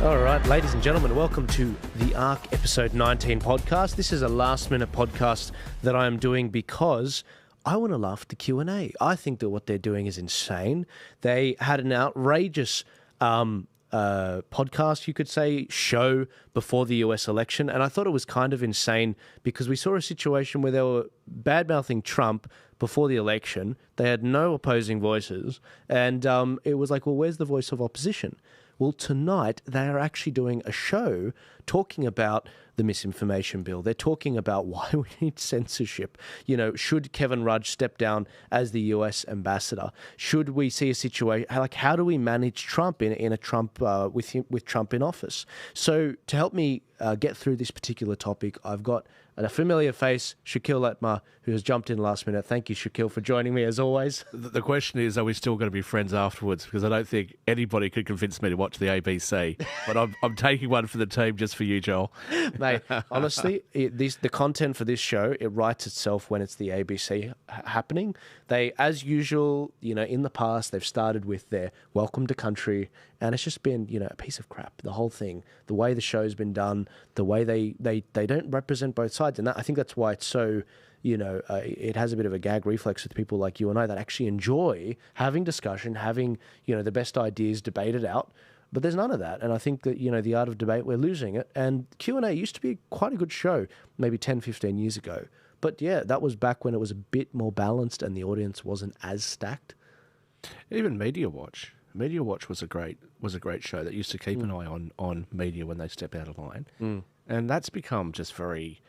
All right, ladies and gentlemen, welcome to the Ark Episode 19 podcast. This is a last-minute podcast that I am doing because I want to laugh at the Q&A. I think that what they're doing is insane. They had an outrageous podcast, you could say, show before the US election, and I thought it was kind of insane because we saw a situation where they were bad-mouthing Trump before the election. They had no opposing voices, and it was like, well, where's the voice of opposition? Well, tonight they are actually doing a show talking about the misinformation bill. They're talking about why we need censorship. You know, should Kevin Rudd step down as the US ambassador? Should we see a situation like how do we manage Trump in a Trump with Trump in office? So to help me get through this particular topic, I've got a familiar face, Shakeel Latimer, who has jumped in last minute. Thank you, Shakeel, for joining me as always. The question is, are we still going to be friends afterwards? Because I don't think anybody could convince me to watch the ABC. But I'm taking one for the team just for you, Joel. Mate, honestly, the content for this show, it writes itself when it's the ABC happening. They, as usual, you know, in the past, they've started with their welcome to country, and it's just been, you know, a piece of crap. The whole thing, the way the show's been done, the way they don't represent both sides. And I think that's why it's so, you know, it has a bit of a gag reflex with people like you and I that actually enjoy having discussion, having, you know, the best ideas debated out. But there's none of that. And I think that, you know, the art of debate, we're losing it. And Q&A used to be quite a good show, maybe 10, 15 years ago. But yeah, that was back when it was a bit more balanced and the audience wasn't as stacked. Even Media Watch. Media Watch was a great show that used to keep an eye on media when they step out of line. And that's become just very,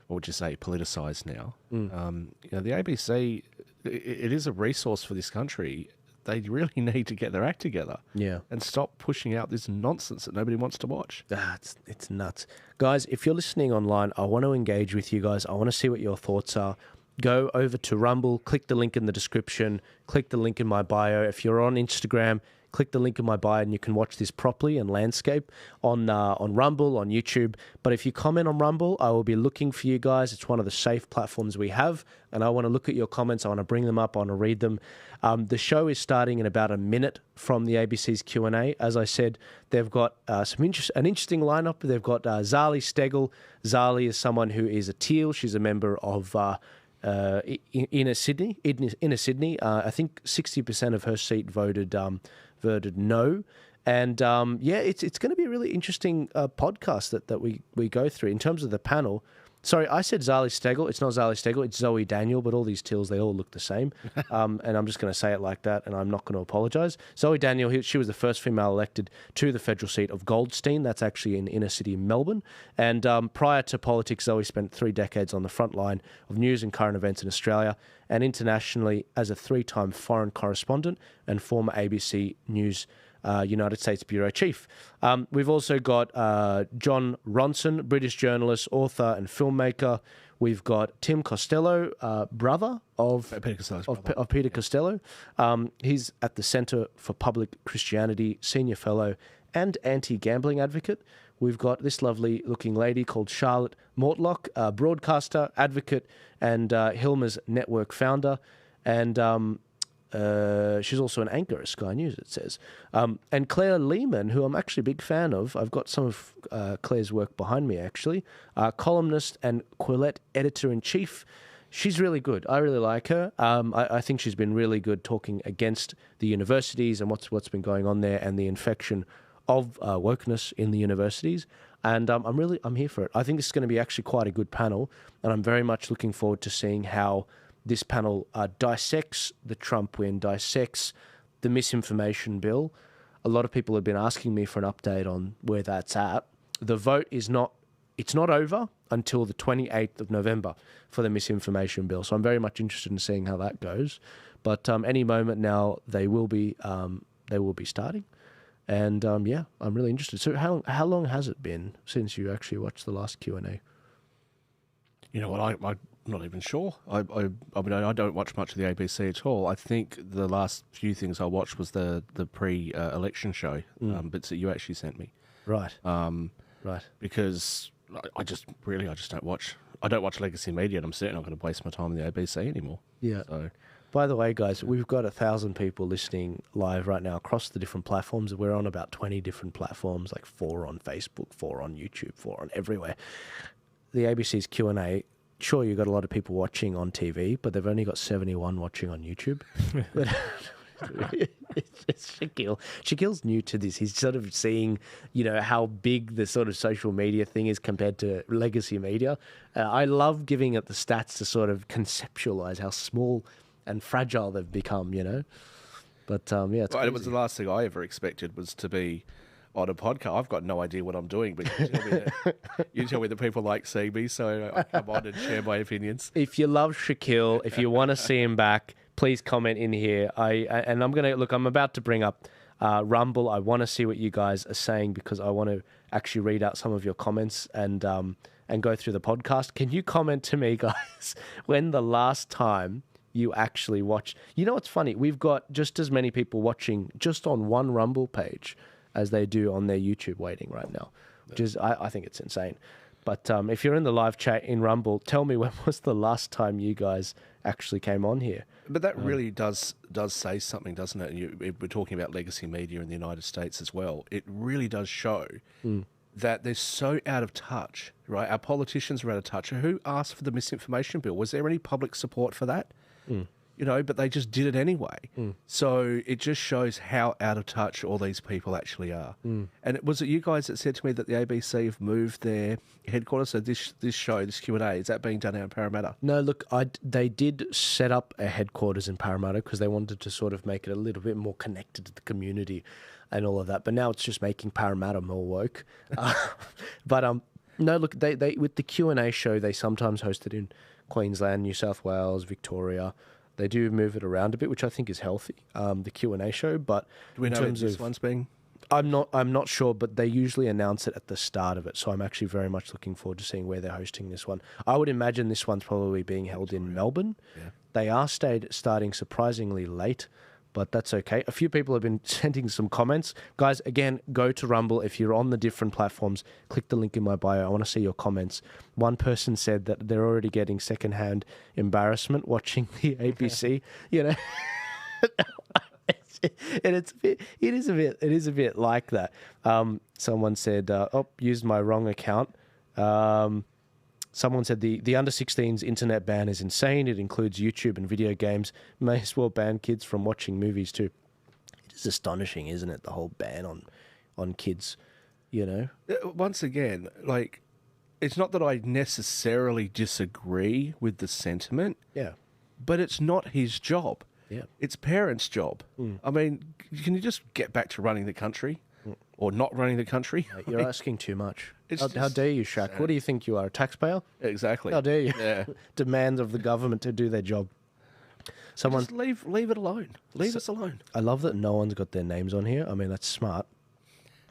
what would you say, politicised now. You know, the ABC, it is a resource for this country. They really need to get their act together. Yeah. And stop pushing out this nonsense that nobody wants to watch. It's nuts. Guys, if you're listening online, I want to engage with you guys. I want to see what your thoughts are. Go over to Rumble, click the link in the description, click the link in my bio. If you're on Instagram, click the link in my bio and you can watch this properly in landscape on Rumble, on YouTube. But if you comment on Rumble, I will be looking for you guys. It's one of the safe platforms we have, and I want to look at your comments. I want to bring them up. I want to read them. The show is starting in about a minute from the ABC's Q&A. As I said, they've got an interesting lineup. They've got Zali Steggall. Zali is someone who is a Teal. She's a member of Inner Sydney. I think 60% of her seat voted no. And yeah, it's going to be a really interesting podcast that we go through in terms of the panel. Sorry, I said Zali Steggall. It's not Zali Steggall. It's Zoe Daniel, but all these Teals, they all look the same. And I'm just going to say it like that, and I'm not going to apologise. Zoe Daniel, she was the first female elected to the federal seat of Goldstein. That's actually in inner city Melbourne. And prior to politics, Zoe spent 3 decades on the front line of news and current events in Australia and internationally as a 3-time foreign correspondent and former ABC News United States Bureau Chief. We've also got John Ronson, British journalist, author and filmmaker. We've got Tim Costello, brother of Peter Costello. He's at the Centre for Public Christianity, senior fellow and anti-gambling advocate. We've got this lovely looking lady called Charlotte Mortlock, broadcaster, advocate and Hilmer's Network founder. And she's also an anchor at Sky News, it says. And Claire Lehman, who I'm actually a big fan of. I've got some of Claire's work behind me, actually. Columnist and Quillette editor-in-chief. She's really good. I really like her. I think she's been really good talking against the universities and what's been going on there and the infection of wokeness in the universities. And I'm here for it. I think this is going to be actually quite a good panel, and I'm very much looking forward to seeing how this panel dissects the Trump win, dissects the misinformation bill. A lot of people have been asking me for an update on where that's at. The vote is not over until the 28th of November for the misinformation bill. So I'm very much interested in seeing how that goes. But any moment now, they will be starting. And yeah, I'm really interested. So how long has it been since you actually watched the last Q&A? You know what, I'm not even sure. I mean, I don't watch much of the ABC at all. I think the last few things I watched was the pre-election show, bits that you actually sent me. Right. Right. Because I just don't watch legacy media, and I'm certainly not going to waste my time on the ABC anymore. Yeah. So By the way, guys, we've got 1,000 people listening live right now across the different platforms. We're on about 20 different platforms, like 4 on Facebook, 4 on YouTube, 4 on everywhere. The ABC's Q&A, sure, you've got a lot of people watching on TV, but they've only got 71 watching on YouTube. But it's Shakeel. Shakeel's new to this. He's sort of seeing, how big the sort of social media thing is compared to legacy media. I love giving it the stats to sort of conceptualize how small and fragile they've become, But yeah, it's It was the last thing I ever expected was to be on a podcast. I've got no idea what I'm doing, but you tell me that people like seeing me, so I come on and share my opinions. If you love Shakeel, if you want to see him back, please comment in here. I'm about to bring up Rumble. I want to see what you guys are saying because I want to actually read out some of your comments and go through the podcast. Can you comment to me, guys, when the last time you actually watched? You know what's funny? We've got just as many people watching just on one Rumble page as they do on their YouTube waiting right now, which is, I think it's insane. But if you're in the live chat in Rumble, tell me when was the last time you guys actually came on here? But that really does say something, doesn't it? And we're talking about legacy media in the United States as well. It really does show that they're so out of touch, right? Our politicians are out of touch. Who asked for the misinformation bill? Was there any public support for that? But they just did it anyway. So it just shows how out of touch all these people actually are. And was it you guys that said to me that the ABC have moved their headquarters? So this show, this Q&A, is that being done out of Parramatta? No, look, they did set up a headquarters in Parramatta because they wanted to sort of make it a little bit more connected to the community and all of that. But now it's just making Parramatta more woke. No, look, they with the Q&A show, they sometimes host it in Queensland, New South Wales, Victoria. They do move it around a bit, which I think is healthy, the Q&A show. But do we know when this one's being? I'm not sure, but they usually announce it at the start of it. So I'm actually very much looking forward to seeing where they're hosting this one. I would imagine this one's probably being held in Melbourne. Yeah. They are starting surprisingly late, but that's okay. A few people have been sending some comments. Guys, again, go to Rumble. If you're on the different platforms, click the link in my bio. I want to see your comments. One person said that they're already getting secondhand embarrassment watching the ABC, And it is a bit like that. Someone said, used my wrong account. Someone said the under-16s internet ban is insane. It includes YouTube and video games. May as well ban kids from watching movies too. It is astonishing, isn't it? The whole ban on kids, Once again, it's not that I necessarily disagree with the sentiment. Yeah. But it's not his job. Yeah. It's parents' job. I mean, can you just get back to running the country? Or not running the country? You're asking too much. It's How dare you, Shaq? What do you think you are, a taxpayer? Exactly. How dare you? Yeah. Demands of the government to do their job. Just leave it alone. Leave us alone. I love that no one's got their names on here. I mean, that's smart.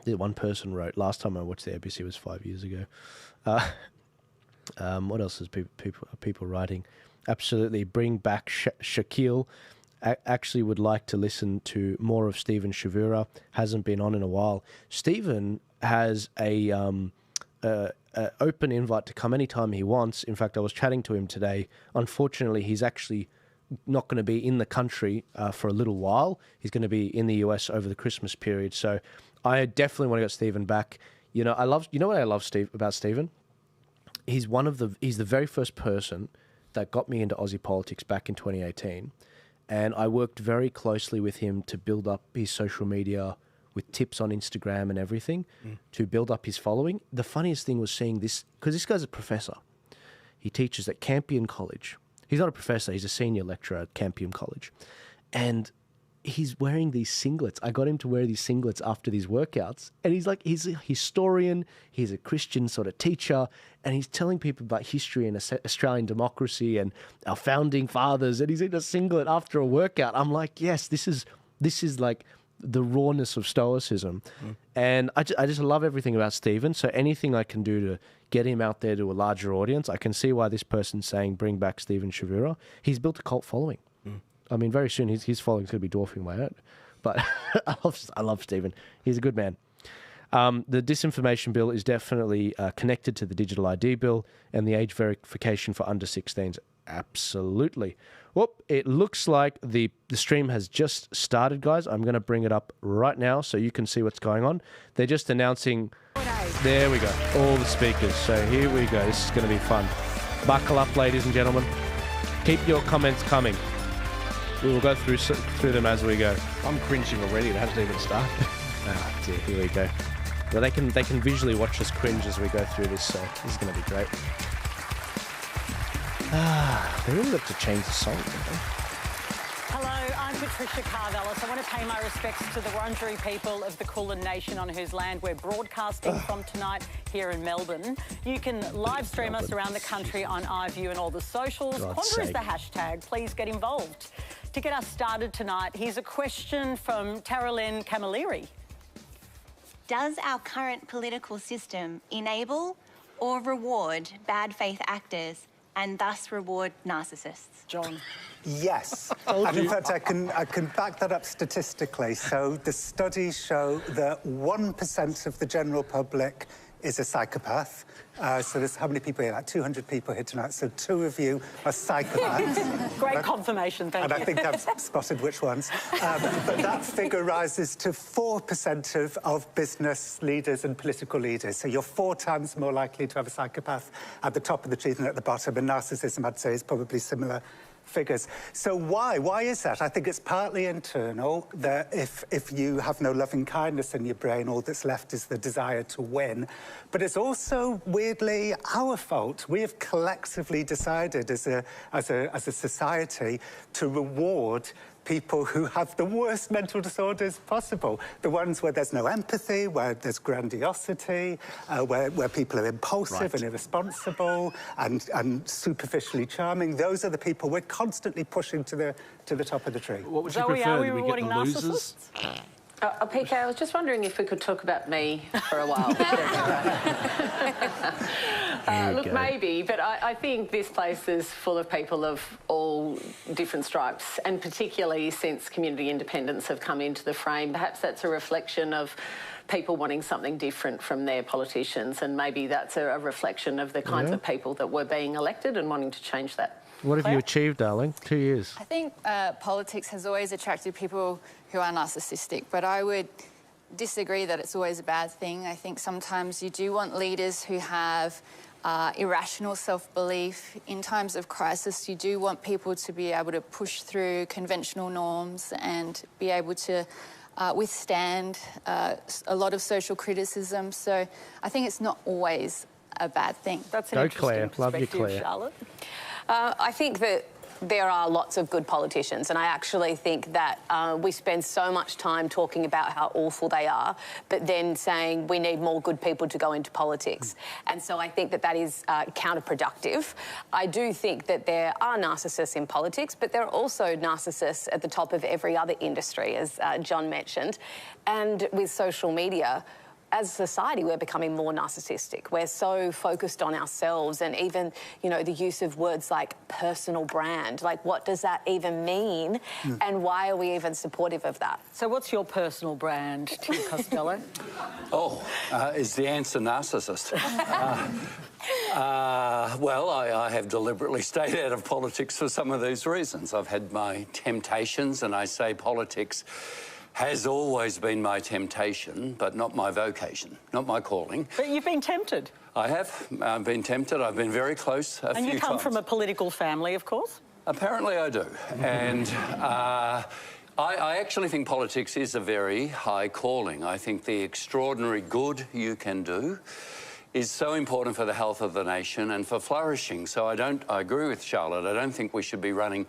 One person wrote, last time I watched the ABC was 5 years ago. What else is people writing? Absolutely. Bring back Shakeel. Actually would like to listen to more of Stephen Shavura. Hasn't been on in a while. Stephen has a open invite to come anytime he wants. In fact, I was chatting to him today. Unfortunately, he's actually not going to be in the country for a little while. He's going to be in the US over the Christmas period. So I definitely want to get Stephen back. What I love about Stephen? He's the very first person that got me into Aussie politics back in 2018. And I worked very closely with him to build up his social media with tips on Instagram and everything to build up his following. The funniest thing was seeing this, because this guy's a professor. He teaches at Campion College. He's not a professor, he's a senior lecturer at Campion College. And he's wearing these singlets. I got him to wear these singlets after these workouts. And he's a historian, he's a Christian sort of teacher, and he's telling people about history and Australian democracy and our founding fathers, and he's in a singlet after a workout. I'm like, yes, this is like the rawness of stoicism. And I just love everything about Stephen. So anything I can do to get him out there to a larger audience, I can see why this person's saying bring back Stephen Shavura. He's built a cult following. I mean, very soon his following's going to be dwarfing my own. But I love Stephen. He's a good man. The disinformation bill is definitely connected to the digital ID bill and the age verification for under 16s. Absolutely. Whoop, it looks like the stream has just started, guys. I'm going to bring it up right now so you can see what's going on. They're just announcing... There we go. All the speakers. So here we go. This is going to be fun. Buckle up, ladies and gentlemen. Keep your comments coming. We will go through them as we go. I'm cringing already. It hasn't even started. Ah, dear. Here we go. Well, they can visually watch us cringe as we go through this, so this is going to be great. They really got to change the song, don't they? Hello, I'm Patricia Carvelis. I want to pay my respects to the Wurundjeri people of the Kulin Nation on whose land we're broadcasting from tonight here in Melbourne. You can live stream us around the country on iView and all the socials. Quandra is the hashtag. Please get involved. To get us started tonight, here's a question from Taralyn Camilleri. Does our current political system enable or reward bad faith actors and thus reward narcissists? John. Yes, and in fact I can back that up statistically. So the studies show that 1% of the general public is a psychopath. So there's how many people here? Like 200 people here tonight. So 2 of you are psychopaths. Great confirmation, thank you. And I think I've spotted which ones. But that figure rises to 4% of business leaders and political leaders. So you're 4 times more likely to have a psychopath at the top of the tree than at the bottom. And narcissism, I'd say, is probably similar figures. So why? Why is that? I think it's partly internal, that if you have no loving kindness in your brain, all that's left is the desire to win. But it's also, weirdly, our fault. We have collectively decided as a society to reward people who have the worst mental disorders possible. The ones where there's no empathy, where there's grandiosity, where people are impulsive and irresponsible and superficially charming. Those are the people we're constantly pushing to the top of the tree. What would you Zoe, prefer? are we Do we get rewarding the losers? PK, I was just wondering if we could talk about me for a while. Look, maybe, but I think this place is full of people of all different stripes, and particularly since community independents have come into the frame, perhaps that's a reflection of people wanting something different from their politicians, and maybe that's a reflection of the kinds of people that were being elected and wanting to change that. What have you achieved, darling? 2 years. I think politics has always attracted people who are narcissistic, but I would disagree that it's always a bad thing. I think sometimes you do want leaders who have irrational self-belief. In times of crisis, you do want people to be able to push through conventional norms and be able to withstand a lot of social criticism. So I think it's not always a bad thing. That's an interesting Claire. Love you, perspective, Claire. Charlotte. I think that there are lots of good politicians, and I actually think that we spend so much time talking about how awful they are, but then saying we need more good people to go into politics. And so I think that that is counterproductive. I do think that there are narcissists in politics, but there are also narcissists at the top of every other industry, as John mentioned. And with social media, as a society, we're becoming more narcissistic. We're so focused on ourselves, and even, you know, the use of words like personal brand. Like, what does that even mean? And why are we even supportive of that? So what's your personal brand, Teal Costello? Is the answer narcissist? Well, I have deliberately stayed out of politics for some of these reasons. I've had my temptations, and I say politics has always been my temptation, but not my vocation, not my calling. But you've been tempted. I have. I've been tempted. I've been very close a few times. And you come from a political family, of course? Apparently I do. And I actually think politics is a very high calling. I think the extraordinary good you can do is so important for the health of the nation and for flourishing. So I agree with Charlotte. I don't think we should be running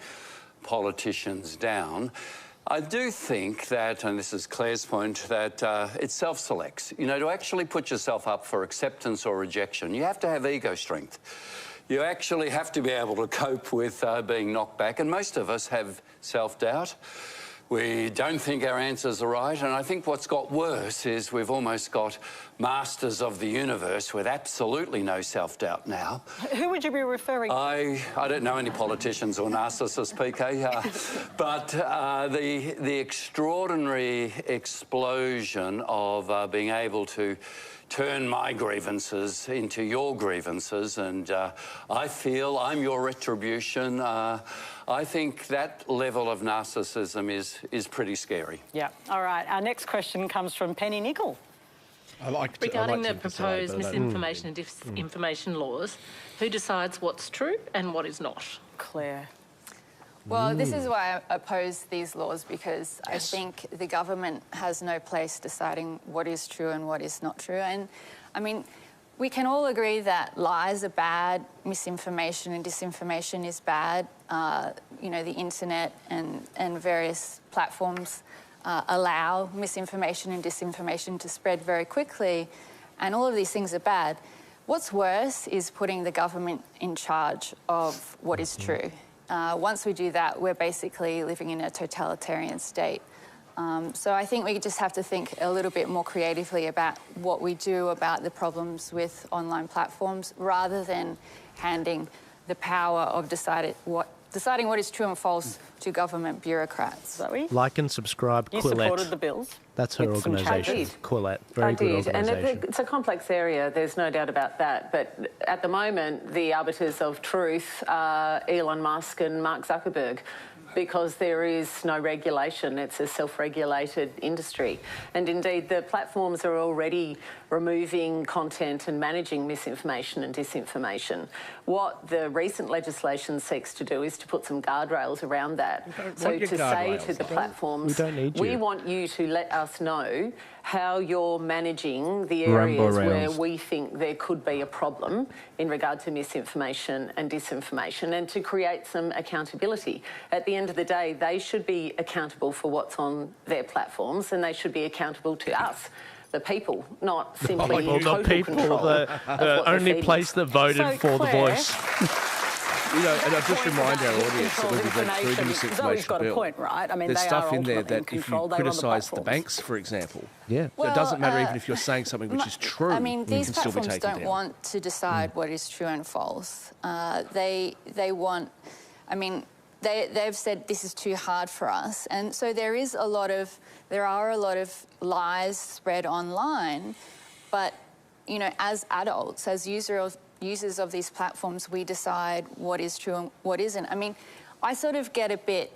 politicians down. I do think that, and this is Claire's point, that it self-selects. You know, to actually put yourself up for acceptance or rejection, you have to have ego strength. You actually have to be able to cope with being knocked back, and most of us have self-doubt. We don't think our answers are right, and I think what's got worse is we've almost got masters of the universe with absolutely no self-doubt now. Who would you be referring to? I don't know any politicians or narcissists, PK, but the extraordinary explosion of being able to turn my grievances into your grievances, and I feel I'm your retribution. I think that level of narcissism is pretty scary. Yeah. All right. Our next question comes from Penny Nicol. Regarding the proposed misinformation and disinformation laws, who decides what's true and what is not? Claire. Well, this is why I oppose these laws, because I think the government has no place deciding what is true and what is not true. And, I mean, we can all agree that lies are bad, misinformation and disinformation is bad. You know, the internet and various platforms allow misinformation and disinformation to spread very quickly, and all of these things are bad. What's worse is putting the government in charge of what is true. Once we do that, we're basically living in a totalitarian state. So I think we just have to think a little bit more creatively about what we do about the problems with online platforms, rather than handing the power of deciding what is true and false to government bureaucrats. Zoe? Like and subscribe, You Quillette. supported the bills. That's her With some organisation, changes. Quillette. Very good organisation. And it's a complex area, there's no doubt about that. But at the moment, the arbiters of truth are Elon Musk and Mark Zuckerberg, because there is no regulation. It's a self-regulated industry. And indeed, the platforms are already removing content and managing misinformation and disinformation. What the recent legislation seeks to do is to put some guardrails around that. So to say to the platforms, we want you to let us know how you're managing the areas where we think there could be a problem in regard to misinformation and disinformation, and to create some accountability. At the end of the day, they should be accountable for what's on their platforms, and they should be accountable to us, the people, not simply total control. The only place that voted for The Voice. You know, and I'll just remind our audience that when we went through the misinformation got bill, a point, right? I mean, there's they stuff are in there ultimately that in if control, you they're on the criticise the platforms. banks, for example, yeah, so it doesn't matter even if you're saying something which is true. I mean, these can still be platforms taken don't down. want to decide what is true and false. They want, I mean, they've said this is too hard for us, and so there are a lot of lies spread online, but you know, as adults, as users of these platforms, we decide what is true and what isn't. I mean, I sort of get a bit,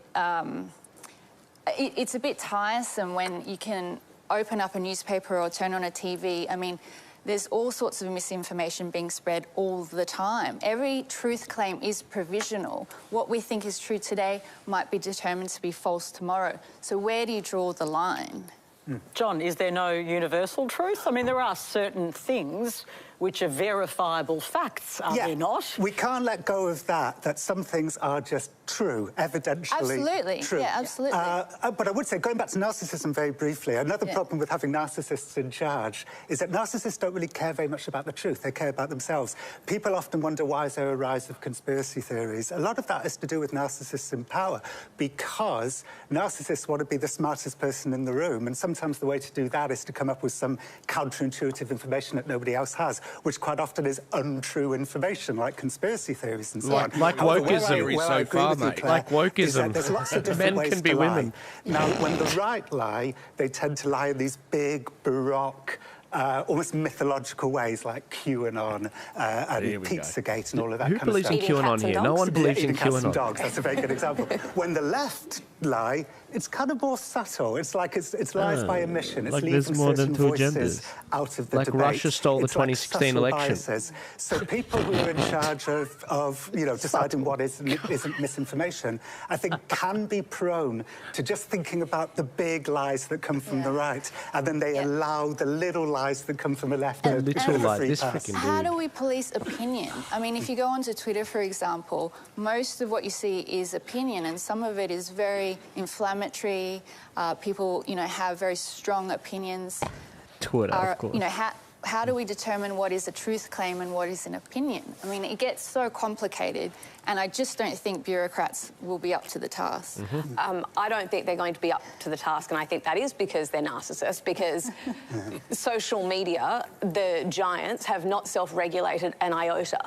it's a bit tiresome when you can open up a newspaper or turn on a TV. I mean, there's all sorts of misinformation being spread all the time. Every truth claim is provisional. What we think is true today might be determined to be false tomorrow. So where do you draw the line? John, is there no universal truth? I mean, there are certain things which are verifiable facts, are they not? We can't let go of that some things are just true, evidentially absolutely. true. Yeah, absolutely. But I would say, going back to narcissism very briefly, another problem with having narcissists in charge is that narcissists don't really care very much about the truth. They care about themselves. People often wonder, why is there a rise of conspiracy theories? A lot of that has to do with narcissists in power, because narcissists want to be the smartest person in the room, and sometimes the way to do that is to come up with some counterintuitive information that nobody else has, which quite often is untrue information, like conspiracy theories and so on. Like wokeism. So far, mate. Like wokeism. There's lots of different Men ways can be to lie. women. Now, when the right lie, they tend to lie in these big, baroque, almost mythological ways, like QAnon and Pizzagate and all of that Who kind of stuff. believes in QAnon here? No one believes in Eating cats and QAnon. dogs, that's a very good example. When the left lie, it's kind of more subtle. It's like it's lies by omission. It's like leaving there's more than certain two voices genders. out of the Like debate. Russia stole the It's like 2016 subtle election. biases. So people who are in charge of you know, deciding what is and isn't misinformation, I think can be prone to just thinking about the big lies that come from the right, and then they allow the little lies that come from the left to little have a lies, free this pass. freaking How do we police opinion? I mean, if you go onto Twitter, for example, most of what you see is opinion, and some of it is very inflammatory. People, you know, have very strong opinions. Twitter, of course. You know, how do we determine what is a truth claim and what is an opinion? I mean, it gets so complicated, and I just don't think bureaucrats will be up to the task. I don't think they're going to be up to the task, and I think that is because they're narcissists, because social media, the giants, have not self-regulated an iota.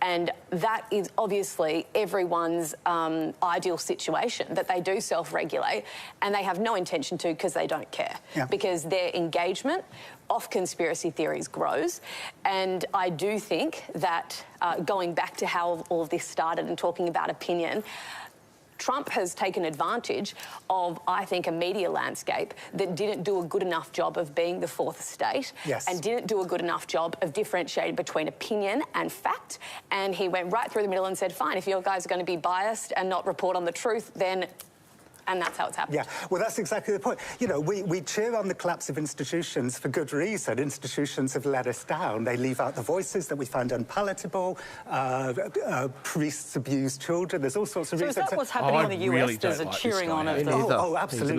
And that is obviously everyone's ideal situation, that they do self-regulate, and they have no intention to, because they don't care. Because their engagement off conspiracy theory always grows. And I do think that going back to how all of this started and talking about opinion, Trump has taken advantage of, I think, a media landscape that didn't do a good enough job of being the fourth estate and didn't do a good enough job of differentiating between opinion and fact. And he went right through the middle and said, fine, if you guys are going to be biased and not report on the truth, then... And that's how it's happened. Yeah, well, that's exactly the point. You know, we cheer on the collapse of institutions for good reason. Institutions have let us down. They leave out the voices that we find unpalatable. Priests abuse children. There's all sorts of reasons. So is that what's happening in the US? There's a cheering on it. Oh, absolutely.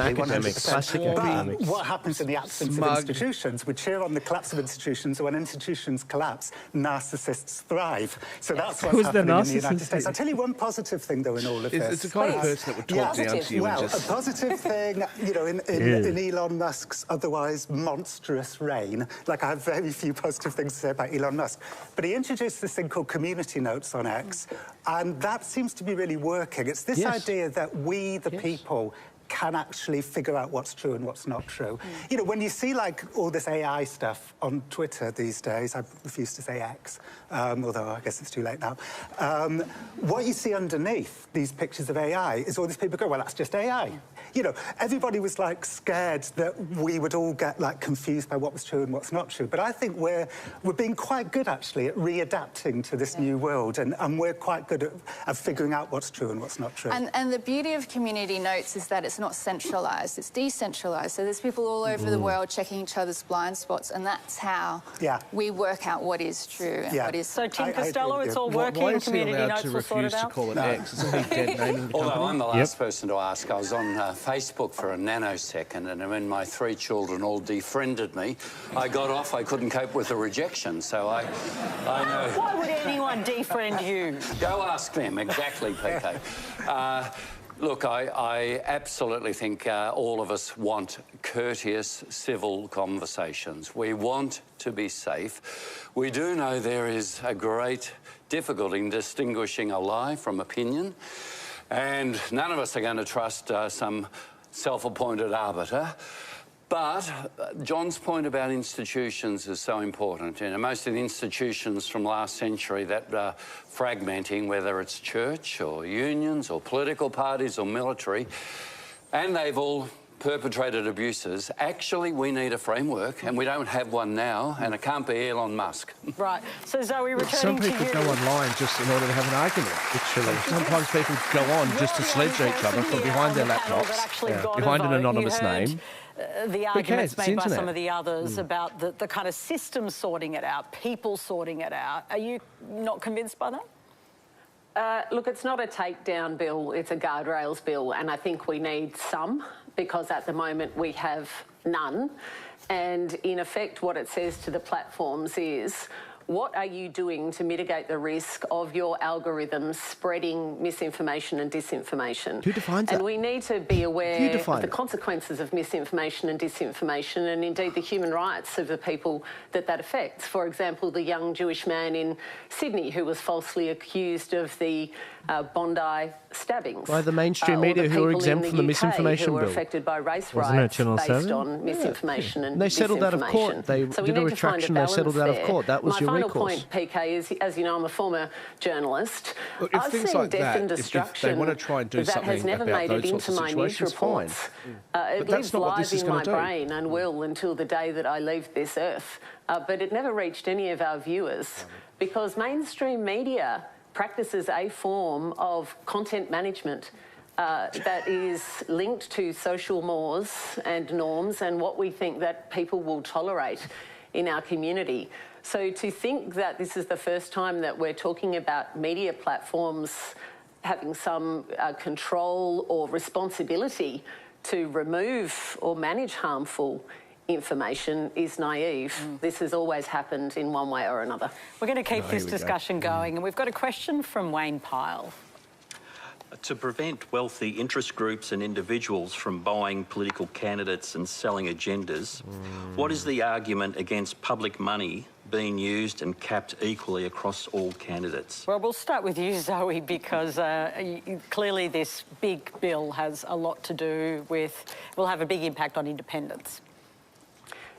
Classic academic. But what happens in the absence of institutions? We cheer on the collapse of institutions. When institutions collapse, narcissists thrive. So that's what's happening in the United States. I'll tell you one positive thing, though, in all of this. It's the kind of person that would talk down to you. Well, a positive thing, you know, in Elon Musk's otherwise monstrous reign, like I have very few positive things to say about Elon Musk, but he introduced this thing called community notes on X, and that seems to be really working. It's this idea that we, the people, can actually figure out what's true and what's not true. You know, when you see, like, all this AI stuff on Twitter these days, I refuse to say X, although I guess it's too late now, what you see underneath these pictures of AI is all these people go, well, that's just AI. You know, everybody was, like, scared that we would all get, like, confused by what was true and what's not true. But I think we're being quite good, actually, at readapting to this new world, and we're quite good at figuring out what's true and what's not true. And the beauty of community notes is that it's not centralised, it's decentralised. So there's people all over the world checking each other's blind spots, and that's how we work out what is true and what is... So, Tim Costello, it's all working, community notes will sort it out? To call it X? It's a big dead name in the Although company. I'm the last person to ask, I was on Facebook for a nanosecond, and when my 3 children all defriended me, I got off. I couldn't cope with the rejection, so I know... Why would anyone defriend you? Go ask them, exactly, PK. Look, I absolutely think all of us want courteous, civil conversations. We want to be safe. We do know there is a great difficulty in distinguishing a lie from opinion, and none of us are going to trust some self-appointed arbiter. But John's point about institutions is so important. You know, most of the institutions from last century that fragmenting, whether it's church or unions or political parties or military, and they've all perpetrated abuses. Actually, we need a framework, and we don't have one now, and it can't be Elon Musk. Right. So, Zoe, returning to you... Some people go online just in order to have an argument. Literally. Sometimes people go on just to sledge each other from behind their laptops, behind an anonymous name. The arguments made by some of the others about the kind of system sorting it out, people sorting it out. Are you not convinced by that? Look, it's not a takedown bill, it's a guardrails bill, and I think we need some, because at the moment we have none. And in effect, what it says to the platforms is, what are you doing to mitigate the risk of your algorithms spreading misinformation and disinformation? Who defines that? And we need to be aware of the consequences of misinformation and disinformation, and indeed the human rights of the people that affects. For example, the young Jewish man in Sydney who was falsely accused of the Bondi stabbings. By the mainstream media who were exempt from the misinformation bill. Who were bill. affected by race riots based on misinformation and they settled out of court. They did a retraction, they settled out of court. That was your recourse. My final point, PK, is, as you know, I'm a former journalist. Look, if I've things seen like death that, and destruction if they want to try and do that has never about made it those sorts into of my news situations, reports. It lives live in my brain and will until the day that I leave this earth. But it never reached any of our viewers because mainstream media practices a form of content management that is linked to social mores and norms and what we think that people will tolerate in our community. So to think that this is the first time that we're talking about media platforms having some control or responsibility to remove or manage harmful information is naive. This has always happened in one way or another. We're going to keep this discussion going, and we've got a question from Wayne Pyle. To prevent wealthy interest groups and individuals from buying political candidates and selling agendas, what is the argument against public money being used and capped equally across all candidates? Well, we'll start with you, Zoe, because clearly this big bill has a lot to do with, will have a big impact on independence.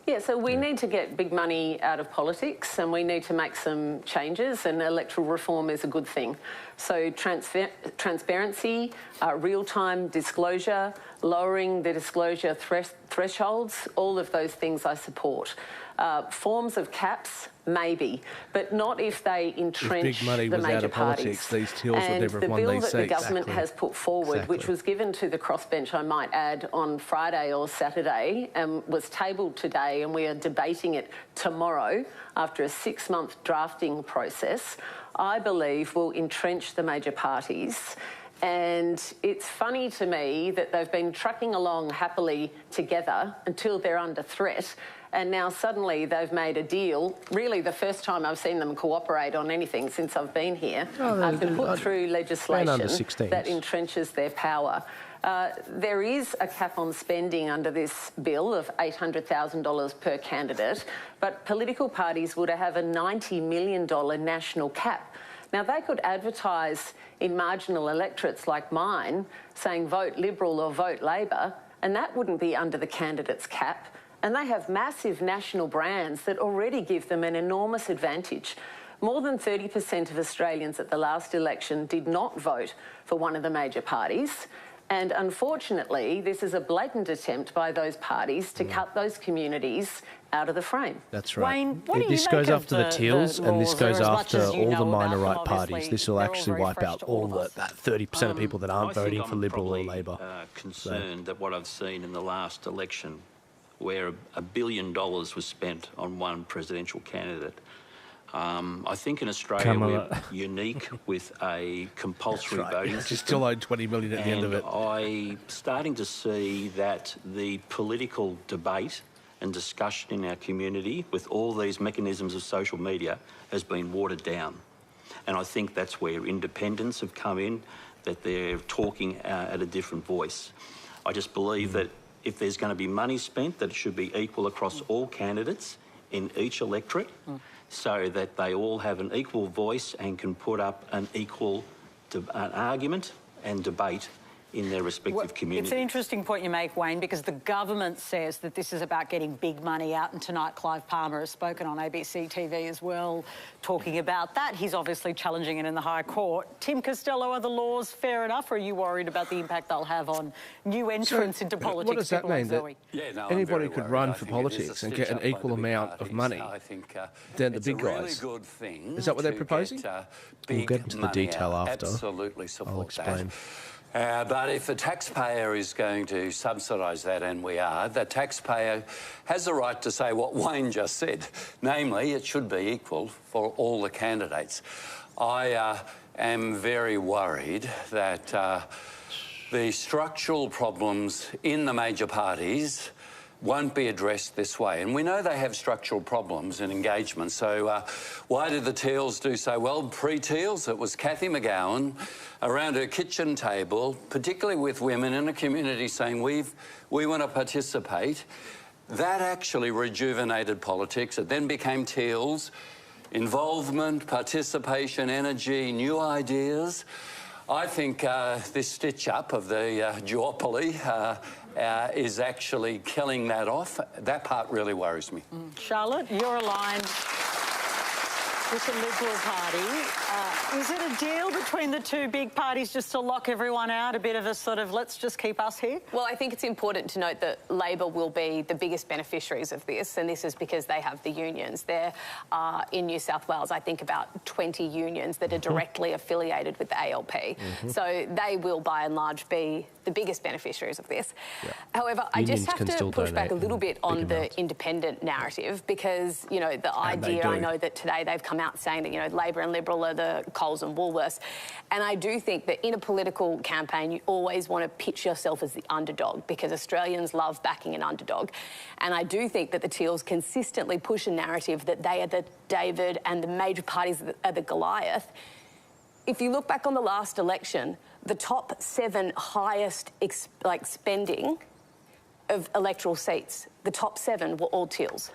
Yeah, so we need to get big money out of politics and we need to make some changes, and electoral reform is a good thing. So transparency, real-time disclosure, lowering the disclosure thresholds, all of those things I support. Forms of caps, maybe, but not if they entrench big money the was major out of parties. politics, these Teals would never have won these seats. And the bill that the government has put forward, which was given to the crossbench, I might add, on Friday or Saturday, and was tabled today, and we are debating it tomorrow after a 6-month drafting process, I believe will entrench the major parties. And it's funny to me that they've been trucking along happily together until they're under threat, and now suddenly they've made a deal. Really, the first time I've seen them cooperate on anything since I've been here, to put through legislation that entrenches their power. There is a cap on spending under this bill of $800,000 per candidate, but political parties would have a $90 million national cap. Now, they could advertise in marginal electorates like mine, saying vote Liberal or vote Labor, and that wouldn't be under the candidate's cap. And they have massive national brands that already give them an enormous advantage. More than 30% of Australians at the last election did not vote for one of the major parties. And unfortunately, this is a blatant attempt by those parties to cut those communities out of the frame. That's right. Wayne, what do you this make goes of after the Teals, and this goes after all the minor right them, parties. This will actually wipe out all that 30% of people that aren't voting for Liberal or Labor. Concerned that what I've seen in the last election, where $1 billion was spent on one presidential candidate. I think in Australia we're unique with a compulsory voting system. You still owe $20 million at the end of it. I'm starting to see that the political debate and discussion in our community with all these mechanisms of social media has been watered down. And I think that's where independents have come in, that they're talking at a different voice. I just believe that if there's going to be money spent, that it should be equal across all candidates in each electorate, so that they all have an equal voice and can put up an equal an argument and debate in their respective communities. It's an interesting point you make, Wayne, because the government says that this is about getting big money out, and tonight Clive Palmer has spoken on ABC TV as well, talking about that. He's obviously challenging it in the High Court. Tim Costello, are the laws fair enough, or are you worried about the impact they'll have on new entrants into politics? What does that mean? Like that anybody could run for politics and get an equal amount of money than the big guys? Good thing. Is that what they're proposing? We'll get into the detail after. Absolutely support I'll explain. But if the taxpayer is going to subsidise that, and we are, the taxpayer has the right to say what Wayne just said, namely it should be equal for all the candidates. I am very worried that the structural problems in the major parties won't be addressed this way. And we know they have structural problems in engagement. So why did the Teals do so well? Pre-Teals, it was Cathy McGowan around her kitchen table, particularly with women in a community, saying we want to participate. That actually rejuvenated politics. It then became Teals. Involvement, participation, energy, new ideas. I think this stitch-up of the duopoly is actually killing that off. That part really worries me. Charlotte, you're aligned with the Liberal Party. Is it a deal between the two big parties just to lock everyone out, a bit of a sort of let's just keep us here? Well, I think it's important to note that Labor will be the biggest beneficiaries of this, and this is because they have the unions. There are, in New South Wales, I think about 20 unions that are directly affiliated with the ALP. So they will, by and large, be the biggest beneficiaries of this. However, I just have to push back a little bit on the independent narrative, because, you know, the idea, I know that today they've come out saying that, you know, Labor and Liberal are the Coles and Woolworths. And I do think that in a political campaign, you always want to pitch yourself as the underdog, because Australians love backing an underdog. And I do think that the Teals consistently push a narrative that they are the David and the major parties are the Goliath. If you look back on the last election, the top 7 highest spending of electoral seats, the top 7 were all Teals.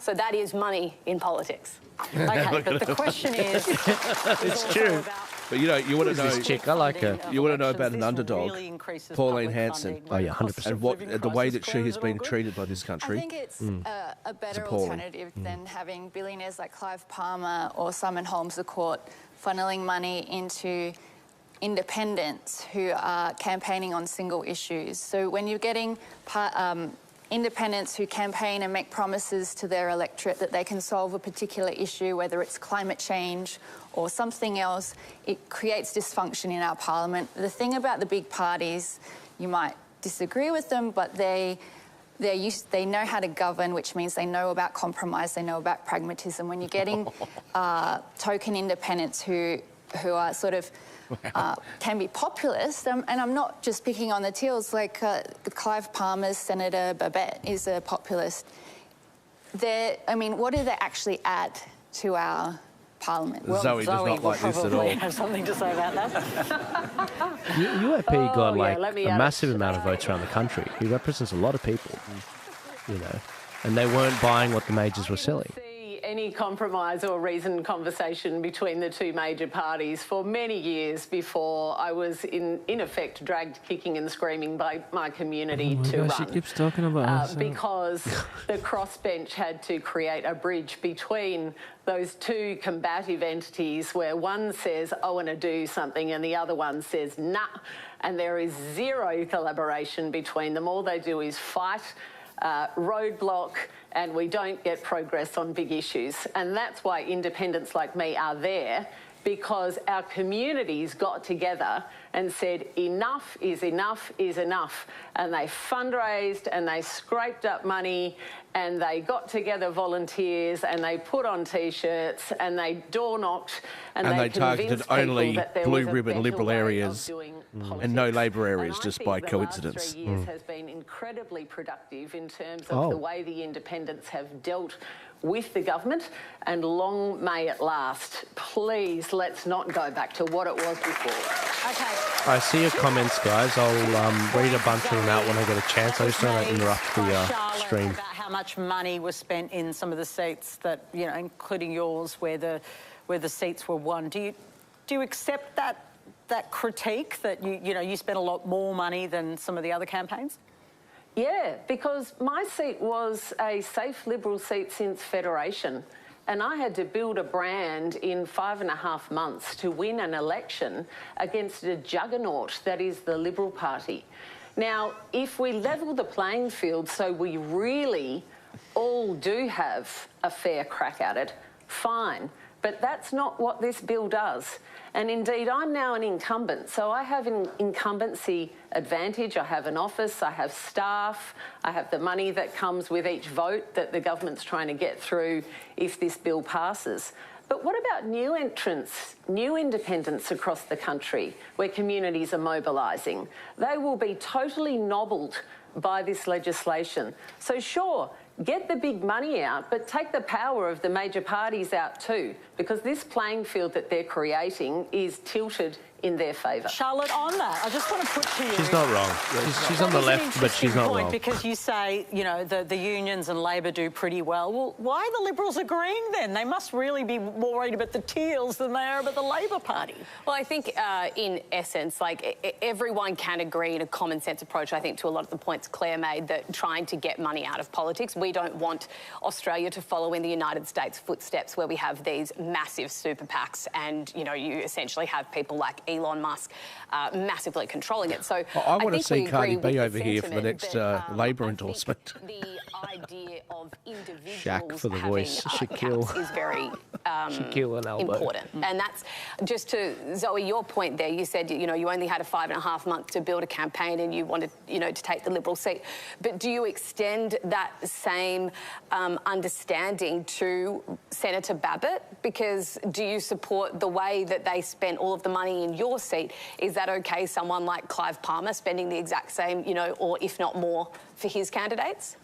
So that is money in politics. Okay, but the question is it's true. about But you want to know this chick? I like her. You want to know about an underdog, really increases Pauline public Hanson. funding Oh yeah, when 100%. costs And of what living the way that crisis she has claims are all been good? treated by this country. I think it's a better appalling. alternative than having billionaires like Clive Palmer or Simon Holmes à Court funneling money into independents who are campaigning on single issues. So when you're getting independents who campaign and make promises to their electorate that they can solve a particular issue, whether it's climate change or something else, it creates dysfunction in our parliament. The thing about the big parties, you might disagree with them, but they know how to govern, which means they know about compromise, they know about pragmatism. When you're getting token independents who are sort of can be populist, and I'm not just picking on the Teals, like Clive Palmer's Senator Babette is a populist. I mean, what do they actually add to our parliament? Well, Zoe does not like this at all. Have something to say about that. UAP got a massive amount of votes around the country. He represents a lot of people, and they weren't buying what the majors were selling. Any compromise or reasoned conversation between the two major parties for many years before I was in effect dragged kicking and screaming by my community to run. She keeps talking about because the crossbench had to create a bridge between those two combative entities where one says, I want to do something, and the other one says, nah. And there is zero collaboration between them. All they do is fight, roadblock, and we don't get progress on big issues. And that's why independents like me are there, because our communities got together and said enough is enough is enough. And they fundraised and they scraped up money and they got together volunteers and they put on T-shirts and they door knocked and they targeted only blue ribbon Liberal areas and no Labor areas, and just by coincidence. The last 3 years has been incredibly productive in terms of the way the independents have dealt with the government, and long may it last. Please, let's not go back to what it was before. Okay. I see your comments, guys. I'll read a bunch of them out when I get a chance. I just don't want to interrupt the stream. About how much money was spent in some of the seats that, including yours, where the seats were won. Do you accept that critique that you spent a lot more money than some of the other campaigns? Yeah, because my seat was a safe Liberal seat since Federation, and I had to build a brand in 5.5 months to win an election against a juggernaut that is the Liberal Party. Now, if we level the playing field so we really all do have a fair crack at it, fine. But that's not what this bill does. And indeed, I'm now an incumbent, so I have an incumbency advantage. I have an office, I have staff, I have the money that comes with each vote that the government's trying to get through if this bill passes. But what about new entrants, new independents across the country where communities are mobilising? They will be totally nobbled by this legislation. So sure, get the big money out, but take the power of the major parties out too, because this playing field that they're creating is tilted in their favour. Charlotte, on that, I just want to put to you... She's not wrong. She's on the left, but she's not wrong. Because you say, the unions and Labor do pretty well. Well, why are the Liberals agreeing then? They must really be more worried about the Teals than they are about the Labor Party. Well, I think in essence, everyone can agree in a common sense approach, I think, to a lot of the points Claire made, that trying to get money out of politics. We don't want Australia to follow in the United States' footsteps where we have these massive super PACs and, you essentially have people like Elon Musk massively controlling it. So I want to see Cardi B over here for the next Labor endorsement. The idea of individuals Shaq for the voice, Shakeel. Is very Shakeel and Albo. important. And that's just to Zoe, your point there. You said you only had a 5.5 months to build a campaign and you wanted to take the Liberal seat. But do you extend that same understanding to Senator Babette? Because do you support the way that they spent all of the money in your seat? Is that okay, someone like Clive Palmer spending the exact same, or if not more, for his candidates?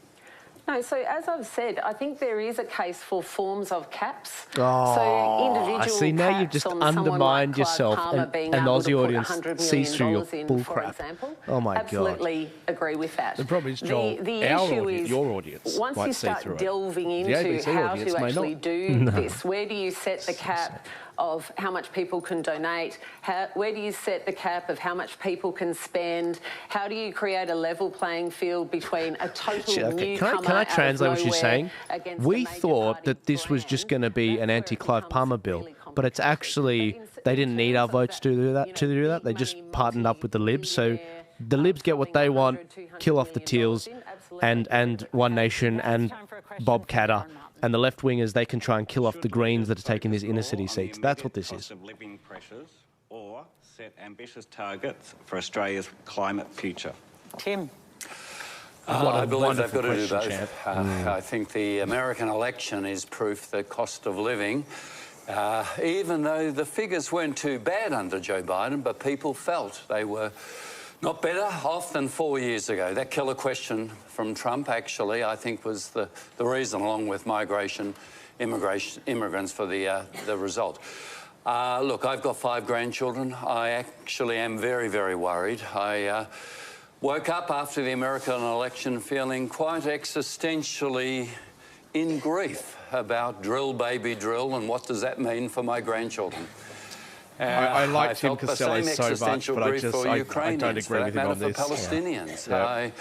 No, so as I've said, I think there is a case for forms of caps. Oh, so individual I see. Now you've just undermined yourself, and Aussie audience sees through your bullcrap. Oh my Absolutely agree with that. The problem is, Joel, the our issue audience, is your audience, once you start delving into how to actually do this, where do you set the cap? of how much people can donate? Where do you set the cap of how much people can spend? How do you create a level playing field between a total newcomer? Can I translate what she's saying? We thought party that this was just going to be an anti-Clive Palmer bill, but it's actually they didn't need our votes to do that. They just partnered up with the Libs. So the Libs get what they want, kill off the Teals and One Nation and Bob Katter. And the left-wingers, they can try and kill off the Greens that are taking these inner-city seats. That's what this is. Living pressures or set ambitious targets for Australia's climate future. Tim. I believe they've got to do both. I think the American election is proof that cost of living, even though the figures weren't too bad under Joe Biden, but people felt they were not better off than 4 years ago. That killer question from Trump, actually, I think was the reason, along with immigrants for the result. Look, I've got 5 grandchildren. I actually am very, very worried. I woke up after the American election feeling quite existentially in grief about drill, baby, drill, and what does that mean for my grandchildren. I like Tim Costello so much, but I don't agree with him on this. For Palestinians.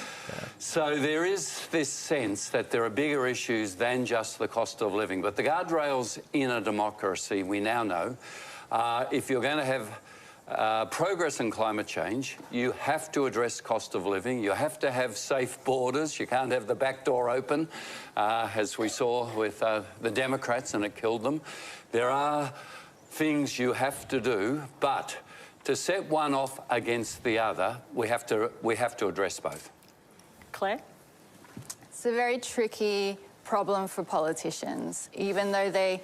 So there is this sense that there are bigger issues than just the cost of living. But the guardrails in a democracy, we now know, if you're going to have progress in climate change, you have to address cost of living. You have to have safe borders. You can't have the back door open, as we saw with the Democrats, and it killed them. There are things you have to do, but to set one off against the other, we have to address both. Claire? It's a very tricky problem for politicians. Even though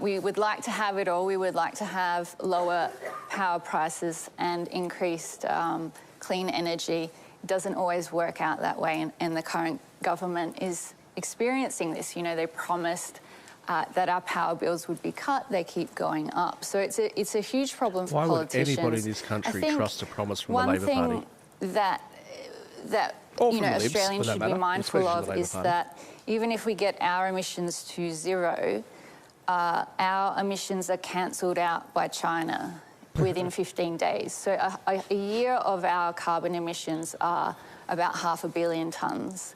we would like to have it all, we would like to have lower power prices and increased clean energy. It doesn't always work out that way, and the current government is experiencing this. You know, they promised that our power bills would be cut. They keep going up. So it's a huge problem for politicians. Why would anybody in this country trust a promise from the Labor Party? One thing that Australians should be mindful of is that even if we get our emissions to zero, our emissions are cancelled out by China within 15 days. So a year of our carbon emissions are about 500 million tonnes.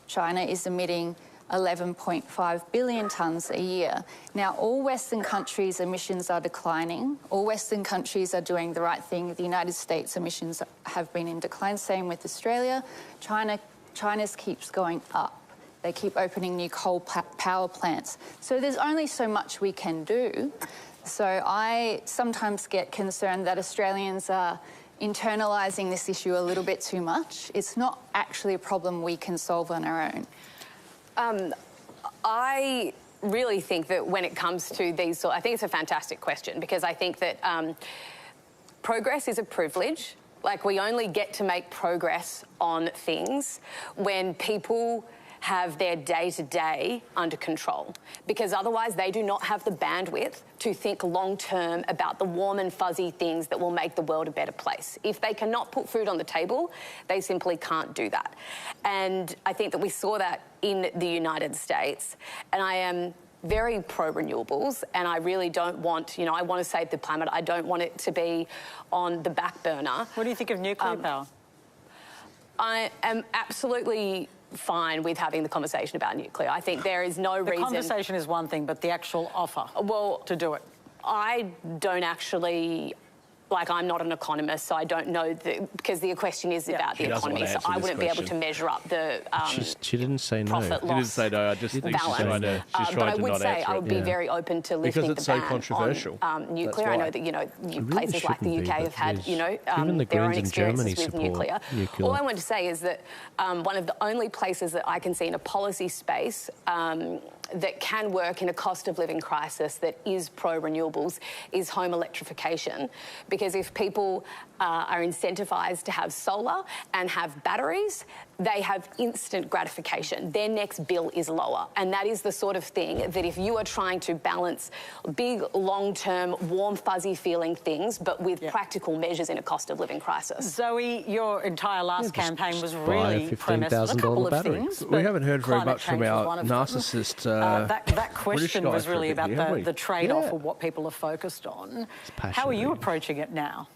China is emitting 11.5 billion tonnes a year. Now, all Western countries' emissions are declining. All Western countries are doing the right thing. The United States emissions have been in decline, same with Australia. China's keeps going up. They keep opening new coal power plants. So there's only so much we can do. So I sometimes get concerned that Australians are internalising this issue a little bit too much. It's not actually a problem we can solve on our own. I really think that when it comes to these, I think it's a fantastic question, because I think that progress is a privilege. Like, we only get to make progress on things when people have their day-to-day under control, because otherwise they do not have the bandwidth to think long-term about the warm and fuzzy things that will make the world a better place. If they cannot put food on the table, they simply can't do that. And I think that we saw that in the United States, and I am very pro-renewables, and I really don't want, I want to save the planet. I don't want it to be on the back burner. What do you think of nuclear power? I am absolutely fine with having the conversation about nuclear. I think there is no reason... The conversation is one thing, but the actual offer to do it. I don't actually... I'm not an economist, so I don't know, because the question is about the economy, so I wouldn't be able to measure up the she didn't say no. Profit loss. She didn't say no. I just think she's trying to but I would say I would be very open to lifting the ban so controversial on nuclear. I know that, places like the UK have had, even the their own Greens in Germany experiences with nuclear. All I want to say is that one of the only places that I can see in a policy space that can work in a cost of living crisis that is pro-renewables is home electrification. Because if people are incentivised to have solar and have batteries, they have instant gratification. Their next bill is lower. And that is the sort of thing that if you are trying to balance big, long-term, warm, fuzzy feeling things, but with practical measures in a cost of living crisis. Zoe, your entire last campaign was really premised on a couple of things. We haven't heard very much from our narcissist that question was really about the trade-off of what people are focused on. How are you approaching it now?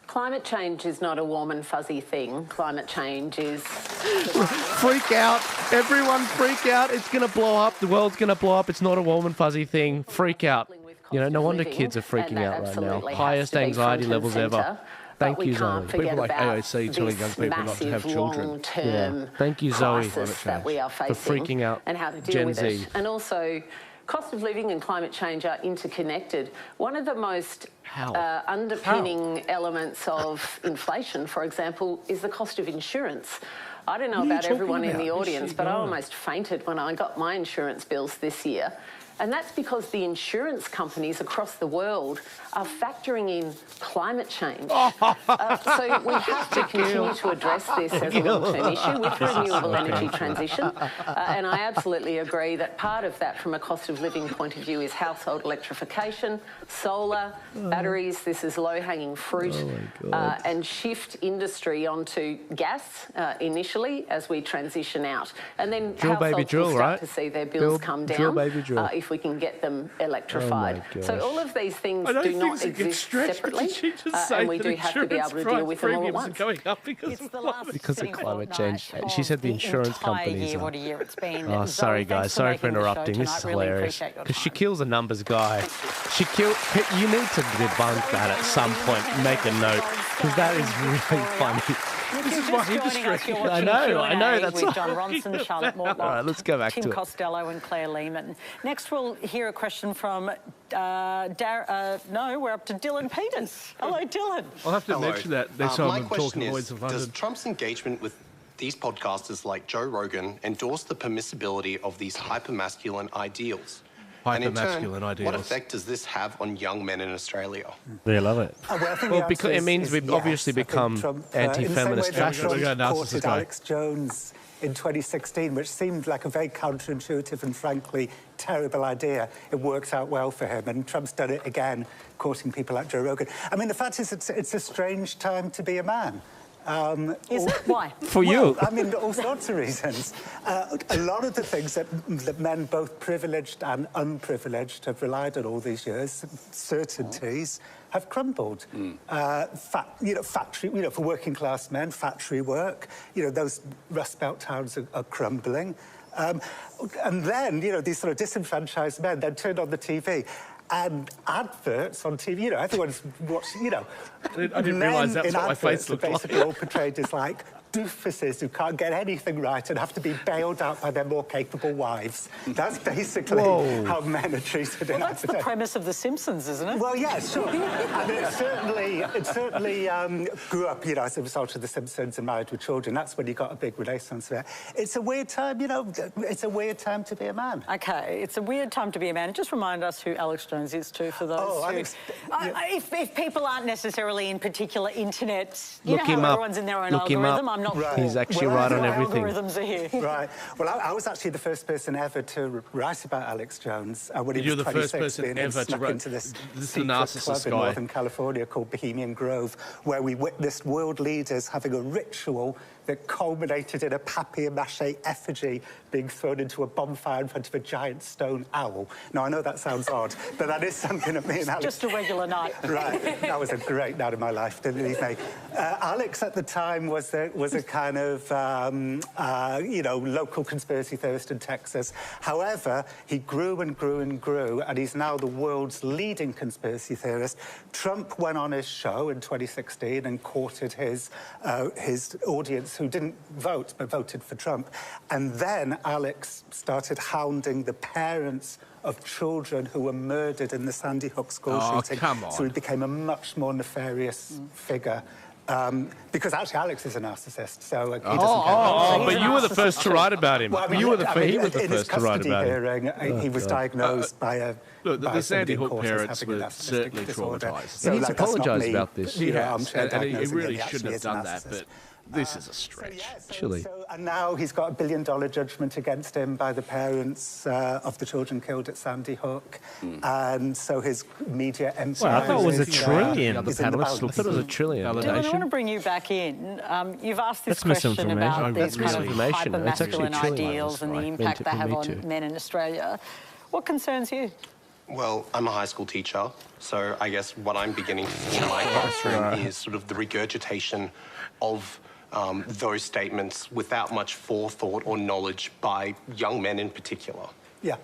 Climate change is not a warm and fuzzy thing. Climate change is... Freak out. Everyone freak out. It's going to blow up. The world's going to blow up. It's not a warm and fuzzy thing. Freak out. You know, no wonder kids are freaking out right now. Highest anxiety levels ever. Thank you, Zoe. People like AOC telling young people not to have children. Yeah. Thank you, Zoe, that we are facing for freaking out and how to deal Gen with Z. it. And also, cost of living and climate change are interconnected. One of the most underpinning elements of inflation, for example, is the cost of insurance. I don't know about everyone in the audience, but I almost fainted when I got my insurance bills this year. And that's because the insurance companies across the world are factoring in climate change. So we have to continue to address this as a long-term issue with renewable energy transition. And I absolutely agree that part of that from a cost of living point of view is household electrification, solar, batteries. This is low-hanging fruit. And shift industry onto gas initially as we transition out. And then households will start to see their bills come down if we can get them electrified. So all of these things do not exist separately, and we do have to be able to deal with them all at once. Because of climate change. She said the insurance companies. What a year it's been. Oh, sorry, guys. Sorry for interrupting. This is hilarious. Because Shakeel's a numbers guy. Shakeel, you need to debunk that at some point. Make a note. Because that is really funny. This is my industry. I know. That's with John Ronson, Charlotte Mortlock, all right, let's go back Tim to it. Costello and Claire Lehman. Next, we'll hear a question from we're up to Dylan Peters. Hello, Dylan. I'll have to mention that next time I'm talking Lloyd's of London. Does Trump's engagement with these podcasters like Joe Rogan endorse the permissibility of these hypermasculine ideals? And in turn, what effect does this have on young men in Australia? They love it. Well, because it means we've obviously become anti-feminist trash. Quoted Alex Jones in 2016, which seemed like a very counterintuitive and frankly terrible idea. It works out well for him, and Trump's done it again, quoting people like Joe Rogan. I mean, the fact is, it's a strange time to be a man. Is it? Why? For you? I mean, all sorts of reasons. A lot of the things that men, both privileged and unprivileged, have relied on all these years, certainties, have crumbled. Factory, for working class men, factory work, those Rust Belt towns are crumbling. And then, these sort of disenfranchised men then turned on the TV. And adverts on TV, everyone's watching, I didn't realise that's what my face looked like. Basically all portrayed as like doofuses who can't get anything right and have to be bailed out by their more capable wives. That's basically how men are treated in that's the premise of The Simpsons, isn't it? Well, yeah, sure. And it certainly grew up, as a result of The Simpsons and Married with Children. That's when you got a big renaissance there. It's a weird time, it's a weird time to be a man. OK, it's a weird time to be a man. Just remind us who Alex Jones is too, for those if people aren't necessarily in particular internet, Look him how up. everyone's in their own Look him algorithm. up. I'm not sure. He's actually right on everything. Algorithms are here. Right. Well, I was actually the first person ever to write about Alex Jones. When he You're was the first 26, person ever to write into this the narcissist club in Northern California called Bohemian Grove, where we witnessed world leaders having a ritual that culminated in a papier-mâché effigy being thrown into a bonfire in front of a giant stone owl. Now, I know that sounds odd, but that is something that me and Alex... Just a regular night. Right. That was a great night of my life, believe me. Alex, at the time, was a kind of, local conspiracy theorist in Texas. However, he grew and grew and grew, and he's now the world's leading conspiracy theorist. Trump went on his show in 2016 and courted his audience who didn't vote, but voted for Trump. And then Alex started hounding the parents of children who were murdered in the Sandy Hook school shooting. Come on. So he became a much more nefarious figure. Because actually Alex is a narcissist, so he doesn't care. But you were the first to write about him. Well, I mean, He was the in his first to write custody about him. hearing, he was diagnosed by a... Look, by the Sandy somebody in Hook court as parents having a were narcissistic certainly disorder. traumatised. So, He needs like, to that's not apologise me, about this. you know, Yes, armchair and he diagnosing really him. shouldn't have Actually done is a that, but narcissist. this is a stretch. Actually. And now he's got $1 billion judgment against him by the parents of the children killed at Sandy Hook. And so his media empire... Well, I thought it was a trillion. I thought it was a trillion. Dylan, I want to bring you back in. You've asked this That's question about these kind of misinformation. It's actually hyper-masculine ideals and the impact they have Me on too. men in Australia. What concerns you? Well, I'm a high school teacher, so I guess what I'm beginning to see in my classroom is sort of the regurgitation of those statements without much forethought or knowledge by young men in particular. Yeah.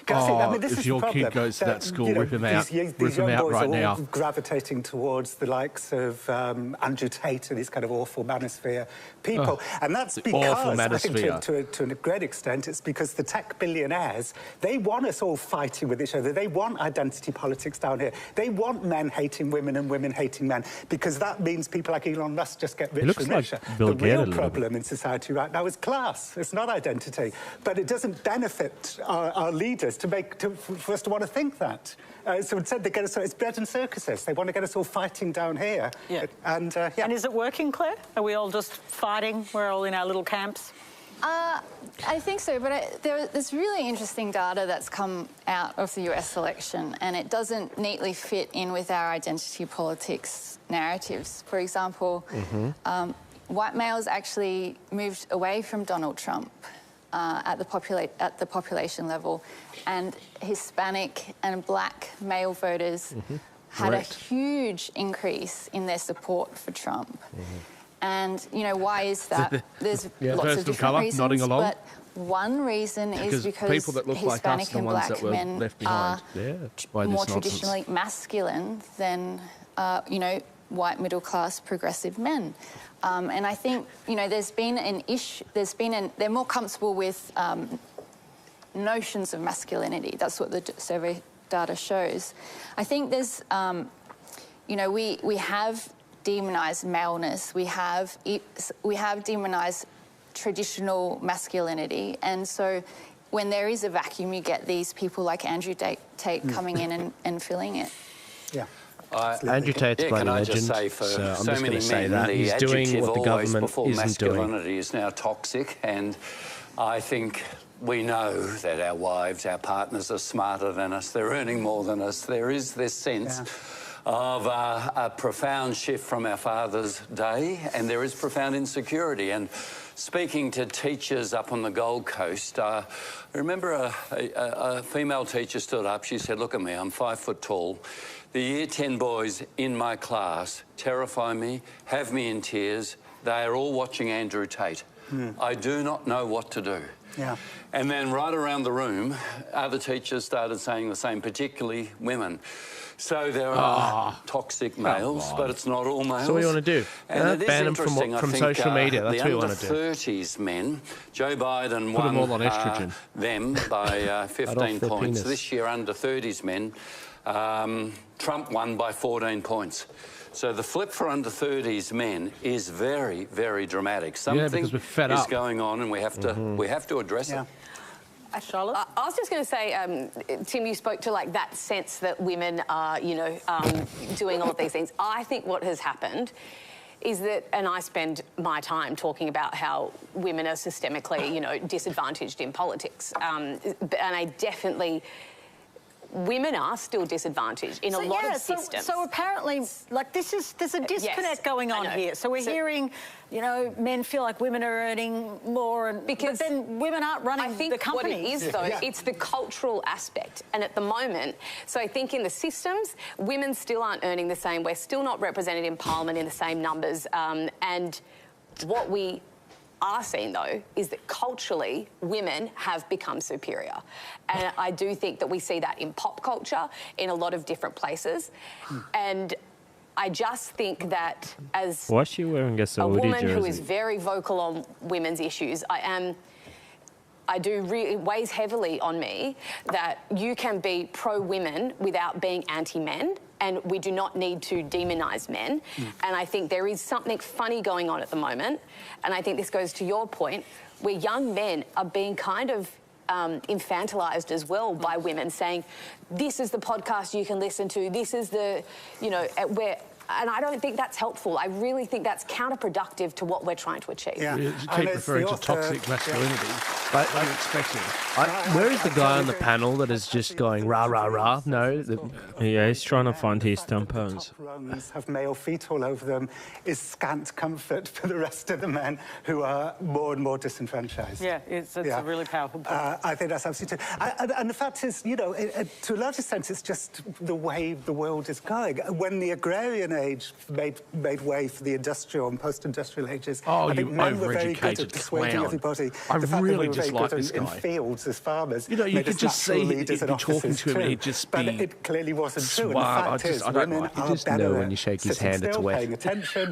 I mean, this if is your the problem, kid goes to that school, you know, rip him out. These Rip him young out boys right are now. all gravitating towards the likes of Andrew Tate and these kind of awful manosphere people. And that's because, I think to a great extent, it's because the tech billionaires, they want us all fighting with each other. They want identity politics down here. They want men hating women and women hating men, because that means people like Elon Musk just get richer and richer. The real problem in society right now is class. It's not identity. But it doesn't benefit our leaders for us to want to think that. So instead, they get us, it's bread and circuses. They want to get us all fighting down here. Yeah. And is it working, Claire? Are we all just fighting? We're all in our little camps? I think so, but there's really interesting data that's come out of the US election, and it doesn't neatly fit in with our identity politics narratives. For example, white males actually moved away from Donald Trump at the population level, and Hispanic and black male voters had a huge increase in their support for Trump. And, you know, why is that? There's lots of different reasons, but one reason is because people that look Hispanic and black men left behind. are more traditionally masculine than, you know, white middle-class progressive men. And I think, you know, there's been an issue, they're more comfortable with notions of masculinity. That's what the survey data shows. I think there's, you know, we have demonized maleness, we have demonized traditional masculinity, and so when there is a vacuum, you get these people like Andrew Tate coming in and filling it. Yeah. Andrew Tate's bloody can I legend, just say, for so I'm so just many going to say men, that. the He's doing adjective what the always government before isn't doing. masculinity is now toxic, and I think we know that our wives, our partners are smarter than us, they're earning more than us. There is this sense of a profound shift from our Father's Day, and there is profound insecurity. And speaking to teachers up on the Gold Coast, I remember a female teacher stood up. She said, "Look at me, I'm 5 foot tall. The Year 10 boys in my class terrify me, have me in tears. They are all watching Andrew Tate. I do not know what to do." Yeah. And then right around the room, other teachers started saying the same, particularly women. So there are toxic males, but it's not all males. So what do you want to do? And it is ban them interesting, from I think, social media. That's what you want to do. The under-30s men, Joe Biden Put them all on won estrogen. them by 15 their points. penis. This year, under-30s men, Trump won by 14 points. So the flip for under-30s men is very, very dramatic. Something because we're fed is up. going on, and we have to address it. Charlotte? I was just going to say, Tim, you spoke to like that sense that women are, you know, doing all of these things. I think what has happened is that, and I spend my time talking about how women are systemically, you know, disadvantaged in politics, and I definitely. Women are still disadvantaged in a lot of systems. So apparently, like, there's a disconnect going on here. So we're hearing, you know, men feel like women are earning more, and but then women aren't running the companies. What it is, though, it's the cultural aspect. And at the moment, so I think in the systems, women still aren't earning the same. We're still not represented in Parliament in the same numbers. And what we are seeing, though, is that culturally women have become superior. And I do think that we see that in pop culture in a lot of different places. And I just think that as Why is she wearing a Saudi woman jersey? who is very vocal on women's issues, it weighs heavily on me that you can be pro-women without being anti-men, and we do not need to demonise men. And I think there is something funny going on at the moment, and I think this goes to your point, where young men are being kind of infantilized as well by women, saying, this is the podcast you can listen to, this is the, you know, where... And I don't think that's helpful. I really think that's counterproductive to what we're trying to achieve. Yeah. You keep referring to toxic masculinity. Yeah. I'm expecting. Where is the guy on the panel that is just going rah, rah, rah? No. Yeah, he's trying to find his tampons. Rungs have male feet all over them is scant comfort for the rest of the men who are more and more disenfranchised. Yeah, it's a really powerful point. I think that's absolutely true. And the fact is, you know, to a large extent, it's just the way the world is going. When the agrarian age made way for the industrial and post-industrial ages, I think men were very good at persuading everybody. I the fact really that we were dislike very this good guy. in fields as farmers. You know, you made could us just natural see leaders he'd and be talking officers to him and too. he'd just but be it clearly wasn't true. And the suave. fact is, I don't women like it. are You just better know at when you shake his sitting hand, it's still, wet. paying attention.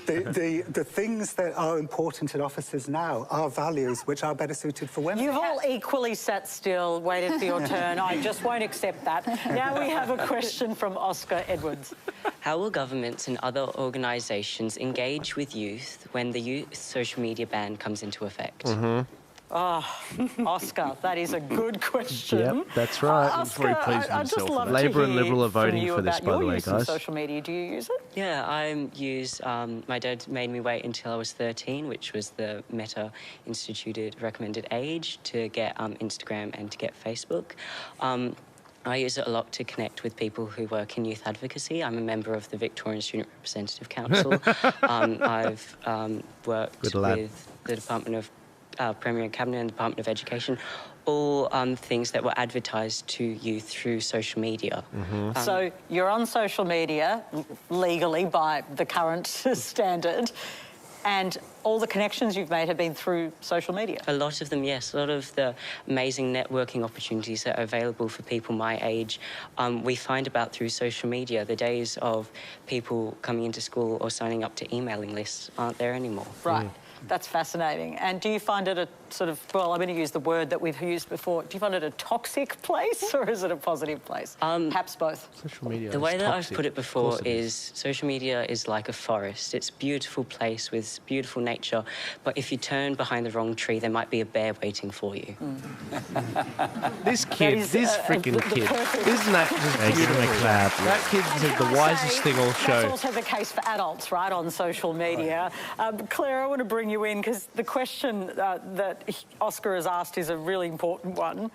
The things that are important in offices now are values which are better suited for women. You've all equally sat still, waited for your turn. I just won't accept that. Now we have a question from Oscar Edwards. How will governments and other organisations engage with youth when the youth social media ban comes into effect? Oh, Oscar, that is a good question. Yep, that's right. Oscar, I'd just love Labour to and hear Liberal are voting from you for this, about by the your way, use of guys. social media. Do you use it? Yeah, I use, my dad made me wait until I was 13, which was the Meta instituted recommended age to get Instagram and to get Facebook. I use it a lot to connect with people who work in youth advocacy. I'm a member of the Victorian Student Representative Council. I've worked with the Department of Premier and Cabinet and Department of Education, all things that were advertised to you through social media. So you're on social media legally by the current standard, and all the connections you've made have been through social media? A lot of them, yes. A lot of the amazing networking opportunities that are available for people my age, we find about through social media. The days of people coming into school or signing up to emailing lists aren't there anymore. Right. That's fascinating. And do you find it a sort of, well, I'm going to use the word that we've used before, do you find it a toxic place or is it a positive place? Perhaps both. Social media The way that I've put it before is social media is like a forest. It's a beautiful place with beautiful nature, but if you turn behind the wrong tree, there might be a bear waiting for you. This kid, this freaking kid, isn't that just beautiful? That kid's the wisest thing all show. That's also the case for adults, right, on social media. Claire, I want to bring you in because the question that Oscar has asked is a really important one.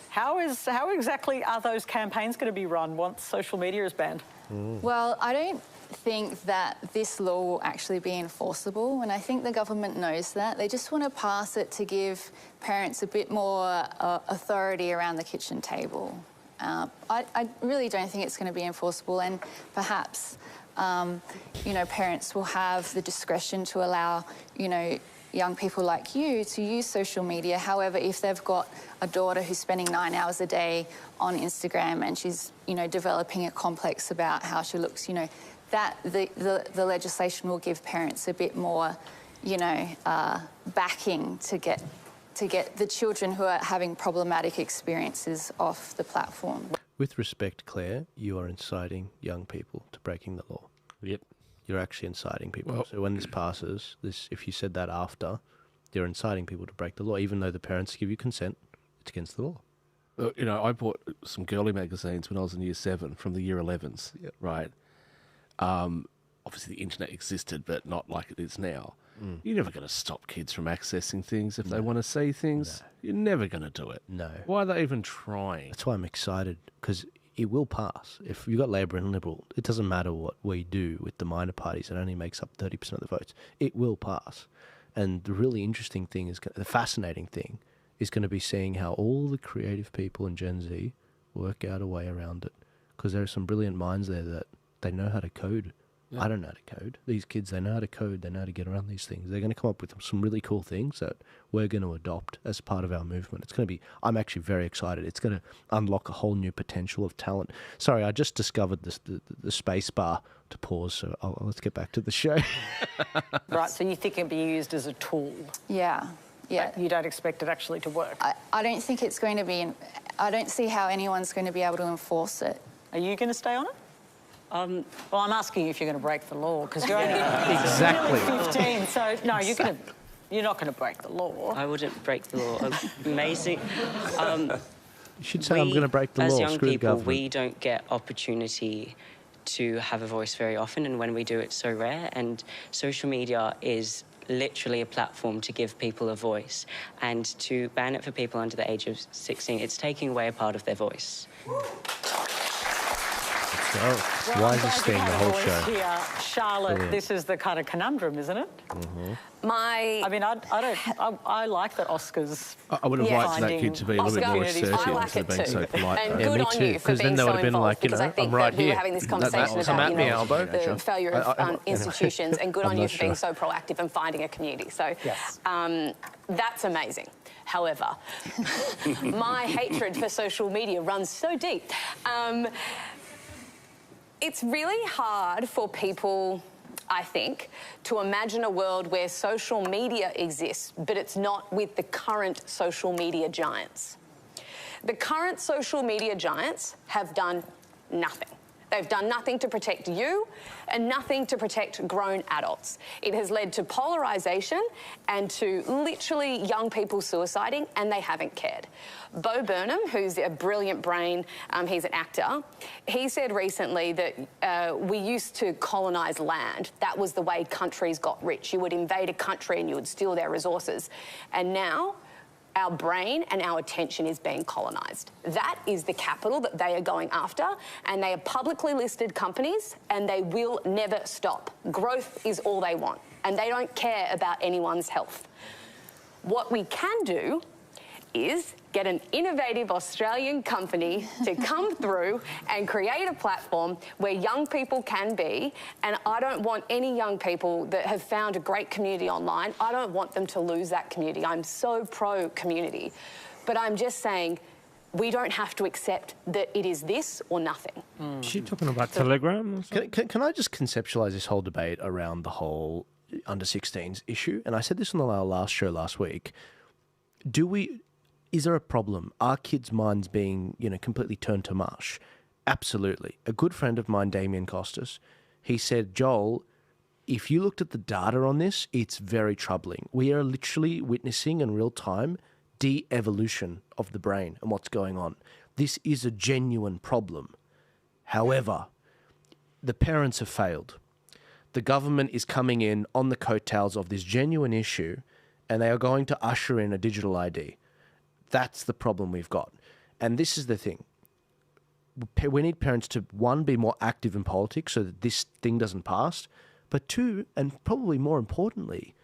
How exactly are those campaigns going to be run once social media is banned? Well, I don't think that this law will actually be enforceable, and I think the government knows that. They just want to pass it to give parents a bit more authority around the kitchen table. I really don't think it's going to be enforceable, and perhaps, you know, parents will have the discretion to allow, you know, young people like you to use social media. However, if they've got a daughter who's spending 9 hours a day on Instagram and she's, you know, developing a complex about how she looks, you know, that the legislation will give parents a bit more, you know, backing to get the children who are having problematic experiences off the platform. With respect, Claire, you are inciting young people to breaking the law. Yep. You're actually inciting people. Well, so when this passes, if you said that after, you're inciting people to break the law, even though the parents give you consent, it's against the law. You know, I bought some girly magazines when I was in year 7 from the year 11s, right? Obviously the internet existed, but not like it is now. You're never going to stop kids from accessing things if they want to see things. You're never going to do it. No. Why are they even trying? That's why I'm excited, because it will pass. If you've got Labour and Liberal, it doesn't matter what we do with the minor parties. It only makes up 30% of the votes. It will pass. And the really interesting thing is, the fascinating thing, is going to be seeing how all the creative people in Gen Z work out a way around it. Because there are some brilliant minds there that they know how to code. I don't know how to code. These kids, they know how to code. They know how to get around these things. They're going to come up with some really cool things that we're going to adopt as part of our movement. It's going to be, I'm actually very excited. It's going to unlock a whole new potential of talent. Sorry, I just discovered the space bar to pause, so let's get back to the show. Right, so you think it can be used as a tool? Yeah. Yeah. You don't expect it actually to work? I don't think it's going to be, I don't see how anyone's going to be able to enforce it. Are you going to stay on it? Well, I'm asking you if you're going to break the law, because you're only Exactly. 15, so no, you're not going to break the law. I wouldn't break the law. Amazing. You should say I'm going to break the law. As young Screw the people, government. we don't get opportunity to have a voice very often, and when we do, it's so rare. And social media is literally a platform to give people a voice, and to ban it for people under the age of 16, it's taking away a part of their voice. Wisest thing the whole show. Here, Charlotte, Brilliant. this is the kind of conundrum, isn't it? I mean, I like that Oscars. I would have liked that kid to be a little bit more assertive like instead of being so polite. And though. good me on too, you for 'cause then being they so would have been involved, like, you because know, I think I'm right that we here. were having this conversation Come about at me, Albo. the failure of institutions, and good I'm on you not for being sure. so proactive and finding a community. So Yes. that's amazing. However, my hatred for social media runs so deep. It's really hard for people, I think, to imagine a world where social media exists, but it's not with the current social media giants. The current social media giants have done nothing. They've done nothing to protect you and nothing to protect grown adults. It has led to polarisation and to literally young people suiciding, and they haven't cared. Bo Burnham, who's a brilliant brain, he's an actor, he said recently that we used to colonise land. That was the way countries got rich. You would invade a country and you would steal their resources. And now our brain and our attention is being colonised. That is the capital that they are going after, and they are publicly listed companies, and they will never stop. Growth is all they want, and they don't care about anyone's health. What we can do is get an innovative Australian company to come through and create a platform where young people can be, and I don't want any young people that have found a great community online, I don't want them to lose that community. I'm so pro-community. But I'm just saying, we don't have to accept that it is this or nothing. Is she talking about Telegram or something? Can I just conceptualise this whole debate around the whole under-16s issue? And I said this on our last show last week. Is there a problem? Are kids' minds being, completely turned to mush? Absolutely. A good friend of mine, Damien Costas, he said, Joel, if you looked at the data on this, it's very troubling. We are literally witnessing in real time de-evolution of the brain and what's going on. This is a genuine problem. However, the parents have failed. The government is coming in on the coattails of this genuine issue, and they are going to usher in a digital ID. That's the problem we've got. And this is the thing. We need parents to, one, be more active in politics so that this thing doesn't pass, but two, and probably more importantly,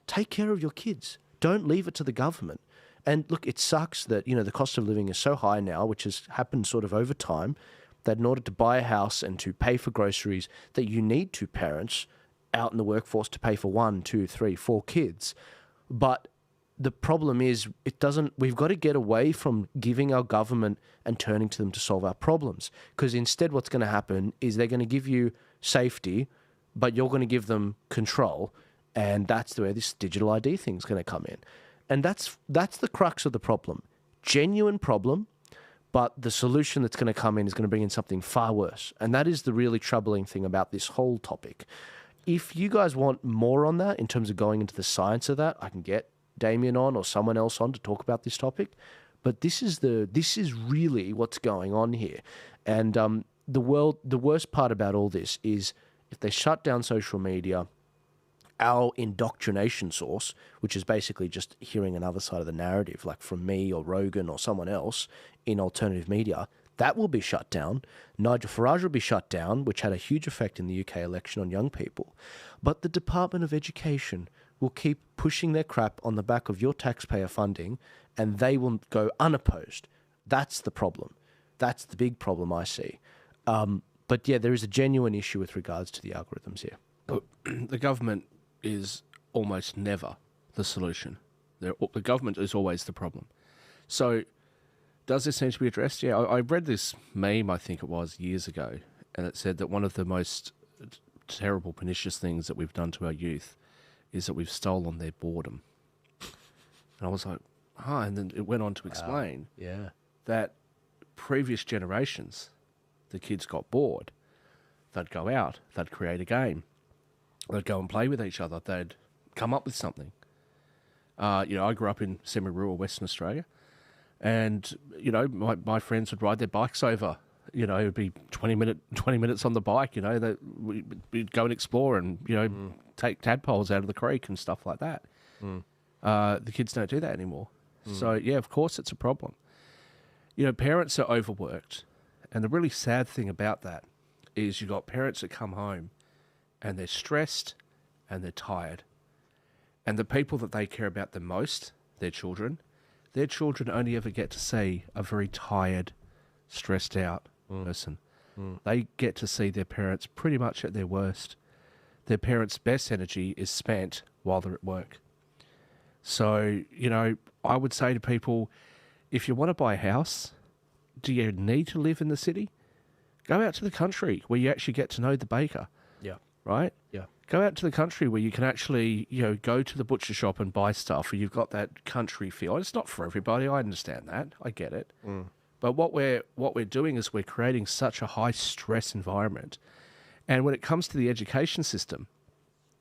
take care of your kids. Don't leave it to the government. And look, it sucks that, the cost of living is so high now, which has happened sort of over time, that in order to buy a house and to pay for groceries, that you need two parents out in the workforce to pay for 1, 2, 3, 4 kids. But the problem is we've got to get away from giving our government and turning to them to solve our problems. Because instead what's going to happen is they're going to give you safety, but you're going to give them control. And that's the way this digital ID thing's going to come in. And that's the crux of the problem. Genuine problem, but the solution that's going to come in is going to bring in something far worse. And that is the really troubling thing about this whole topic. If you guys want more on that in terms of going into the science of that, I can get Damien on or someone else on to talk about this topic, but this is really what's going on here. And the worst part about all this is if they shut down social media, our indoctrination source, which is basically just hearing another side of the narrative, like from me or Rogan or someone else in alternative media, that will be shut down. Nigel Farage will be shut down, which had a huge effect in the UK election on young people. But the Department of Education will keep pushing their crap on the back of your taxpayer funding, and they will go unopposed. That's the problem. That's the big problem I see. But yeah, there is a genuine issue with regards to the algorithms here. The government is almost never the solution. The government is always the problem. So does this need to be addressed? Yeah, I read this meme, I think it was, years ago, and it said that one of the most terrible, pernicious things that we've done to our youth is that we've stolen their boredom. And I was like, and then it went on to explain that previous generations, the kids got bored, They'd go out. They'd create a game. They'd go and play with each other. They'd come up with something. I grew up in semi-rural Western Australia, and my friends would ride their bikes over. It'd be 20 minutes on the bike. We'd go and explore and take tadpoles out of the creek and stuff like that. The kids don't do that anymore. So yeah, of course it's a problem. Parents are overworked, and the really sad thing about that is you've got parents that come home and they're stressed and they're tired. And the people that they care about the most, their children only ever get to see a very tired, stressed out person. They get to see their parents pretty much at their worst. Their parents' best energy is spent while they're at work. So, I would say to people, if you want to buy a house, do you need to live in the city? Go out to the country where you actually get to know the baker. Yeah. Right? Yeah. Go out to the country where you can actually, go to the butcher shop and buy stuff, where you've got that country feel. It's not for everybody. I understand that. I get it. But what we're doing is we're creating such a high stress environment. And when it comes to the education system,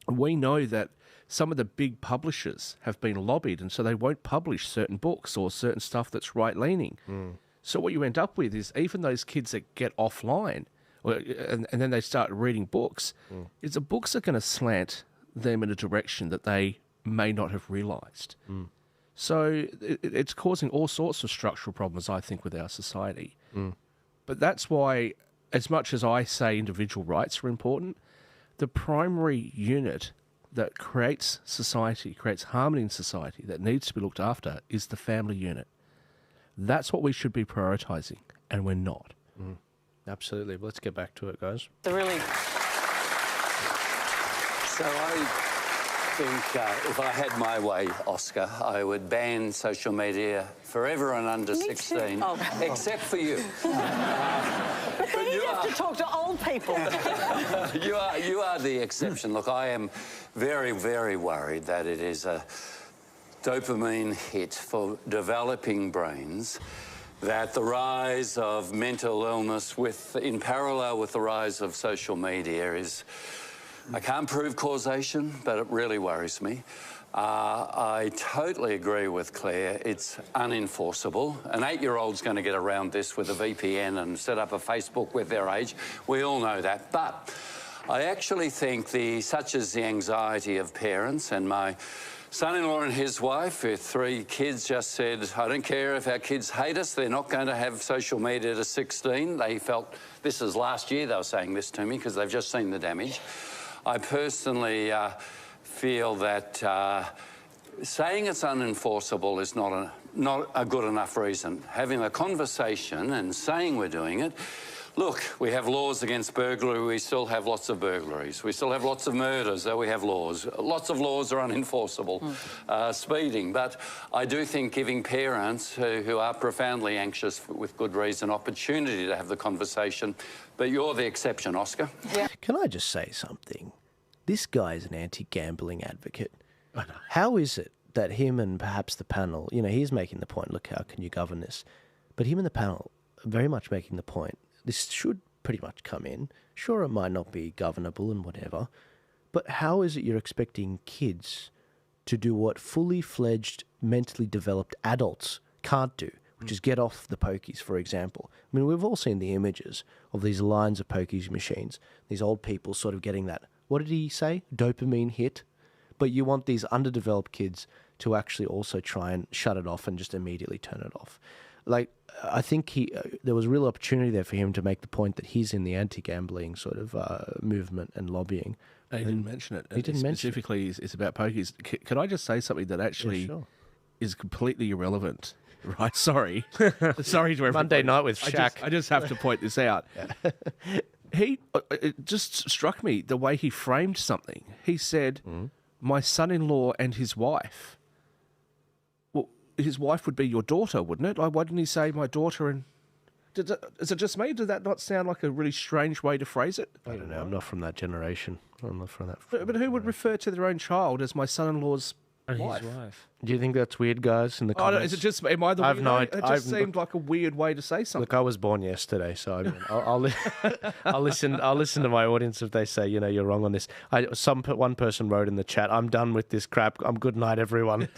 we know that some of the big publishers have been lobbied, and so they won't publish certain books or certain stuff that's right-leaning. So what you end up with is even those kids that get offline, and then they start reading books, is the books are going to slant them in a direction that they may not have realised. So it's causing all sorts of structural problems, I think, with our society. But that's why, as much as I say individual rights are important, the primary unit that creates society, creates harmony in society, that needs to be looked after, is the family unit. That's what we should be prioritising, and we're not. Absolutely. Let's get back to it, guys. The really... So I think if I had my way, Oscar, I would ban social media for everyone under 16, except for you. But then you have to talk to old people. You are the exception. Look, I am very, very worried that it is a dopamine hit for developing brains, that the rise of mental illness in parallel with the rise of social media is... I can't prove causation, but it really worries me. I totally agree with Claire. It's unenforceable. An 8-year-old's going to get around this with a VPN and set up a Facebook with their age. We all know that. But I actually think such as the anxiety of parents, and my son-in-law and his wife, with 3 kids, just said, I don't care if our kids hate us, they're not going to have social media to 16. They felt, this is last year they were saying this to me because they've just seen the damage. I personally feel that saying it's unenforceable is not a good enough reason. Having a conversation and saying we're doing it. Look, we have laws against burglary. We still have lots of burglaries. We still have lots of murders, though we have laws. Lots of laws are unenforceable. Speeding. But I do think giving parents who are profoundly anxious, with good reason, opportunity to have the conversation. But you're the exception, Oscar. Yeah. Can I just say something? This guy is an anti-gambling advocate. I know. How is it that him and perhaps the panel, he's making the point, look, how can you govern this? But him and the panel are very much making the point, this should pretty much come in. Sure, it might not be governable and whatever, but how is it you're expecting kids to do what fully fledged, mentally developed adults can't do, which is get off the pokies, for example? I mean, we've all seen the images of these lines of pokies machines, these old people sort of getting that, what did he say, dopamine hit? But you want these underdeveloped kids to actually also try and shut it off and just immediately turn it off. Like, I think there was a real opportunity there for him to make the point that he's in the anti-gambling sort of movement and lobbying. He didn't mention it. He didn't mention it. Specifically, it's about pokies. Can I just say something that actually is completely irrelevant? Right, sorry. Sorry to everybody. Monday night with Shaq. I just have to point this out. It just struck me the way he framed something. He said, my son-in-law and his wife. Well, his wife would be your daughter, wouldn't it? Like, why didn't he say my daughter and... Is it just me? Did that not sound like a really strange way to phrase it? I don't know. I'm not from that generation. I'm not from that. But who would refer to their own child as my son-in-law's And wife. his wife. Do you think that's weird, guys? In the Oh, no, comments, is it just am I the I've weirdo? no- It just I've- seemed like a weird way to say something. Look, I was born yesterday, so I mean, I'll listen. I'll listen to my audience if they say, you're wrong on this. One person wrote in the chat, "I'm done with this crap. Good night, everyone."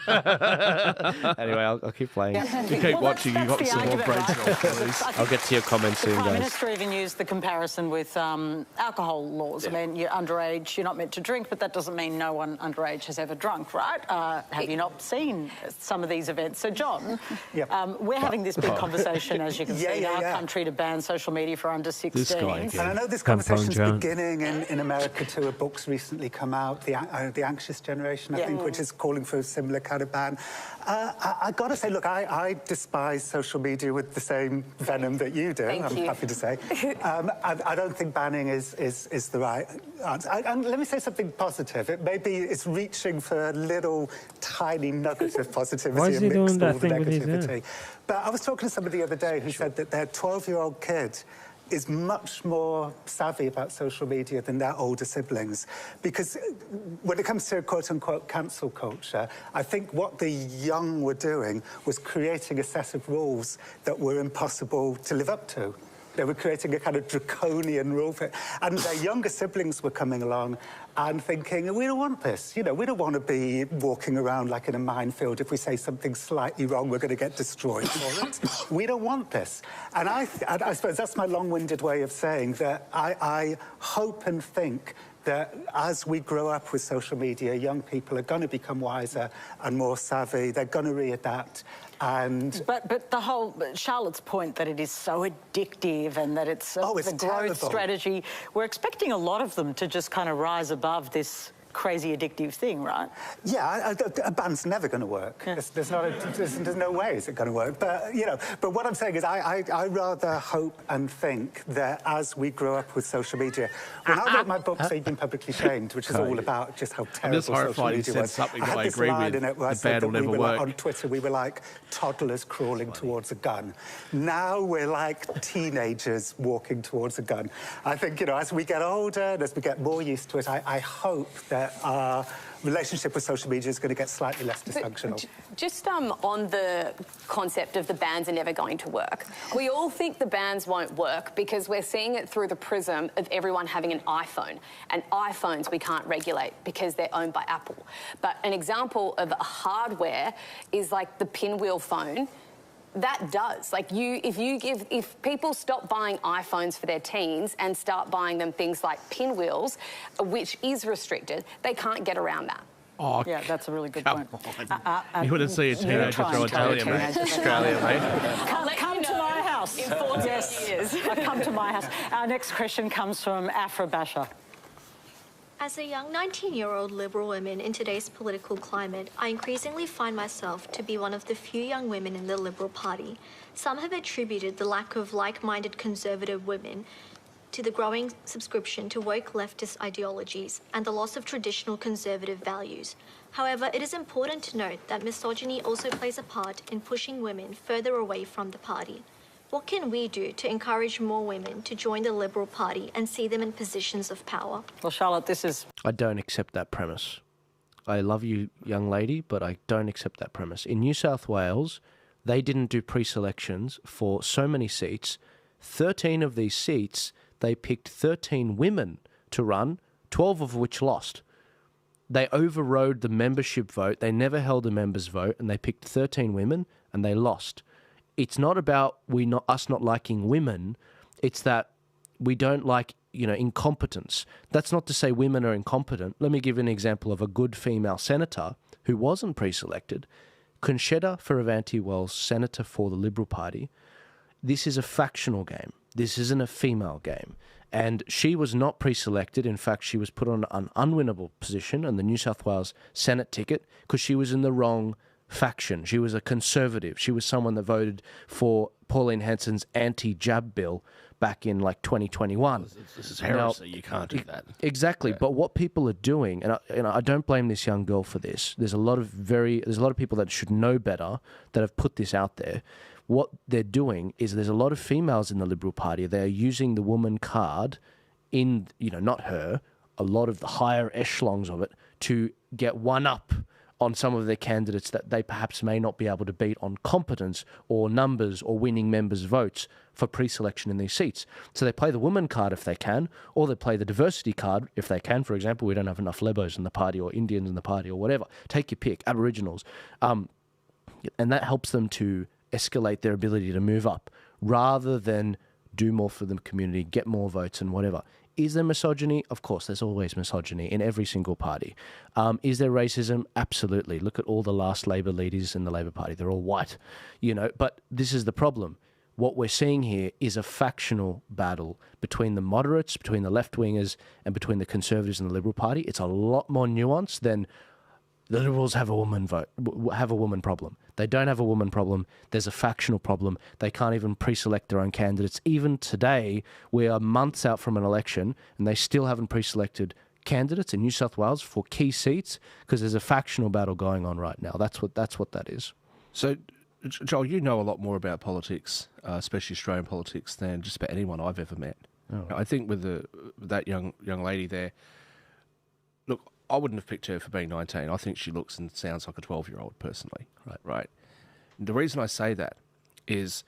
Anyway, I'll keep playing. You keep watching. You got some more brain cells, please. I'll get to your comments The soon, Prime guys. Minister even used the comparison with alcohol laws. I mean, you're underage, you're not meant to drink, but that doesn't mean no one underage has ever drunk, right? Have you not seen some of these events? So, John, we're having this big conversation, as you can see, in our country to ban social media for under 16s. And I know this conversation's beginning in America too. A book's recently come out, The Anxious Generation, I think, which is calling for a similar kind of ban. I got to say, look, I despise social media with the same venom that you do, I'm happy to say. I don't think banning is the right answer. And let me say something positive. Maybe it's reaching for a little tiny nugget of positivity Why is he amidst doing all that the thing with his negativity. hand? But I was talking to somebody the other day who said that their 12-year-old kid is much more savvy about social media than their older siblings. Because when it comes to quote-unquote cancel culture, I think what the young were doing was creating a set of rules that were impossible to live up to. They were creating a kind of draconian rule for it. And their younger siblings were coming along and thinking, we don't want this. We don't want to be walking around like in a minefield. If we say something slightly wrong, we're going to get destroyed for it. We don't want this. And I suppose that's my long-winded way of saying that I hope and think that as we grow up with social media, young people are going to become wiser and more savvy. They're going to readapt. But the whole Charlotte's point that it is so addictive and that it's a growth terrible. strategy, we're expecting a lot of them to just kind of rise above this crazy addictive thing, right? Yeah, a ban's never going to work. There's no way is it going to work. But but what I'm saying is, I rather hope and think that as we grow up with social media, when I wrote my book, So You've Been Publicly Shamed, which is all about just how terrible social media was, I had this line in it where I said that we were like, on Twitter, we were like toddlers crawling towards a gun. Now we're like teenagers walking towards a gun. I think as we get older and as we get more used to it, I hope that our relationship with social media is going to get slightly less dysfunctional. Just on the concept of the bans are never going to work. We all think the bans won't work because we're seeing it through the prism of everyone having an iPhone. And iPhones we can't regulate because they're owned by Apple. But an example of a hardware is like the pinwheel phone. That does. If people stop buying iPhones for their teens and start buying them things like pinwheels, which is restricted, they can't get around that. Oh, yeah, that's a really good point. You wouldn't see a teenager throw Australia, mate. Australia, mate. Come to my house. In 40 years. Come to my house. Our next question comes from Afra Basha. As a young 19-year-old Liberal woman in today's political climate, I increasingly find myself to be one of the few young women in the Liberal Party. Some have attributed the lack of like-minded Conservative women to the growing subscription to woke leftist ideologies and the loss of traditional Conservative values. However, it is important to note that misogyny also plays a part in pushing women further away from the party. What can we do to encourage more women to join the Liberal Party and see them in positions of power? Well, Charlotte, this is... I don't accept that premise. I love you, young lady, but I don't accept that premise. In New South Wales, they didn't do pre-selections for so many seats. 13 of these seats, they picked 13 women to run, 12 of which lost. They overrode the membership vote. They never held a members' vote, and they picked 13 women, and they lost. It's not about us not liking women. It's that we don't like, incompetence. That's not to say women are incompetent. Let me give you an example of a good female senator who wasn't pre-selected. Conchetta Fierravanti-Wells, senator for the Liberal Party. This is a factional game. This isn't a female game. And she was not pre-selected. In fact, she was put on an unwinnable position on the New South Wales Senate ticket because she was in the wrong faction. She was a conservative. She was someone that voted for Pauline Hanson's anti-jab bill back in 2021. This is heresy. You can't do that. Exactly. Yeah. But what people are doing, and I don't blame this young girl for this. There's a lot of people that should know better that have put this out there. What they're doing is there's a lot of females in the Liberal Party. They're using the woman card in, not her, a lot of the higher echelons of it to get one up on some of their candidates that they perhaps may not be able to beat on competence or numbers or winning members' votes for pre-selection in these seats. So they play the woman card if they can, or they play the diversity card if they can. For example, we don't have enough Lebos in the party or Indians in the party or whatever. Take your pick, Aboriginals. And that helps them to escalate their ability to move up rather than do more for the community, get more votes and whatever. Is there misogyny? Of course, there's always misogyny in every single party. Is there racism? Absolutely. Look at all the last Labor leaders in the Labor Party. They're all white, but this is the problem. What we're seeing here is a factional battle between the moderates, between the left-wingers, and between the Conservatives and the Liberal Party. It's a lot more nuanced than the Liberals have a woman problem. They don't have a woman problem. There's a factional problem. They can't even pre-select their own candidates. Even today, we are months out from an election, and they still haven't pre-selected candidates in New South Wales for key seats because there's a factional battle going on right now. That's what that is. So, Joel, you know a lot more about politics, especially Australian politics, than just about anyone I've ever met. Oh. I think with that young lady there, look, I wouldn't have picked her for being 19. I think she looks and sounds like a 12-year-old personally. Right. The reason I say that is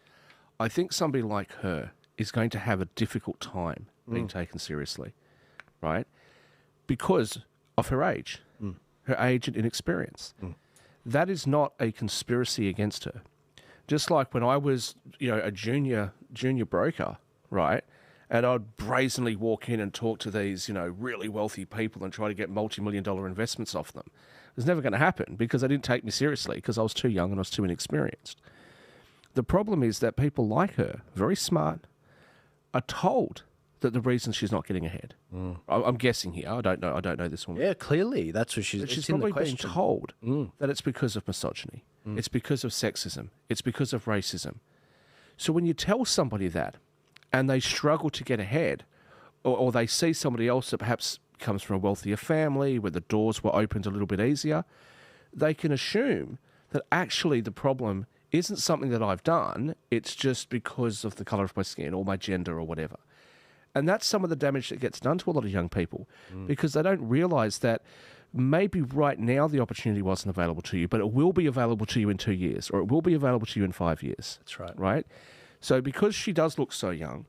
I think somebody like her is going to have a difficult time being taken seriously, right? Because of her age, her age and inexperience. That is not a conspiracy against her. Just like when I was, a junior broker, right? And I'd brazenly walk in and talk to these, really wealthy people and try to get multi-million-dollar investments off them. It was never going to happen because they didn't take me seriously because I was too young and I was too inexperienced. The problem is that people like her, very smart, are told that the reason she's not getting ahead. I'm guessing here. I don't know this woman. Yeah, clearly that's what she's probably been told that it's because of misogyny. It's because of sexism. It's because of racism. So when you tell somebody that, and they struggle to get ahead, or they see somebody else that perhaps comes from a wealthier family where the doors were opened a little bit easier, they can assume that actually the problem isn't something that I've done, it's just because of the colour of my skin or my gender or whatever. And that's some of the damage that gets done to a lot of young people because they don't realise that maybe right now the opportunity wasn't available to you, but it will be available to you in 2 years, or it will be available to you in 5 years. That's right. Right? So because she does look so young,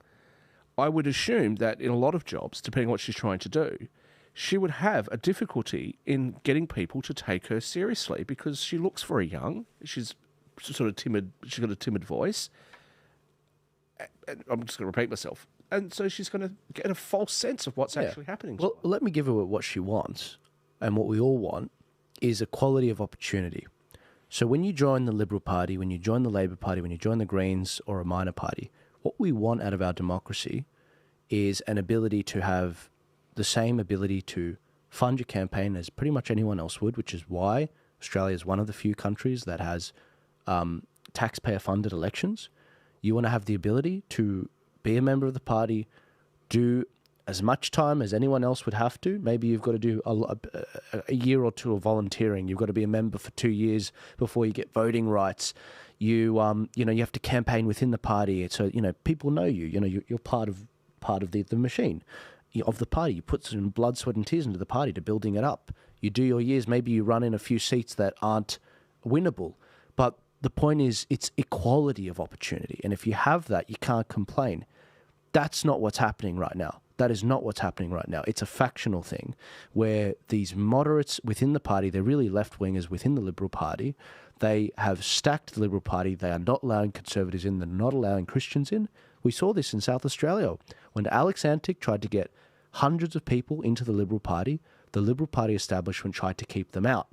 I would assume that in a lot of jobs, depending on what she's trying to do, she would have a difficulty in getting people to take her seriously because she looks very young. She's sort of timid. She's got a timid voice. And I'm just going to repeat myself. And so she's going to get a false sense of what's actually happening to her. Well, let me give her what she wants, and what we all want is equality of opportunity. So when you join the Liberal Party, when you join the Labor Party, when you join the Greens or a minor party, what we want out of our democracy is an ability to have the same ability to fund your campaign as pretty much anyone else would, which is why Australia is one of the few countries that has taxpayer-funded elections. You want to have the ability to be a member of the party, do as much time as anyone else would have to. Maybe you've got to do a year or two of volunteering. You've got to be a member for 2 years before you get voting rights. You have to campaign within the party. So, people know you. You're part of the machine of the party. You put some blood, sweat and tears into the party to building it up. You do your years. Maybe you run in a few seats that aren't winnable. But the point is, it's equality of opportunity. And if you have that, you can't complain. That's not what's happening right now. That is not what's happening right now. It's a factional thing where these moderates within the party, they're really left-wingers within the Liberal Party. They have stacked the Liberal Party. They are not allowing Conservatives in. They're not allowing Christians in. We saw this in South Australia. When Alex Antic tried to get hundreds of people into the Liberal Party establishment tried to keep them out.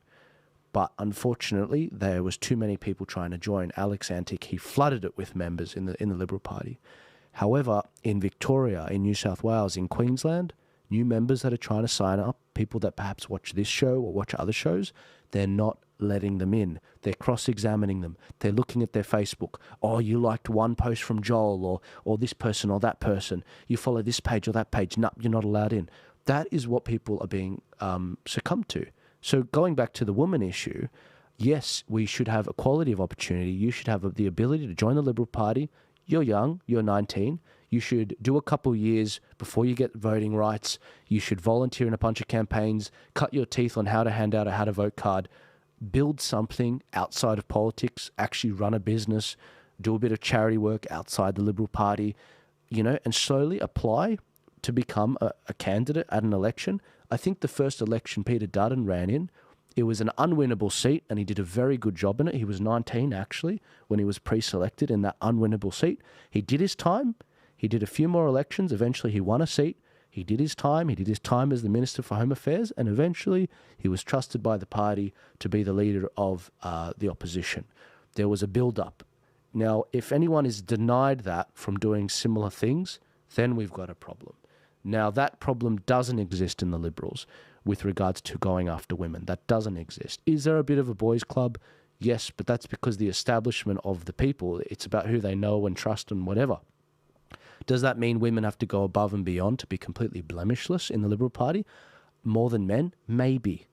But unfortunately, there was too many people trying to join Alex Antic. He flooded it with members in the Liberal Party. However, in Victoria, in New South Wales, in Queensland, new members that are trying to sign up, people that perhaps watch this show or watch other shows, they're not letting them in. They're cross-examining them. They're looking at their Facebook. Oh, you liked one post from Joel or this person or that person. You follow this page or that page. No, you're not allowed in. That is what people are being succumbed to. So going back to the woman issue, yes, we should have equality of opportunity. You should have the ability to join the Liberal Party. You're young, you're 19. You should do a couple years before you get voting rights. You should volunteer in a bunch of campaigns, cut your teeth on how to hand out a how to vote card. build something outside of politics, actually run a business, do a bit of charity work outside the Liberal Party, you know, and slowly apply to become a candidate at an election. I think the first election Peter Dutton ran in, it was an unwinnable seat, and he did a very good job in it. He was 19, actually, when he was pre-selected in that unwinnable seat. He did his time. He did a few more elections. Eventually, he won a seat. He did his time. He did his time as the Minister for Home Affairs, and eventually he was trusted by the party to be the leader of the opposition. There was a build-up. Now, if anyone is denied that from doing similar things, then we've got a problem. Now, that problem doesn't exist in the Liberals with regards to going after women. That doesn't exist. Is there a bit of a boys' club? Yes, but that's because the establishment of the people, it's about who they know and trust and whatever. Does that mean women have to go above and beyond to be completely blemishless in the Liberal Party? More than men? Maybe.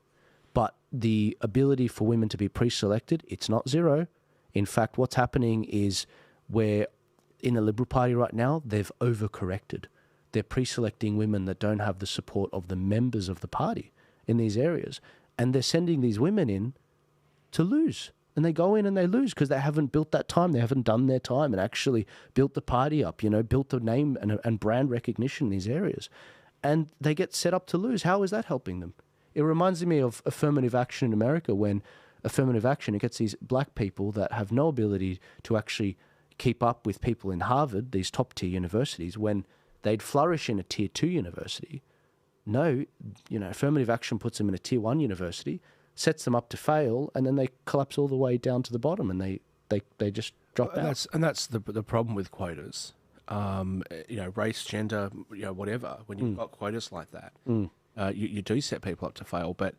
But the ability for women to be pre-selected, it's not zero. In fact, what's happening is where in the Liberal Party right now, they've overcorrected. They're pre-selecting women that don't have the support of the members of the party in these areas. And they're sending these women in to lose. And they go in and they lose because they haven't built that time. They haven't done their time and actually built the party up, you know, built the name and brand recognition in these areas. And they get set up to lose. How is that helping them? It reminds me of affirmative action in America, when affirmative action, it gets these black people that have no ability to actually keep up with people in Harvard, these top-tier universities, when they'd flourish in a Tier 2 university. No, you know, affirmative action puts them in a Tier 1 university, sets them up to fail, and then they collapse all the way down to the bottom, and they just drop out. And that's the problem with quotas. You know, race, gender, you know, whatever. When you've got quotas like that, you do set people up to fail. But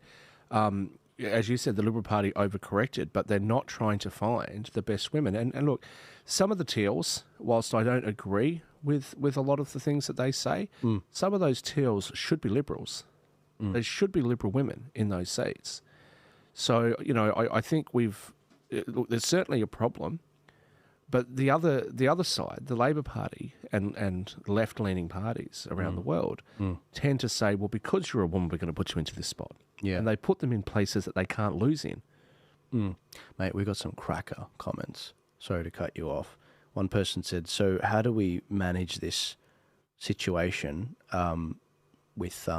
as you said, the Liberal Party overcorrected, but they're not trying to find the best women. And look, some of the Teals, whilst I don't agree with a lot of the things that they say, some of those Teals should be Liberals. They should be Liberal women in those seats. So, you know, I think look, there's certainly a problem, but the other side, the Labor Party and left-leaning parties around the world tend to say, well, because you're a woman, we're going to put you into this spot. Yeah. And they put them in places that they can't lose in. Mate, we got some cracker comments. Sorry to cut you off. One person said, so how do we manage this situation with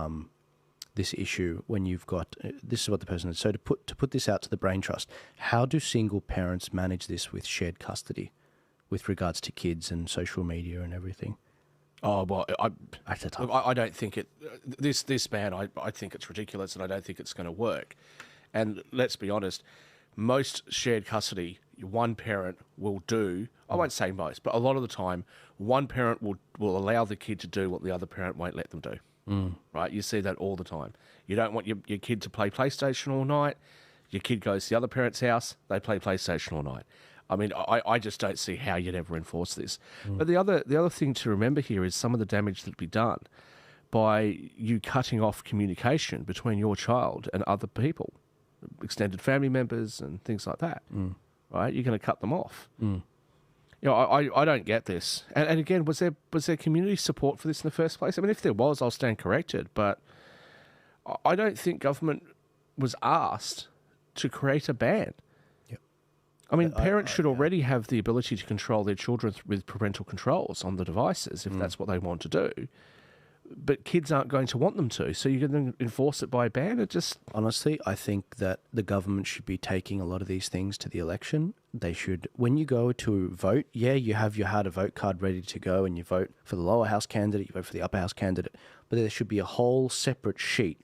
this issue when you've got, this is what the person said, so to put this out to the Brain Trust, how do single parents manage this with shared custody with regards to kids and social media and everything? Oh, well, I don't think this ban, I think it's ridiculous, and I don't think it's going to work. And let's be honest, most shared custody, one parent will do, I won't say most, but a lot of the time, one parent will allow the kid to do what the other parent won't let them do. Right? You see that all the time. You don't want your kid to play PlayStation all night. Your kid goes to the other parent's house, they play PlayStation all night. I mean, I just don't see how you'd ever enforce this. But the other thing to remember here is some of the damage that'd be done by you cutting off communication between your child and other people, extended family members and things like that. Right? You're going to cut them off. You know, I don't get this. And again, was there community support for this in the first place? I mean, if there was, I'll stand corrected. But I don't think government was asked to create a ban. I mean, parents should already have the ability to control their children with parental controls on the devices if that's what they want to do. But kids aren't going to want them to, so you're going to enforce it by a ban? Honestly, I think that the government should be taking a lot of these things to the election. They should, when you go to vote, you have your how to vote card ready to go and you vote for the lower house candidate, you vote for the upper house candidate, but there should be a whole separate sheet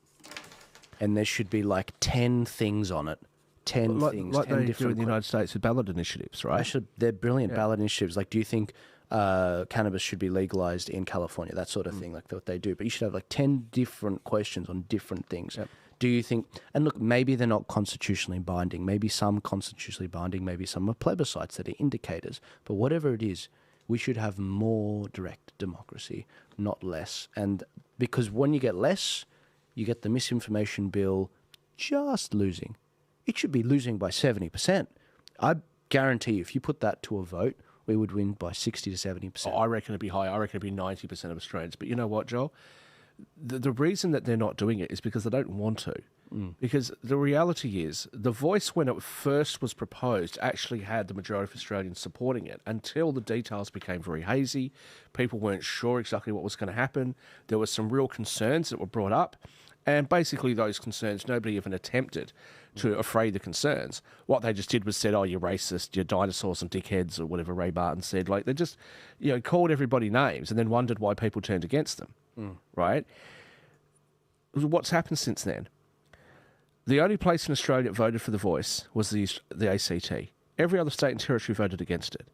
and there should be like 10 things on it. 10 things. Like 10 they different do in the United States with ballot initiatives, right? They're brilliant ballot initiatives. Like, do you think cannabis should be legalized in California? That sort of thing, like what they do. But you should have like 10 different questions on different things. Do you think, and look, maybe they're not constitutionally binding. Maybe some constitutionally binding, maybe some are plebiscites that are indicators. But whatever it is, we should have more direct democracy, not less. And because when you get less, you get the misinformation bill just losing. It should be losing by 70%. I guarantee you, if you put that to a vote, we would win by 60 to 70%. I reckon it'd be higher. I reckon it'd be 90% of Australians. But you know what, Joel? The reason that they're not doing it is because they don't want to. Because the reality is, The Voice, when it first was proposed, actually had the majority of Australians supporting it until the details became very hazy. People weren't sure exactly what was going to happen. There were some real concerns that were brought up. And basically those concerns, nobody even attempted to affray the concerns. What they just did was said, oh, you're racist, you're dinosaurs and dickheads, or whatever Ray Barton said. Like, they just, called everybody names and then wondered why people turned against them, right? What's happened since then? The only place in Australia that voted for The Voice was the ACT. Every other state and territory voted against it.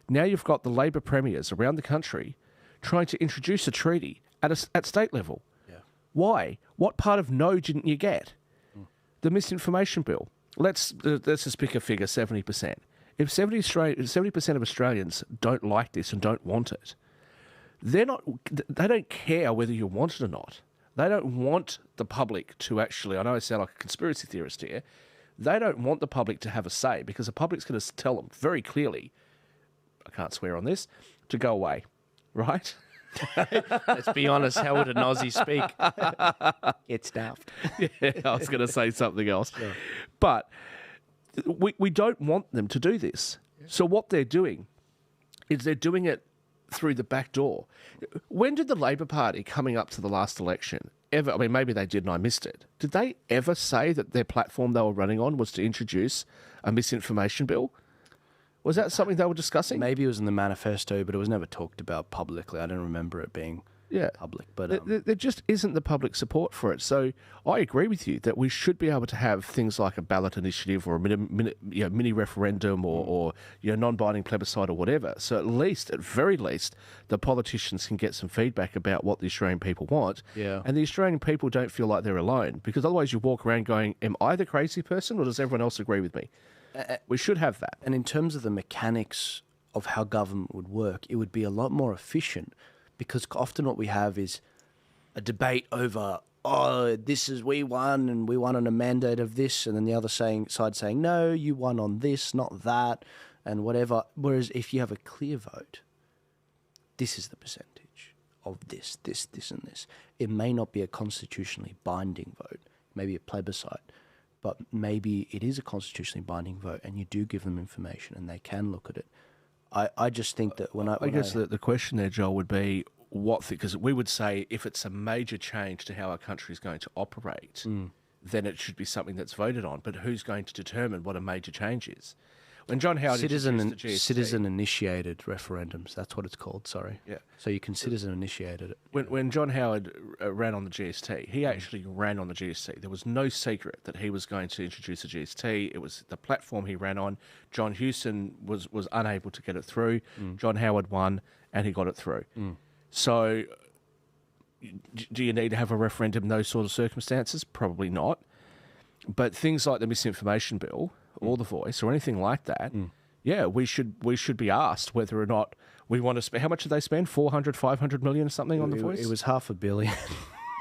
Now you've got the Labor premiers around the country trying to introduce a treaty at state level. Yeah. Why? What part of no didn't you get? The misinformation bill. Let's just pick a figure, 70%. If 70% of Australians don't like this and don't want it, they don't care whether you want it or not. They don't want the public to actually, I know I sound like a conspiracy theorist here, they don't want the public to have a say because the public's going to tell them very clearly, I can't swear on this, to go away, right? Let's be honest, how would an Aussie speak? It's daft. Yeah, I was going to say something else. Yeah. But we don't want them to do this. Yeah. So what they're doing is they're doing it through the back door. When did the Labor Party, coming up to the last election, ever, I mean, maybe they did and I missed it, did they ever say that their platform they were running on was to introduce a misinformation bill? Was that something they were discussing? Maybe it was in the manifesto, but it was never talked about publicly. I don't remember it being public. But there just isn't the public support for it. So I agree with you that we should be able to have things like a ballot initiative or a mini referendum or non-binding plebiscite or whatever. So at very least, the politicians can get some feedback about what the Australian people want. Yeah. And the Australian people don't feel like they're alone, because otherwise you walk around going, am I the crazy person or does everyone else agree with me? We should have that. And in terms of the mechanics of how government would work, it would be a lot more efficient, because often what we have is a debate over, we won and we won on a mandate of this, and then the other side saying, no, you won on this, not that, and whatever. Whereas if you have a clear vote, this is the percentage of this, and this. It may not be a constitutionally binding vote, maybe a plebiscite, but maybe it is a constitutionally binding vote and you do give them information and they can look at it. I just think that I guess the question there, Joel, would be because we would say if it's a major change to how our country is going to operate, then it should be something that's voted on. But who's going to determine what a major change is? When John Howard citizen-initiated referendums, that's what it's called, sorry. Yeah. So you can citizen-initiate it. When John Howard ran on the GST, he actually ran on the GST. There was no secret that he was going to introduce the GST. It was the platform he ran on. John Hewson was unable to get it through. John Howard won, and he got it through. So do you need to have a referendum in those sort of circumstances? Probably not. But things like the misinformation bill or The Voice or anything like that, we should be asked whether or not we want to spend. How much did they spend? 400, 500 million or something on The Voice? It was $500 million.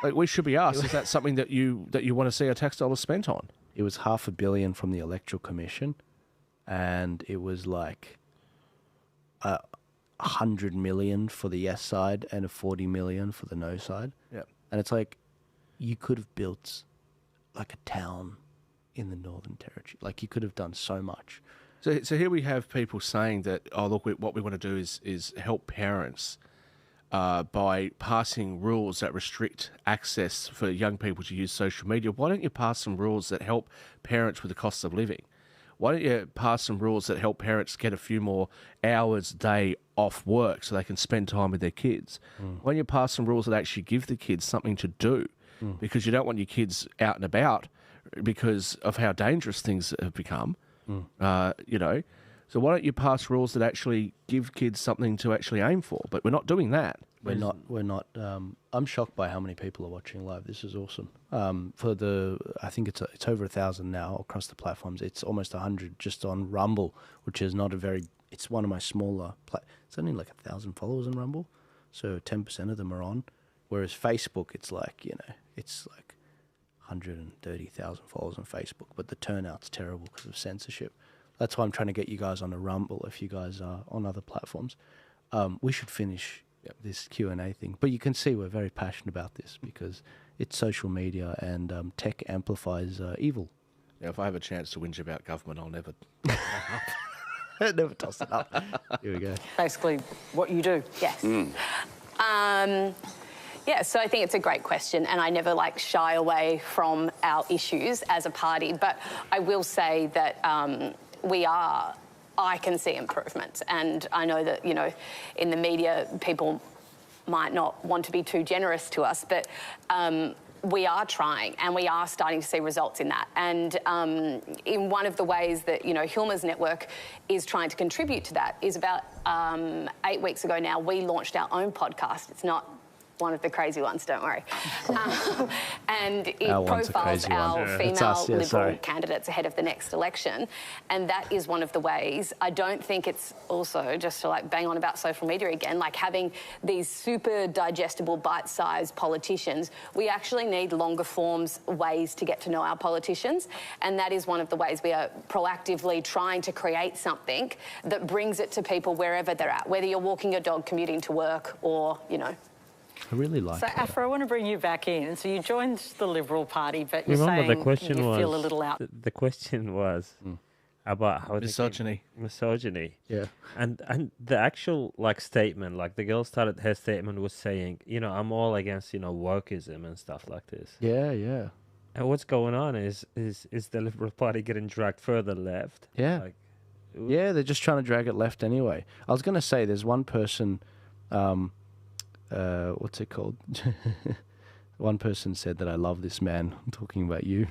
Like, we should be asked, is that something that you want to see our tax dollars spent on? It was $500 million from the Electoral Commission, and it was like 100 million for the yes side and 40 million for the no side. Yeah. And it's like, you could have built like a town in the Northern Territory. Like, you could have done so much. So here we have people saying that, oh, look, what we want to do is help parents by passing rules that restrict access for young people to use social media. Why don't you pass some rules that help parents with the cost of living? Why don't you pass some rules that help parents get a few more hours a day off work so they can spend time with their kids? Why don't you pass some rules that actually give the kids something to do? Because you don't want your kids out and about because of how dangerous things have become, So why don't you pass rules that actually give kids something to actually aim for? But we're not doing that. We're not. I'm shocked by how many people are watching live. This is awesome. I think it's over 1,000 now across the platforms. It's almost 100 just on Rumble, which is not it's one of my smaller. It's only like 1,000 followers on Rumble, so 10% of them are on. Whereas Facebook, it's like 130,000 followers on Facebook, but the turnout's terrible because of censorship. That's why I'm trying to get you guys on a Rumble if you guys are on other platforms. We should finish this Q&A thing. But you can see we're very passionate about this because it's social media, and tech amplifies evil. Yeah, if I have a chance to whinge about government, I'll never... Never toss it up. Here we go. Basically, what you do. Yes. Yeah, so I think it's a great question, and I never shy away from our issues as a party. But I will say that I can see improvements, and I know that, in the media, people might not want to be too generous to us, but we are trying, and we are starting to see results in that. And in one of the ways that, Hilma's network is trying to contribute to that is about 8 weeks ago now, we launched our own podcast. It's not one of the crazy ones, don't worry. And it profiles our female Liberal candidates ahead of the next election. And that is one of the ways. I don't think it's also, just to bang on about social media again, having these super digestible bite-sized politicians. We actually need longer forms ways to get to know our politicians. And that is one of the ways we are proactively trying to create something that brings it to people wherever they're at, whether you're walking your dog, commuting to work, or, I really like So, that. Afra, I want to bring you back in. So you joined the Liberal Party, but you're Remember, saying the question you was, feel a little out. The question was about how misogyny. Misogyny. Yeah. And the actual statement, the girl started her statement was saying, I'm all against, wokeism and stuff like this. Yeah, yeah. And what's going on is the Liberal Party getting dragged further left? Yeah. Yeah, they're just trying to drag it left anyway. I was going to say there's one person... what's it called? One person said that I love this man. I'm talking about you.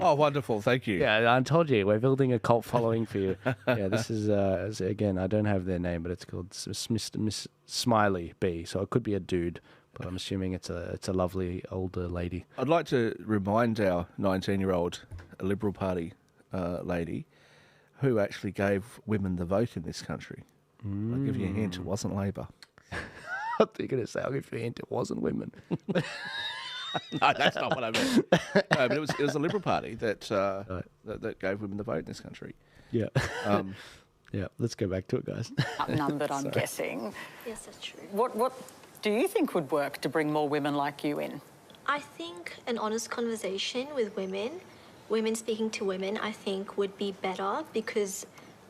Oh, wonderful. Thank you. Yeah, I told you. We're building a cult following for you. Yeah, this is, again, I don't have their name, but it's called Miss Smiley B. So it could be a dude, but I'm assuming it's a lovely older lady. I'd like to remind our 19-year-old Liberal Party lady who actually gave women the vote in this country. I'll give you a hint, it wasn't Labor. I thought you were going to say, I'll give you a hint, it wasn't women. No, that's not what I meant. No, but it was the Liberal Party that that gave women the vote in this country. Yeah. Yeah, let's go back to it, guys. Outnumbered, I'm guessing. Yes, that's true. What do you think would work to bring more women like you in? I think an honest conversation with women speaking to women, I think would be better, because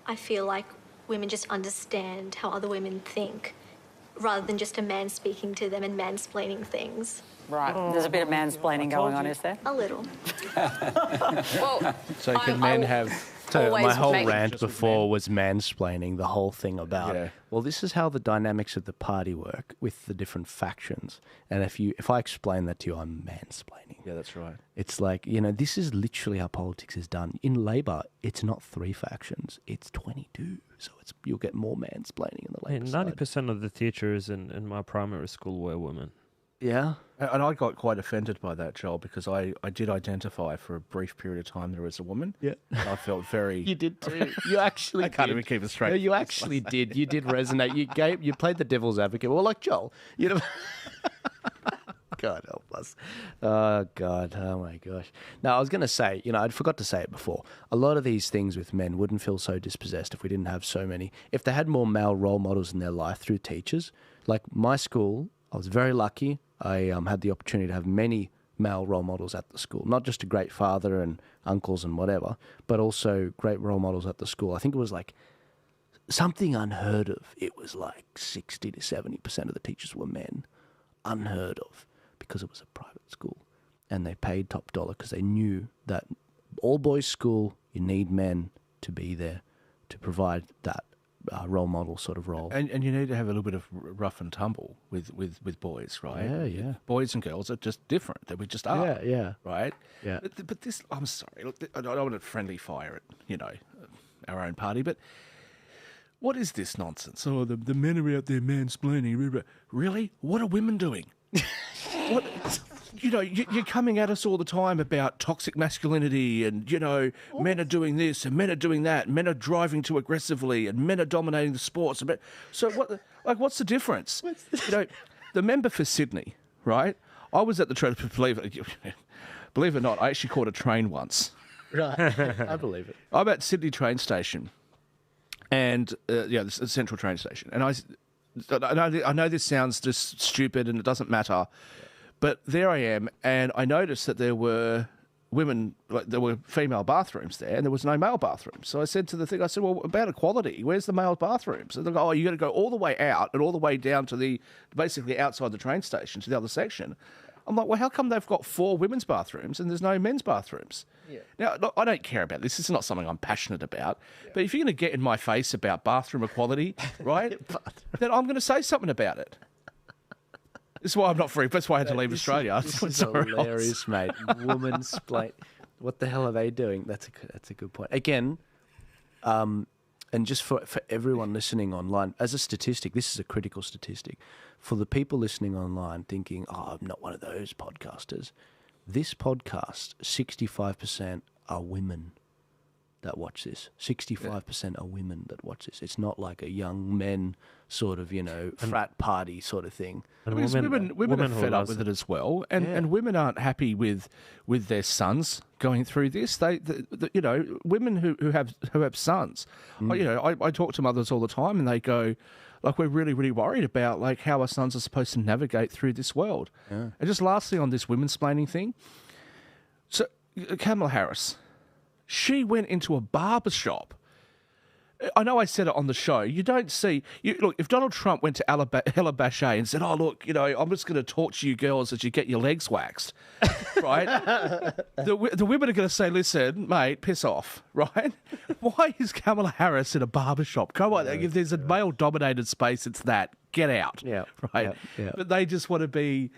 I feel like women just understand how other women think, rather than just a man speaking to them and mansplaining things. Right. There's a bit of mansplaining going on, is there? A little. Well, so can men have... So my whole rant before was mansplaining, the whole thing about, well, this is how the dynamics of the party work with the different factions. And if I explain that to you, I'm mansplaining. Yeah, that's right. It's like, this is literally how politics is done. In Labor, it's not 3 factions, it's 22. So you'll get more mansplaining in the Labor side. 90% of the teachers in my primary school were women. Yeah. And I got quite offended by that, Joel, because I did identify for a brief period of time there as a woman. Yeah. I felt very... You did too. You actually I can't even keep it straight. No, you actually did. You did resonate. You played the devil's advocate. Well, like Joel. God help us. Oh, God. Oh, my gosh. Now, I was going to say, I forgot to say it before. A lot of these things with men wouldn't feel so dispossessed if we didn't have so many. If they had more male role models in their life through teachers. Like my school, I was very lucky. I had the opportunity to have many male role models at the school. Not just a great father and uncles and whatever, but also great role models at the school. I think it was something unheard of. It was 60 to 70% of the teachers were men. Unheard of. Because it was a private school. And they paid top dollar because they knew that all boys school, you need men to be there to provide that role model sort of role. And you need to have a little bit of rough and tumble with boys, right? Yeah, yeah. Boys and girls are just different. That we just are. Yeah, yeah. Right? Yeah. But this, I'm sorry, look, I don't want to friendly fire at, our own party, but what is this nonsense? Oh, the men are out there mansplaining. Really? What are women doing? What? You're coming at us all the time about toxic masculinity and, men are doing this and men are doing that. Men are driving too aggressively and men are dominating the sports. So what's the difference? The member for Sydney, right? I was at the train, believe it or not, I actually caught a train once. Right, I believe it. I'm at Sydney train station and, the central train station. And I know this sounds just stupid and it doesn't matter. But there I am, and I noticed that there were women, like there were female bathrooms there, and there was no male bathrooms. So I said to the thing, I said, well, about equality, where's the male bathrooms? And they go, oh, you got to go all the way out and all the way down to basically outside the train station to the other section. I'm like, well, how come they've got 4 women's bathrooms and there's no men's bathrooms? Yeah. Now, look, I don't care about this. This is not something I'm passionate about. Yeah. But if you're going to get in my face about bathroom equality, right, then I'm going to say something about it. This is why I'm not free. That's why I had to leave Australia. This is hilarious, mate. Women's plate. What the hell are they doing? That's a good point. Again, and just for everyone listening online, as a statistic, this is a critical statistic. For the people listening online thinking, oh, I'm not one of those podcasters, this podcast, 65% are women that watch this. 65% are women that watch this. It's not like a young men sort of, frat party sort of thing. And women are fed up with it as well, and women aren't happy with their sons going through this. Women who have sons, I talk to mothers all the time, and they go, like, we're really, really worried about like how our sons are supposed to navigate through this world. Yeah. And just lastly on this women's splaining thing, so Kamala Harris, she went into a barber shop. I know I said it on the show. You don't see... look, if Donald Trump went to Ella Bache and said, oh, look, I'm just going to torture you girls as you get your legs waxed, right? the women are going to say, listen, mate, piss off, right? Why is Kamala Harris in a barber shop? Come on, if there's a male-dominated space, it's that. Get out, right? Yeah. But they just want to be...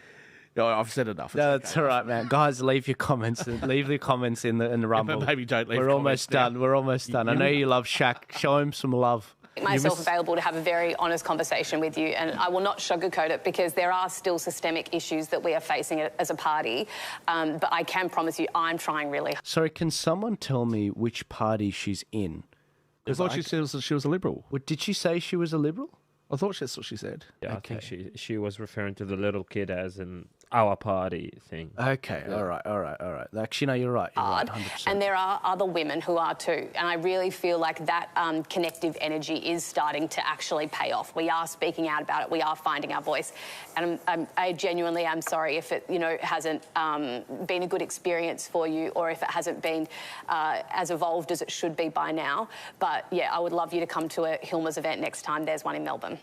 No, I've said enough. No, that's all right, man. Guys, leave your comments. Leave the comments in the Rumble. But maybe don't leave. We're almost done. We're almost done. I know you love Shaq. Show him some love. Make myself available to have a very honest conversation with you, and I will not sugarcoat it because there are still systemic issues that we are facing as a party. But I can promise you, I'm trying really hard. Sorry, can someone tell me which party she's in? I thought she said she was a Liberal. Did she say she was a Liberal? I thought that's what she said. Yeah, okay. I think she was referring to the little kid as in our party thing. Okay, yeah. All right. Actually, no, you're right. You're right, 100%. And there are other women who are too. And I really feel like that connective energy is starting to actually pay off. We are speaking out about it. We are finding our voice. And I genuinely am sorry if it, hasn't been a good experience for you, or if it hasn't been as evolved as it should be by now. But yeah, I would love you to come to a Hilma's event next time. There's one in Melbourne.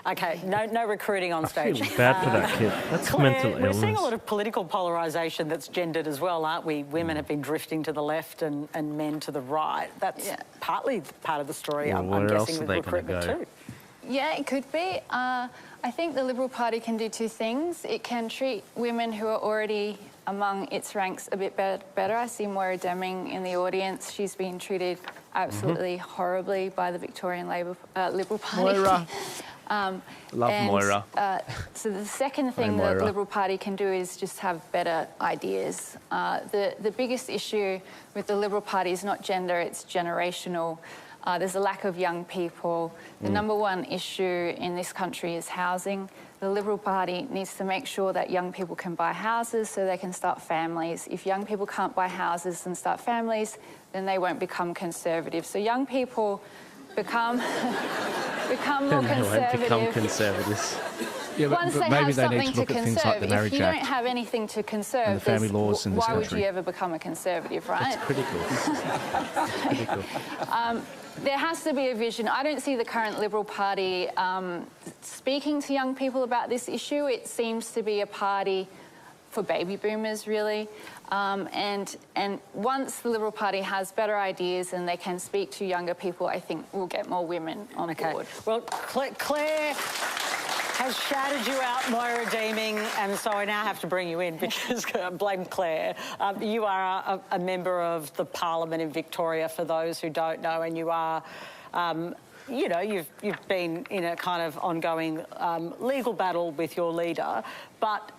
Okay, no recruiting on stage. I feel bad for that kid. That's mental illness. We're seeing a lot of political polarisation that's gendered as well, aren't we? Women have been drifting to the left and men to the right. That's partly part of the story, I'm guessing, with recruitment too. Yeah, it could be. I think the Liberal Party can do two things. It can treat women who are already among its ranks a bit better. I see Moira Deming in the audience. She's been treated absolutely horribly by the Victorian Liberal Party. Moira. Love Moira. So the second thing that the Liberal Party can do is just have better ideas. The biggest issue with the Liberal Party is not gender, it's generational. There's a lack of young people. The number one issue in this country is housing. The Liberal Party needs to make sure that young people can buy houses so they can start families. If young people can't buy houses and start families, then they won't become conservative. So young people become more conservative. Become conservatives. Yeah, once they maybe have they something need to look at things like the Marriage if you Act don't have anything to conserve, and the family laws in this why country. would you ever become a conservative, right? That's critical. Critical. There has to be a vision. I don't see the current Liberal Party speaking to young people about this issue. It seems to be a party for baby boomers, really. And once the Liberal Party has better ideas and they can speak to younger people, I think we'll get more women on board. Well, Claire has shouted you out, Moira Deming, and so I now have to bring you in because blame Claire. You are a member of the Parliament in Victoria, for those who don't know, and you are, you've been in a kind of ongoing legal battle with your leader. But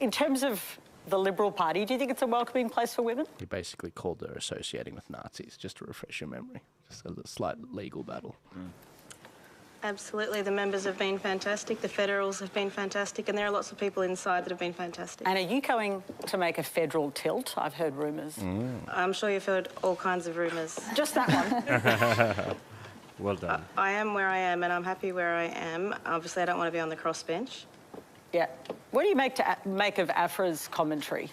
in terms of the Liberal Party, do you think it's a welcoming place for women? You basically called her associating with Nazis, just to refresh your memory. Just a slight legal battle. Absolutely. The members have been fantastic, the federals have been fantastic, and there are lots of people inside that have been fantastic. And are you going to make a federal tilt? I've heard rumours. I'm sure you've heard all kinds of rumours. Just that one. Well done. I am where I am, and I'm happy where I am. Obviously, I don't want to be on the crossbench. Yeah. What do you make of Afra's commentary?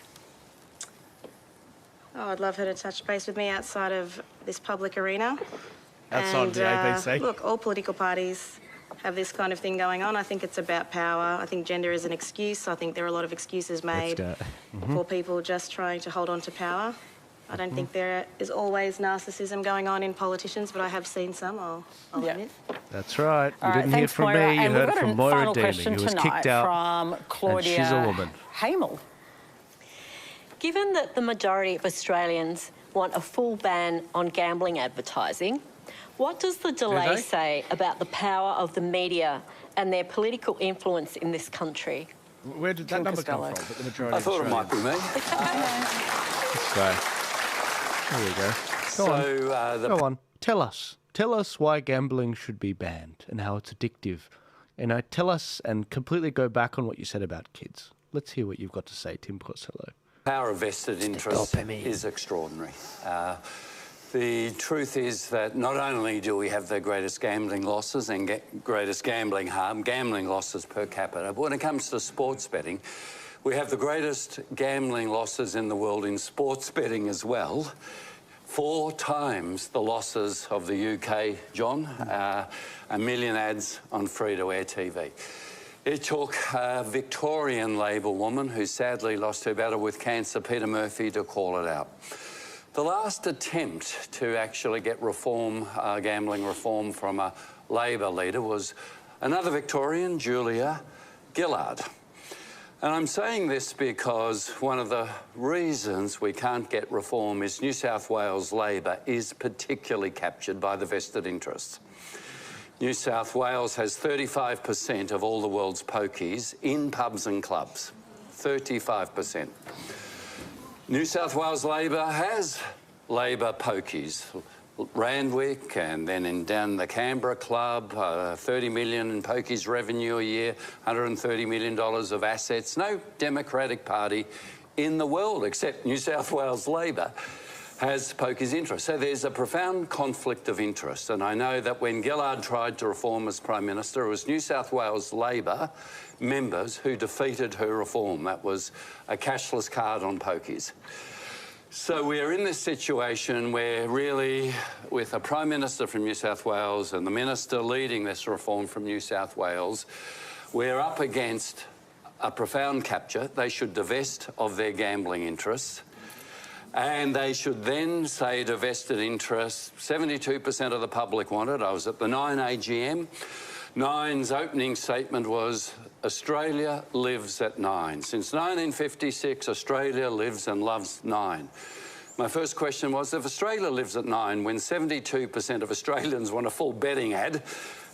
Oh, I'd love her to touch base with me outside of this public arena. Outside of the ABC. Look, all political parties have this kind of thing going on. I think it's about power. I think gender is an excuse. I think there are a lot of excuses made for people just trying to hold on to power. I don't think there is always narcissism going on in politicians, but I have seen some, I'll admit. That's right. You All right, didn't hear thanks, from Moira. me, you And heard we've it got from a Moira final Dealey, question who was tonight kicked out. from Claudia and she's a woman. Hamel. Given that the majority of Australians want a full ban on gambling advertising, what does the delay say about the power of the media and their political influence in this country? Where did that number come from? The majority I thought it might be me. There we go. Go on. Tell us why gambling should be banned and how it's addictive. And tell us and completely go back on what you said about kids. Let's hear what you've got to say, Tim Costello. Power of vested interest is extraordinary. The truth is that not only do we have the greatest gambling losses and greatest gambling harm, gambling losses per capita, but when it comes to sports betting, we have the greatest gambling losses in the world in sports betting as well. 4 times the losses of the UK, John. 1 million ads on free-to-air TV. It took a Victorian Labor woman who sadly lost her battle with cancer, Peter Murphy, to call it out. The last attempt to actually get reform, gambling reform from a Labor leader was another Victorian, Julia Gillard. And I'm saying this because one of the reasons we can't get reform is New South Wales Labor is particularly captured by the vested interests. New South Wales has 35% of all the world's pokies in pubs and clubs. 35%. New South Wales Labor has Labor pokies. Randwick and then down the Canberra Club, 30 million in pokies revenue a year, $130 million of assets. No Democratic Party in the world except New South Wales Labor has pokies interest. So there's a profound conflict of interest. And I know that when Gillard tried to reform as Prime Minister, it was New South Wales Labor members who defeated her reform. That was a cashless card on pokies. So we're in this situation where really, with a Prime Minister from New South Wales and the Minister leading this reform from New South Wales, we're up against a profound capture. They should divest of their gambling interests. And they should then say to vested interests, 72% of the public want it. I was at the Nine AGM. Nine's opening statement was, Australia lives at Nine. Since 1956, Australia lives and loves Nine. My first question was, if Australia lives at Nine, when 72% of Australians want a full betting ad,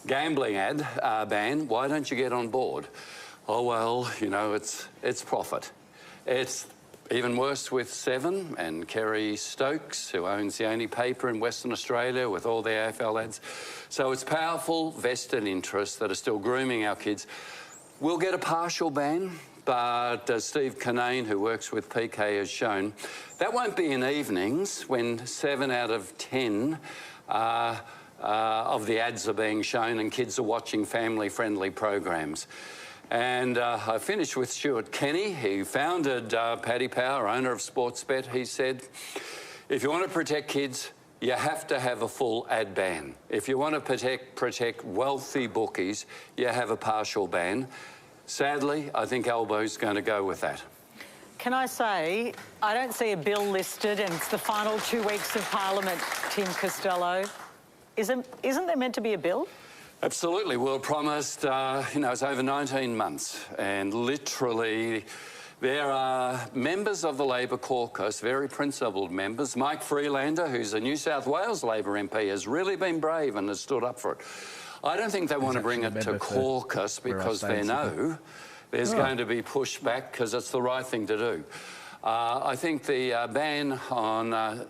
gambling ad ban, why don't you get on board? Oh, well, you know, it's profit. It's even worse with Seven and Kerry Stokes, who owns the only paper in Western Australia with all their AFL ads. So it's powerful vested interests that are still grooming our kids. We'll get a partial ban, but as Steve Kinane, who works with PK, has shown, that won't be in evenings when 7 out of 10 of the ads are being shown and kids are watching family-friendly programs. And I finished with Stuart Kenny. He founded Paddy Power, owner of Sportsbet. He said, if you want to protect kids, you have to have a full ad ban. If you want to protect wealthy bookies, you have a partial ban. Sadly, I think Albo's going to go with that. Can I say, I don't see a bill listed and it's the final 2 weeks of Parliament, Tim Costello. Isn't there meant to be a bill? Absolutely. We were promised, it's over 19 months and literally there are members of the Labor caucus, very principled members. Mike Freelander, who's a New South Wales Labor MP, has really been brave and has stood up for it. I don't think they want to bring it to caucus because they know there's going to be pushback because it's the right thing to do. I think the ban on under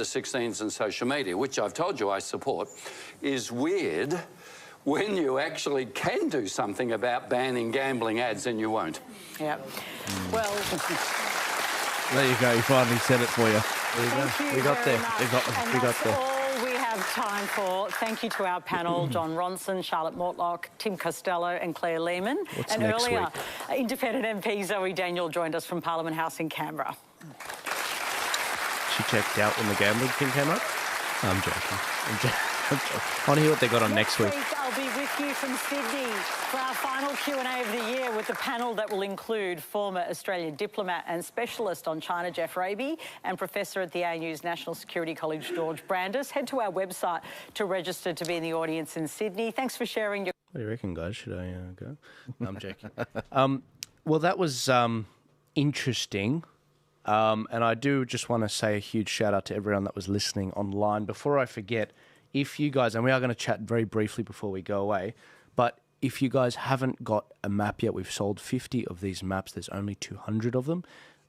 16s and social media, which I've told you I support, is weird when you actually can do something about banning gambling ads and you won't. Yeah. Well... There you go, he finally said it for you. Thank you We got there. very much. We got there. All we have time for thank you to our panel, John Ronson, Charlotte Mortlock, Tim Costello and Claire Lehman. What's and next earlier, week? Independent MP Zoe Daniel joined us from Parliament House in Canberra. She checked out when the gambling thing came up? I'm joking. I want to hear what they got on next week. I'll be with you from Sydney for our final Q&A of the year with a panel that will include former Australian diplomat and specialist on China, Jeff Raby, and professor at the ANU's National Security College, George Brandis. Head to our website to register to be in the audience in Sydney. Thanks for sharing your... What do you reckon, guys? Should I go? No, I'm joking. Well, that was interesting. And I do just want to say a huge shout out to everyone that was listening online. Before I forget, if you guys, and we are going to chat very briefly before we go away, but if you guys haven't got a map yet, we've sold 50 of these maps. There's only 200 of them.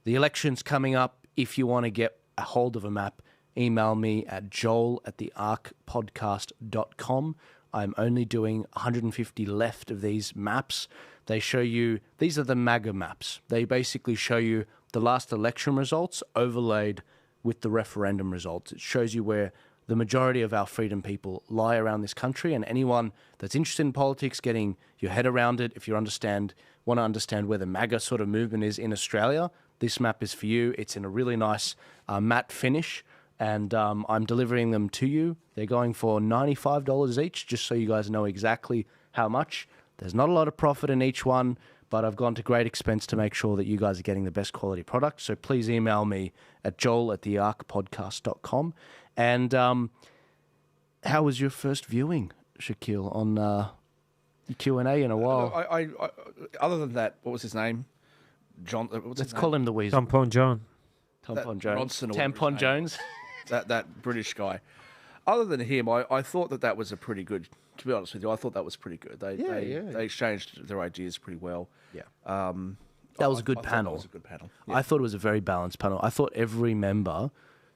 The election's coming up. If you want to get a hold of a map, email me at joel@thearkpodcast.com. I'm only doing 150 left of these maps. They show you, these are the MAGA maps. They basically show you the last election results overlaid with the referendum results. It shows you where the majority of our freedom people lie around this country, and anyone that's interested in politics, getting your head around it, if you want to understand where the MAGA sort of movement is in Australia, this map is for you. It's in a really nice matte finish, and I'm delivering them to you. They're going for $95 each, just so you guys know exactly how much. There's not a lot of profit in each one, but I've gone to great expense to make sure that you guys are getting the best quality product. So please email me at joel@thearkpodcast.com. And how was your first viewing, Shakeel, on Q&A in a while? I other than that, what was his name? John. Let's call him the Weasel. Tampon John. Tampon Jones. Tampon Jones. that British guy. Other than him, I thought that was a pretty good. To be honest with you, I thought that was pretty good. They exchanged their ideas pretty well. Yeah. That was a good panel. That was a good panel. I thought it was a very balanced panel. I thought every member,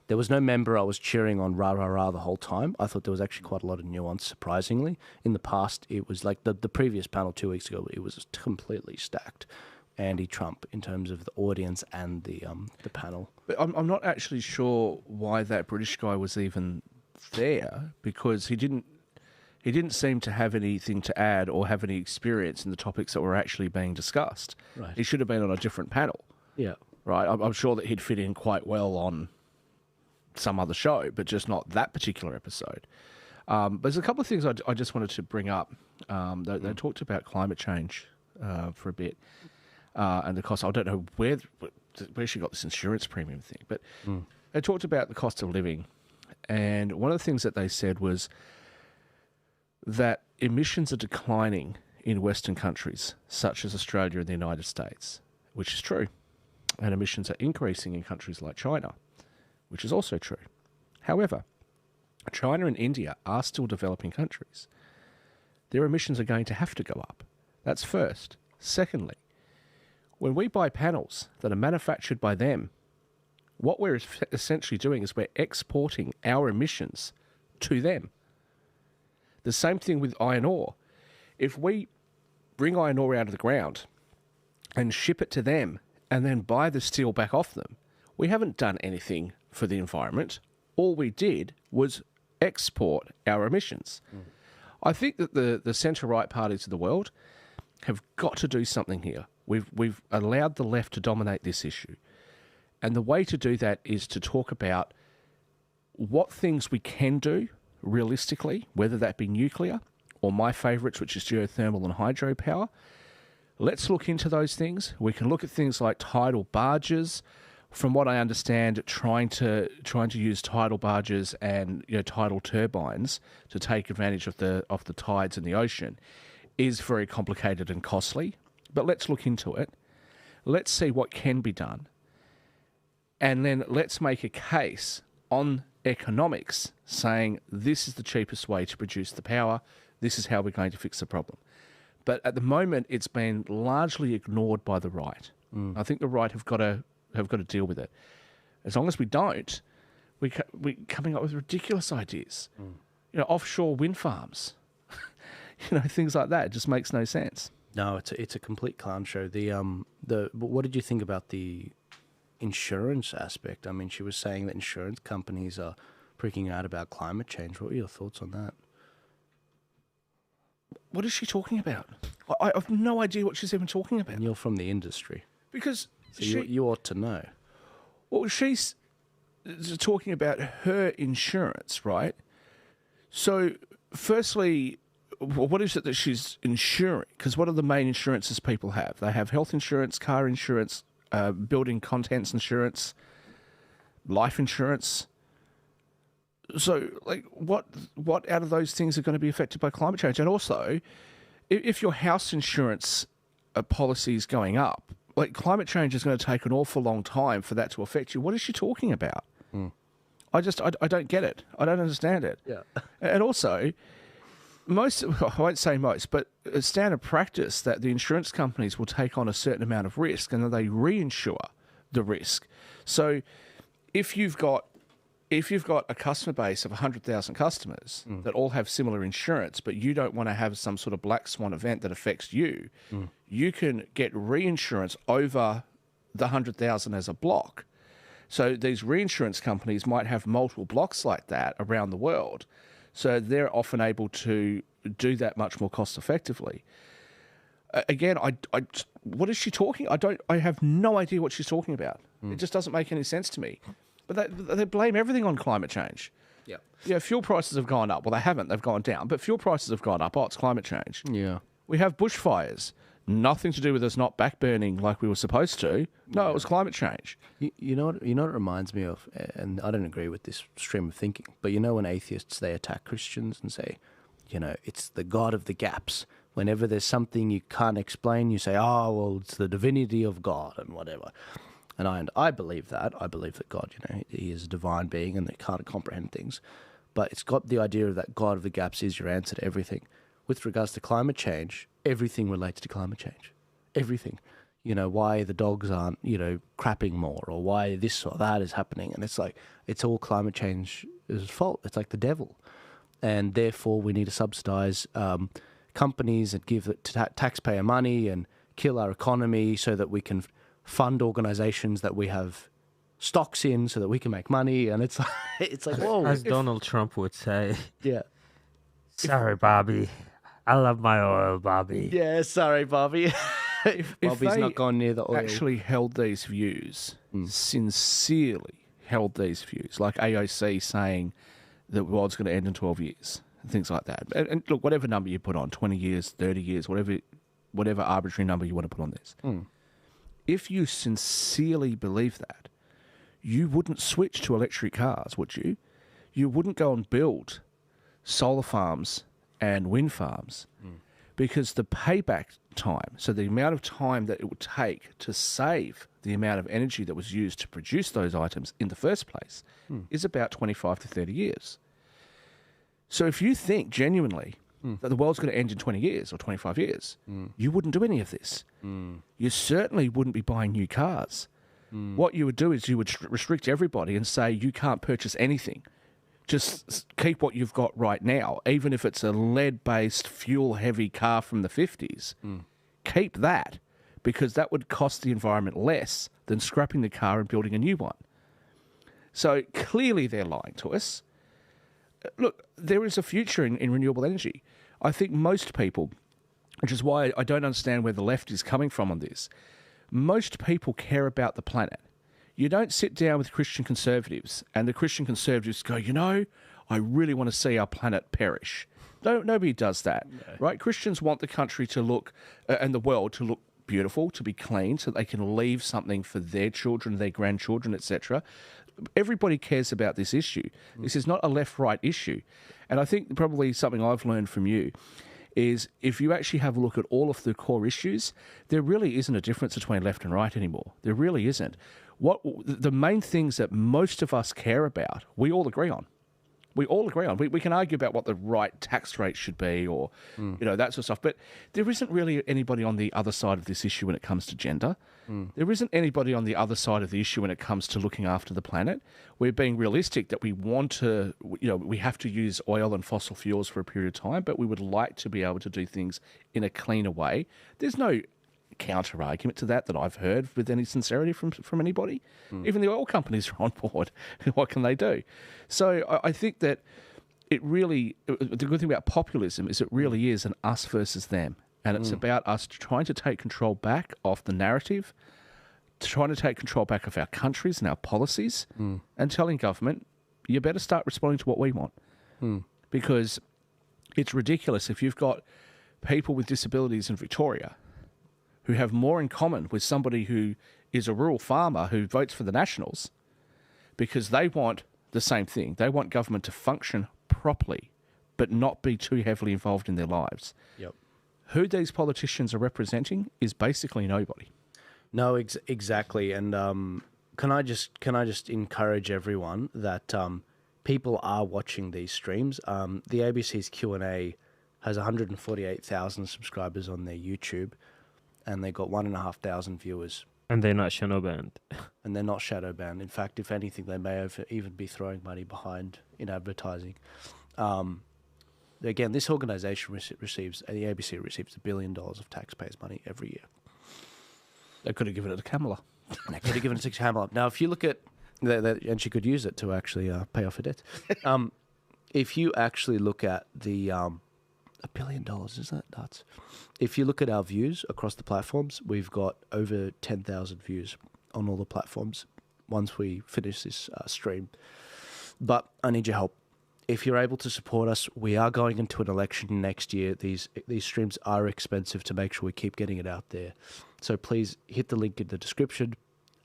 there was no member I was cheering on rah, rah, rah the whole time. I thought there was actually quite a lot of nuance, surprisingly. In the past, it was like the previous panel 2 weeks ago, it was completely stacked. Anti-Trump in terms of the audience and the panel. But I'm not actually sure why that British guy was even there, because he didn't seem to have anything to add or have any experience in the topics that were actually being discussed. Right. He should have been on a different panel. Yeah. Right. I'm sure that he'd fit in quite well on some other show, but just not that particular episode. But there's a couple of things I just wanted to bring up. They talked about climate change for a bit. And the cost, I don't know where she got this insurance premium thing, but they talked about the cost of living. And one of the things that they said was that emissions are declining in Western countries, such as Australia and the United States, which is true. And emissions are increasing in countries like China, which is also true. However, China and India are still developing countries. Their emissions are going to have to go up. That's first. Secondly, when we buy panels that are manufactured by them, what we're essentially doing is we're exporting our emissions to them. The same thing with iron ore. If we bring iron ore out of the ground and ship it to them and then buy the steel back off them, we haven't done anything for the environment. All we did was export our emissions. I think that the centre-right parties of the world have got to do something here. We've allowed the left to dominate this issue. And the way to do that is to talk about what things we can do realistically, whether that be nuclear or my favourites, which is geothermal and hydropower. Let's look into those things. We can look at things like tidal barges. From what I understand, trying to use tidal barges and tidal turbines to take advantage of the tides in the ocean is very complicated and costly. But let's look into it. Let's see what can be done. And then let's make a case on economics saying this is the cheapest way to produce the power. This is how we're going to fix the problem. But at the moment, it's been largely ignored by the right. I think the right have got to deal with it. As long as we don't, we're coming up with ridiculous ideas. Offshore wind farms, things like that. It just makes no sense. No, it's a complete clown show. But what did you think about the insurance aspect? I mean, she was saying that insurance companies are freaking out about climate change. What are your thoughts on that? What is she talking about? I have no idea what she's even talking about. And you're from the industry. Because so you ought to know. Well, she's talking about her insurance, right? So, firstly, what is it that she's insuring? Because what are the main insurances people have? They have health insurance, car insurance, building contents insurance, life insurance. So, like, what out of those things are going to be affected by climate change? And also, if your house insurance policy is going up, like, climate change is going to take an awful long time for that to affect you. What is she talking about? I don't get it. I don't understand it. Yeah. And also, I won't say most, but it's standard practice that the insurance companies will take on a certain amount of risk and then they reinsure the risk. So if you've got a customer base of 100,000 customers that all have similar insurance, but you don't want to have some sort of black swan event that affects you, you can get reinsurance over the 100,000 as a block. So these reinsurance companies might have multiple blocks like that around the world. So they're often able to do that much more cost effectively. Again, what is she talking? I have no idea what she's talking about. It just doesn't make any sense to me. But they blame everything on climate change. Yeah. Yeah, fuel prices have gone up. Well, they haven't. They've gone down. But fuel prices have gone up. Oh, it's climate change. Yeah. We have bushfires. Nothing to do with us not backburning like we were supposed to. No, it was climate change. You know what it reminds me of, and I don't agree with this stream of thinking, but you know when atheists, they attack Christians and say, it's the God of the gaps. Whenever there's something you can't explain, you say, oh, well, it's the divinity of God and whatever. And I believe that. I believe that God, he is a divine being and they can't comprehend things. But it's got the idea of that God of the gaps is your answer to everything. With regards to climate change, everything relates to climate change. Everything. Why the dogs aren't, crapping more, or why this or that is happening. And it's like, it's all climate change's fault. It's like the devil. And therefore, we need to subsidise companies and give it taxpayer money and kill our economy so that we can fund organisations that we have stocks in so that we can make money. And it's like whoa. As Donald Trump would say. Yeah. Sorry, Bobby. I love my oil, Bobby. Yeah, sorry, Bobby. If Bobby's they not gone near the oil. actually held these views, sincerely held these views, like AOC saying the world's going to end in 12 years, and things like that. And look, whatever number you put on, 20 years, 30 years, whatever arbitrary number you want to put on this, if you sincerely believe that, you wouldn't switch to electric cars, would you? You wouldn't go and build solar farms and wind farms because the payback time, so the amount of time that it would take to save the amount of energy that was used to produce those items in the first place is about 25 to 30 years. So if you think genuinely that the world's going to end in 20 years or 25 years, you wouldn't do any of this. You certainly wouldn't be buying new cars. What you would do is you would restrict everybody and say you can't purchase anything. Just keep what you've got right now, even if it's a lead-based, fuel-heavy car from the 50s. Keep that, because that would cost the environment less than scrapping the car and building a new one. So clearly they're lying to us. Look, there is a future in renewable energy. I think most people, which is why I don't understand where the left is coming from on this, most people care about the planet. You don't sit down with Christian conservatives and the Christian conservatives go, I really want to see our planet perish. Nobody does that, right? Christians want the country to look, and the world to look beautiful, to be clean, so they can leave something for their children, their grandchildren, etc. Everybody cares about this issue. This is not a left-right issue. And I think probably something I've learned from you is if you actually have a look at all of the core issues, there really isn't a difference between left and right anymore. There really isn't. What the main things that most of us care about, we all agree on. We all agree on. We can argue about what the right tax rate should be or, that sort of stuff. But there isn't really anybody on the other side of this issue when it comes to gender. There isn't anybody on the other side of the issue when it comes to looking after the planet. We're being realistic that we want to, we have to use oil and fossil fuels for a period of time, but we would like to be able to do things in a cleaner way. There's no counter argument to that I've heard with any sincerity from anybody. Even the oil companies are on board. What can they do? So I think that it really, the good thing about populism is it really is an us versus them. And it's about us trying to take control back of the narrative, trying to take control back of our countries and our policies, and telling government, you better start responding to what we want. Because it's ridiculous if you've got people with disabilities in Victoria who have more in common with somebody who is a rural farmer who votes for the Nationals because they want the same thing. They want government to function properly but not be too heavily involved in their lives. Yep. Who these politicians are representing is basically nobody. No, exactly. And can I just encourage everyone that people are watching these streams. The ABC's Q&A has 148,000 subscribers on their YouTube, and they got 1,500 viewers. And they're not shadow banned. And they're not shadow banned. In fact, if anything, they may even be throwing money behind in advertising. Again, this organisation receives, the ABC receives $1 billion of taxpayers' money every year. They could have given it to Kamala. They could have given it to Kamala. Now, if you look at, and she could use it to actually pay off her debt. If you actually look at the $1 billion, isn't that nuts? If you look at our views across the platforms, we've got over 10,000 views on all the platforms once we finish this stream. But I need your help. If you're able to support us, we are going into an election next year. These streams are expensive to make sure we keep getting it out there. So please hit the link in the description.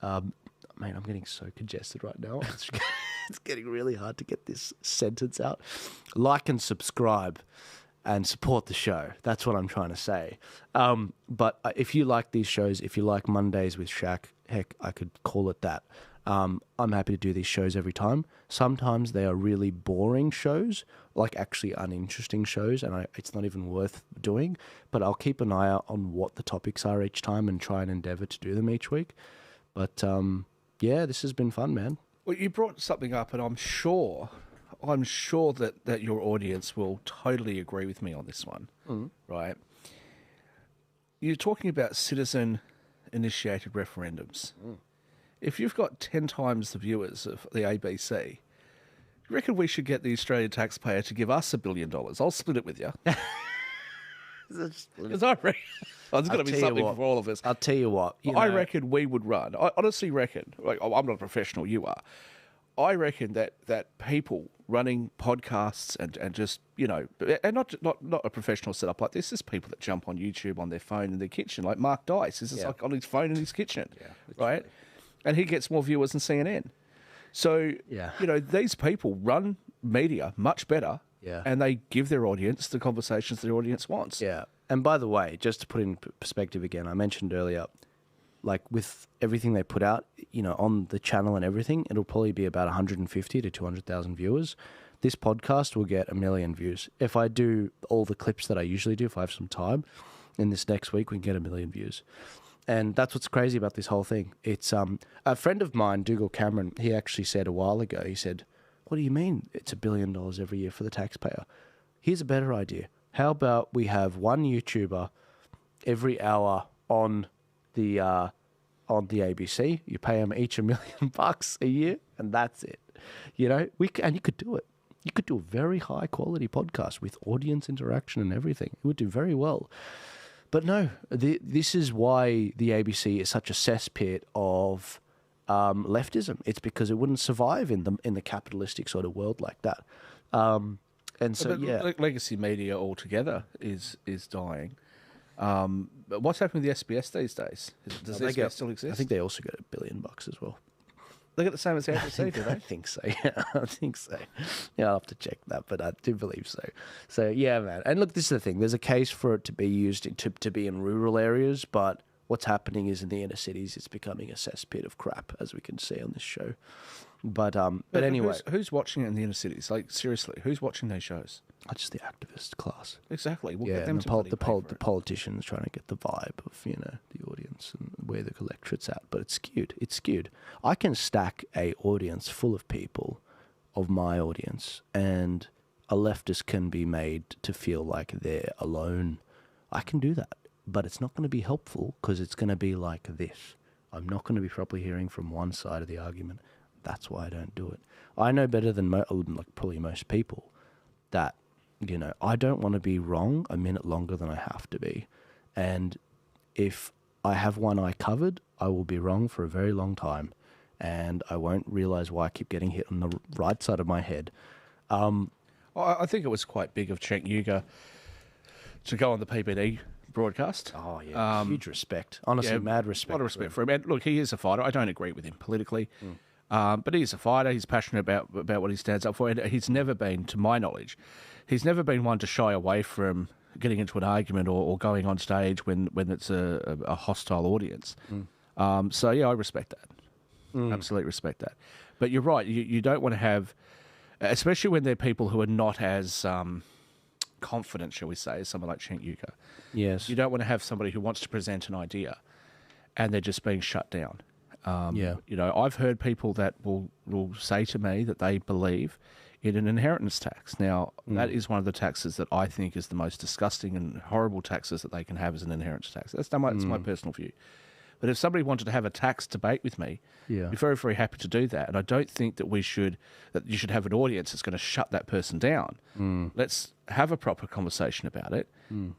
Mate, I'm getting so congested right now. It's getting really hard to get this sentence out. Like and subscribe and support the show. That's what I'm trying to say. But if you like these shows, if you like Mondays with Shaq, heck, I could call it that. I'm happy to do these shows every time. Sometimes they are really boring shows, like actually uninteresting shows, and it's not even worth doing. But I'll keep an eye out on what the topics are each time and try and endeavour to do them each week. But yeah, this has been fun, man. Well, you brought something up, and I'm sure that your audience will totally agree with me on this one, right? You're talking about citizen-initiated referendums. If you've got 10 times the viewers of the ABC, you reckon we should get the Australian taxpayer to give us $1 billion? I'll split it with you. Because I reckon there's going to be something for all of us. I'll tell you what. I reckon we would run. I honestly reckon, like, I'm not a professional, you are. I reckon that people running podcasts and just, you know, and not a professional setup like this, is people that jump on YouTube on their phone in their kitchen, like Mark Dice. This is like on his phone in his kitchen, right? True. And he gets more viewers than CNN. So, you know, these people run media much better, and they give their audience the conversations their audience wants. Yeah. And by the way, just to put in perspective again, I mentioned earlier, like with everything they put out, you know, on the channel and everything, it'll probably be about 150 to 200,000 viewers. This podcast will get 1 million views. If I do all the clips that I usually do, if I have some time, in this next week, we can get 1 million views. And that's what's crazy about this whole thing. It's a friend of mine, Dougal Cameron, he actually said a while ago, he said, what do you mean it's $1 billion every year for the taxpayer? Here's a better idea. How about we have one YouTuber every hour on the ABC? You pay them each $1 million a year, and that's it. You know, and you could do it. You could do a very high quality podcast with audience interaction and everything. It would do very well. But no, this is why the ABC is such a cesspit of leftism. It's because it wouldn't survive in the capitalistic sort of world like that. And so, legacy media altogether is dying. But what's happening with the SBS these days? Does SBS still exist? I think they also get $1 billion as well. They get the same as the ABC, do they? I think so. Yeah, I think so. Yeah, I'll have to check that, but I do believe so. So yeah, man. And look, this is the thing. There's a case for it to be used to be in rural areas, but what's happening is in the inner cities, it's becoming a cesspit of crap, as we can see on this show. But anyway, who's watching it in the inner cities? Like seriously, who's watching those shows? Just the activist class. Exactly. We'll yeah, get them and the politicians trying to get the vibe of, you know, the audience and where the electorate's at. But it's skewed. It's skewed. I can stack a audience full of people of my audience, and a leftist can be made to feel like they're alone. I can do that. but it's not going to be helpful because it's going to be like this. I'm not going to be properly hearing from one side of the argument. That's why I don't do it. I know better than probably most people that, you know, I don't want to be wrong a minute longer than I have to be. And if I have one eye covered, I will be wrong for a very long time. And I won't realise why I keep getting hit on the right side of my head. I think it was quite big of Cenk Uygur to go on the PBD broadcast. Oh, yeah. Huge respect. Honestly, mad respect. A lot of respect for him. And look, he is a fighter. I don't agree with him politically. But he is a fighter. He's passionate about what he stands up for. And he's never been, to my knowledge, he's never been one to shy away from getting into an argument or going on stage when it's a hostile audience. So, yeah, I respect that. Absolutely respect that. But you're right. You don't want to have, especially when they're people who are not as confident, shall we say, as someone like Cenk Uygur. Yes. You don't want to have somebody who wants to present an idea and they're just being shut down. You know, I've heard people that will say to me that they believe in an inheritance tax. Now, that is one of the taxes that I think is the most disgusting and horrible taxes that they can have as an inheritance tax. That's my personal view. But if somebody wanted to have a tax debate with me, I'd be very, very happy to do that. And I don't think that you should have an audience that's going to shut that person down. Let's have a proper conversation about it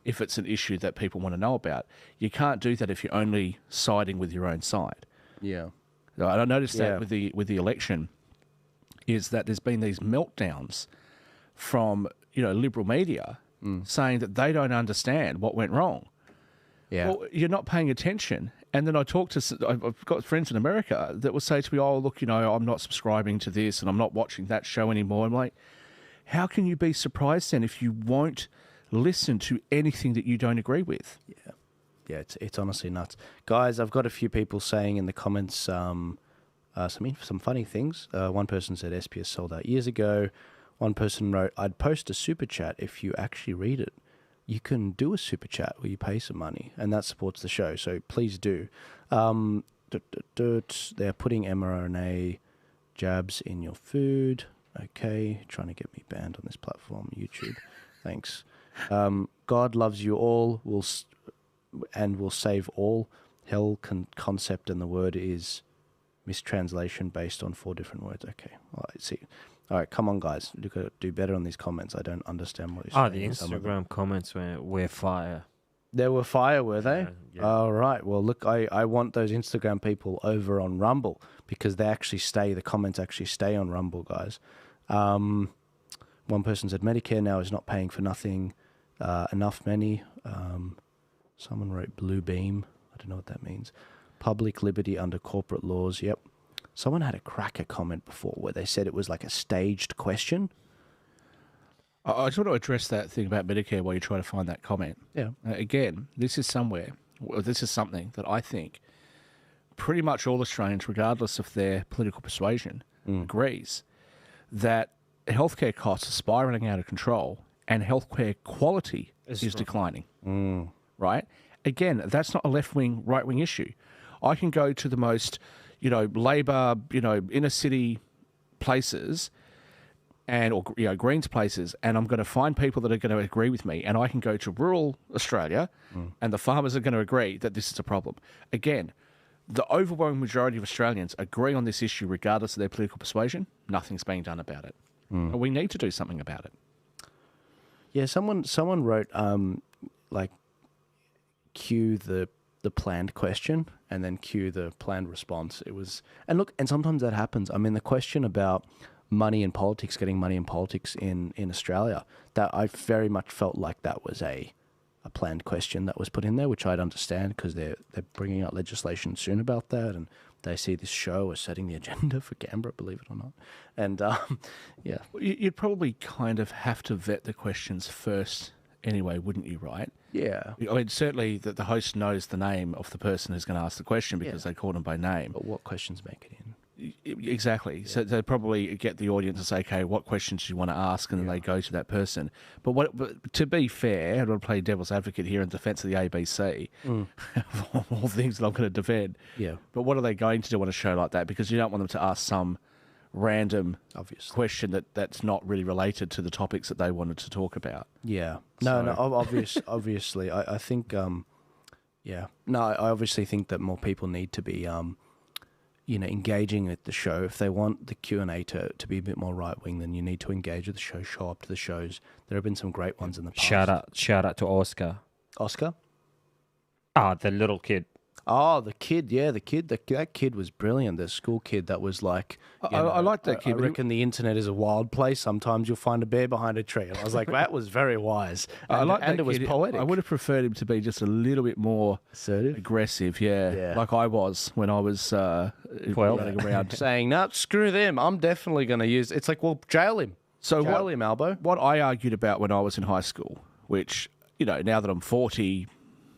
if it's an issue that people want to know about. You can't do that if you're only siding with your own side. Yeah. And I noticed that with the election is that there's been these meltdowns from, you know, liberal media saying that they don't understand what went wrong. Yeah. Well, you're not paying attention. And then I've got friends in America that will say to me, oh, look, you know, I'm not subscribing to this and I'm not watching that show anymore. I'm like, how can you be surprised then if you won't listen to anything that you don't agree with? Yeah. Yeah, it's honestly nuts. Guys, I've got a few people saying in the comments some funny things. One person said SPS sold out years ago. One person wrote, I'd post a super chat if you actually read it. You can do a super chat where you pay some money, and that supports the show, so please do. They're putting mRNA jabs in your food. Okay, trying to get me banned on this platform, YouTube. Thanks. God loves you all, will save all. Hell concept, and the word is mistranslation based on 4 different words. Okay, all right, see. All right, come on, guys. You got to do better on these comments. I don't understand what you're saying. The Instagram comments were fire. They were fire, were they? Yeah. All right. Well, look, I want those Instagram people over on Rumble because they actually stay. The comments actually stay on Rumble, guys. One person said Medicare now is not paying for nothing. Enough many. Someone wrote blue beam. I don't know what that means. Public liberty under corporate laws. Yep. Someone had a cracker comment before where they said it was like a staged question. I just want to address that thing about Medicare while you try to find that comment. Yeah. Again, this is something that I think pretty much all Australians, regardless of their political persuasion, agrees that healthcare costs are spiralling out of control and healthcare quality is declining. Right? Again, that's not a left-wing, right-wing issue. I can go to the most, you know, Labor, you know, inner city places or Greens places, and I'm going to find people that are going to agree with me, and I can go to rural Australia and the farmers are going to agree that this is a problem. Again, the overwhelming majority of Australians agree on this issue regardless of their political persuasion. Nothing's being done about it. And we need to do something about it. Yeah, someone wrote, like, cue the planned question and then cue the planned response. It was, and look, and sometimes that happens. I mean, the question about money in politics, getting money in politics in Australia, that I very much felt like that was a planned question that was put in there, which I'd understand because they're bringing out legislation soon about that, and they see this show as setting the agenda for Canberra, believe it or not. And yeah, you'd probably kind of have to vet the questions first anyway, wouldn't you, right? Yeah. I mean, certainly the host knows the name of the person who's going to ask the question because they called them by name. But what questions make it in? Exactly. Yeah. So they probably get the audience to say, okay, what questions do you want to ask? And then they go to that person. But to be fair, I'm going to play devil's advocate here in defence of the ABC, all things that I'm going to defend. Yeah. But what are they going to do on a show like that? Because you don't want them to ask some random question that's not really related to the topics that they wanted to talk about. Yeah. No, obviously. I think Yeah. No, I obviously think that more people need to be, engaging with the show. If they want the Q&A to be a bit more right-wing, then you need to engage with the show, show up to the shows. There have been some great ones in the past. Shout out to Oscar. Oscar? The little kid. Oh, the kid, yeah, the kid. That kid was brilliant. The school kid that was like... I like that kid. I reckon the internet is a wild place. Sometimes you'll find a bear behind a tree. And I was like, that was very wise. And, I like that and it was kid. poetic. I would have preferred him to be just a little bit more assertive, aggressive, like I was when I was 12. Running around. Saying, no, screw them. I'm definitely going to use... It's like, well, jail him. Jail him, Albo. What I argued about when I was in high school, which, now that I'm 40,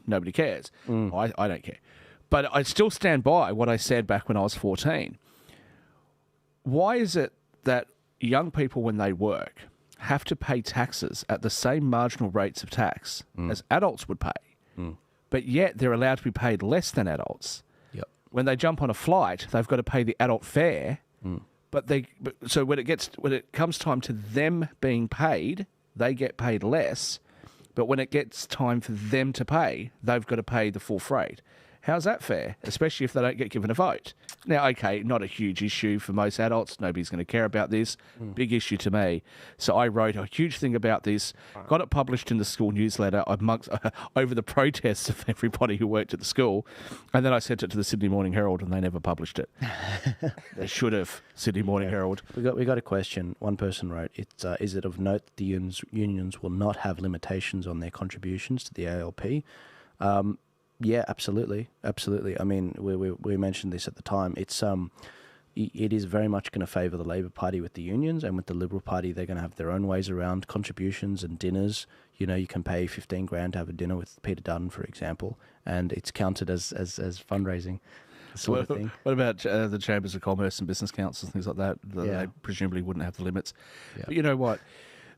nobody cares. I don't care. But I still stand by what I said back when I was 14. Why is it that young people, when they work, have to pay taxes at the same marginal rates of tax as adults would pay, but yet they're allowed to be paid less than adults? Yep. When they jump on a flight, they've got to pay the adult fare, so when it comes time to them being paid, they get paid less, but when it gets time for them to pay, they've got to pay the full freight. How's that fair? Especially if they don't get given a vote. Now, okay, not a huge issue for most adults. Nobody's going to care about this. Big issue to me. So I wrote a huge thing about this, got it published in the school newsletter amongst over the protests of everybody who worked at the school. And then I sent it to the Sydney Morning Herald and they never published it. They should have, Sydney Morning Herald. We got a question. One person wrote, is it of note that the unions will not have limitations on their contributions to the ALP? Yeah, absolutely. I mean, we mentioned this at the time. It is very much going to favour the Labor Party with the unions, and with the Liberal Party, they're going to have their own ways around contributions and dinners. You can pay $15,000 to have a dinner with Peter Dutton, for example, and it's counted as fundraising. Sort of thing. What about the Chambers of Commerce and Business Councils, things like that? They presumably wouldn't have the limits. Yeah. But you know what?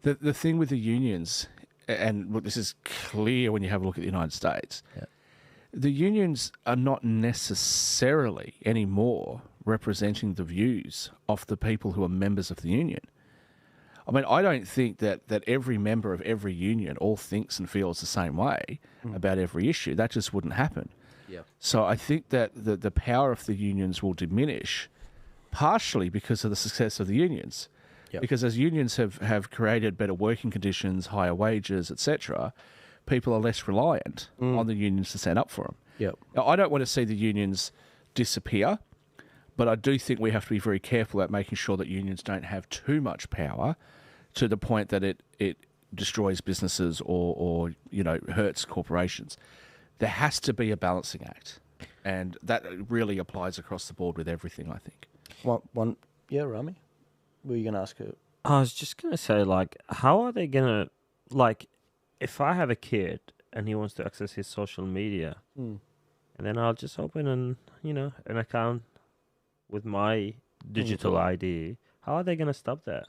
The thing with the unions, and look, this is clear when you have a look at the United States. Yeah. The unions are not necessarily anymore representing the views of the people who are members of the union. I mean, I don't think that every member of every union all thinks and feels the same way about every issue. That just wouldn't happen. Yeah. So I think that the power of the unions will diminish, partially because of the success of the unions. Yep. Because as unions have created better working conditions, higher wages, etc., people are less reliant on the unions to stand up for them. Yep. Now, I don't want to see the unions disappear, but I do think we have to be very careful at making sure that unions don't have too much power to the point that it destroys businesses or hurts corporations. There has to be a balancing act, and that really applies across the board with everything, I think. Yeah, Rami? Were you going to ask her? I was just going to say, how are they going to, if I have a kid and he wants to access his social media, and then I'll just open an account with my digital ID, how are they going to stop that?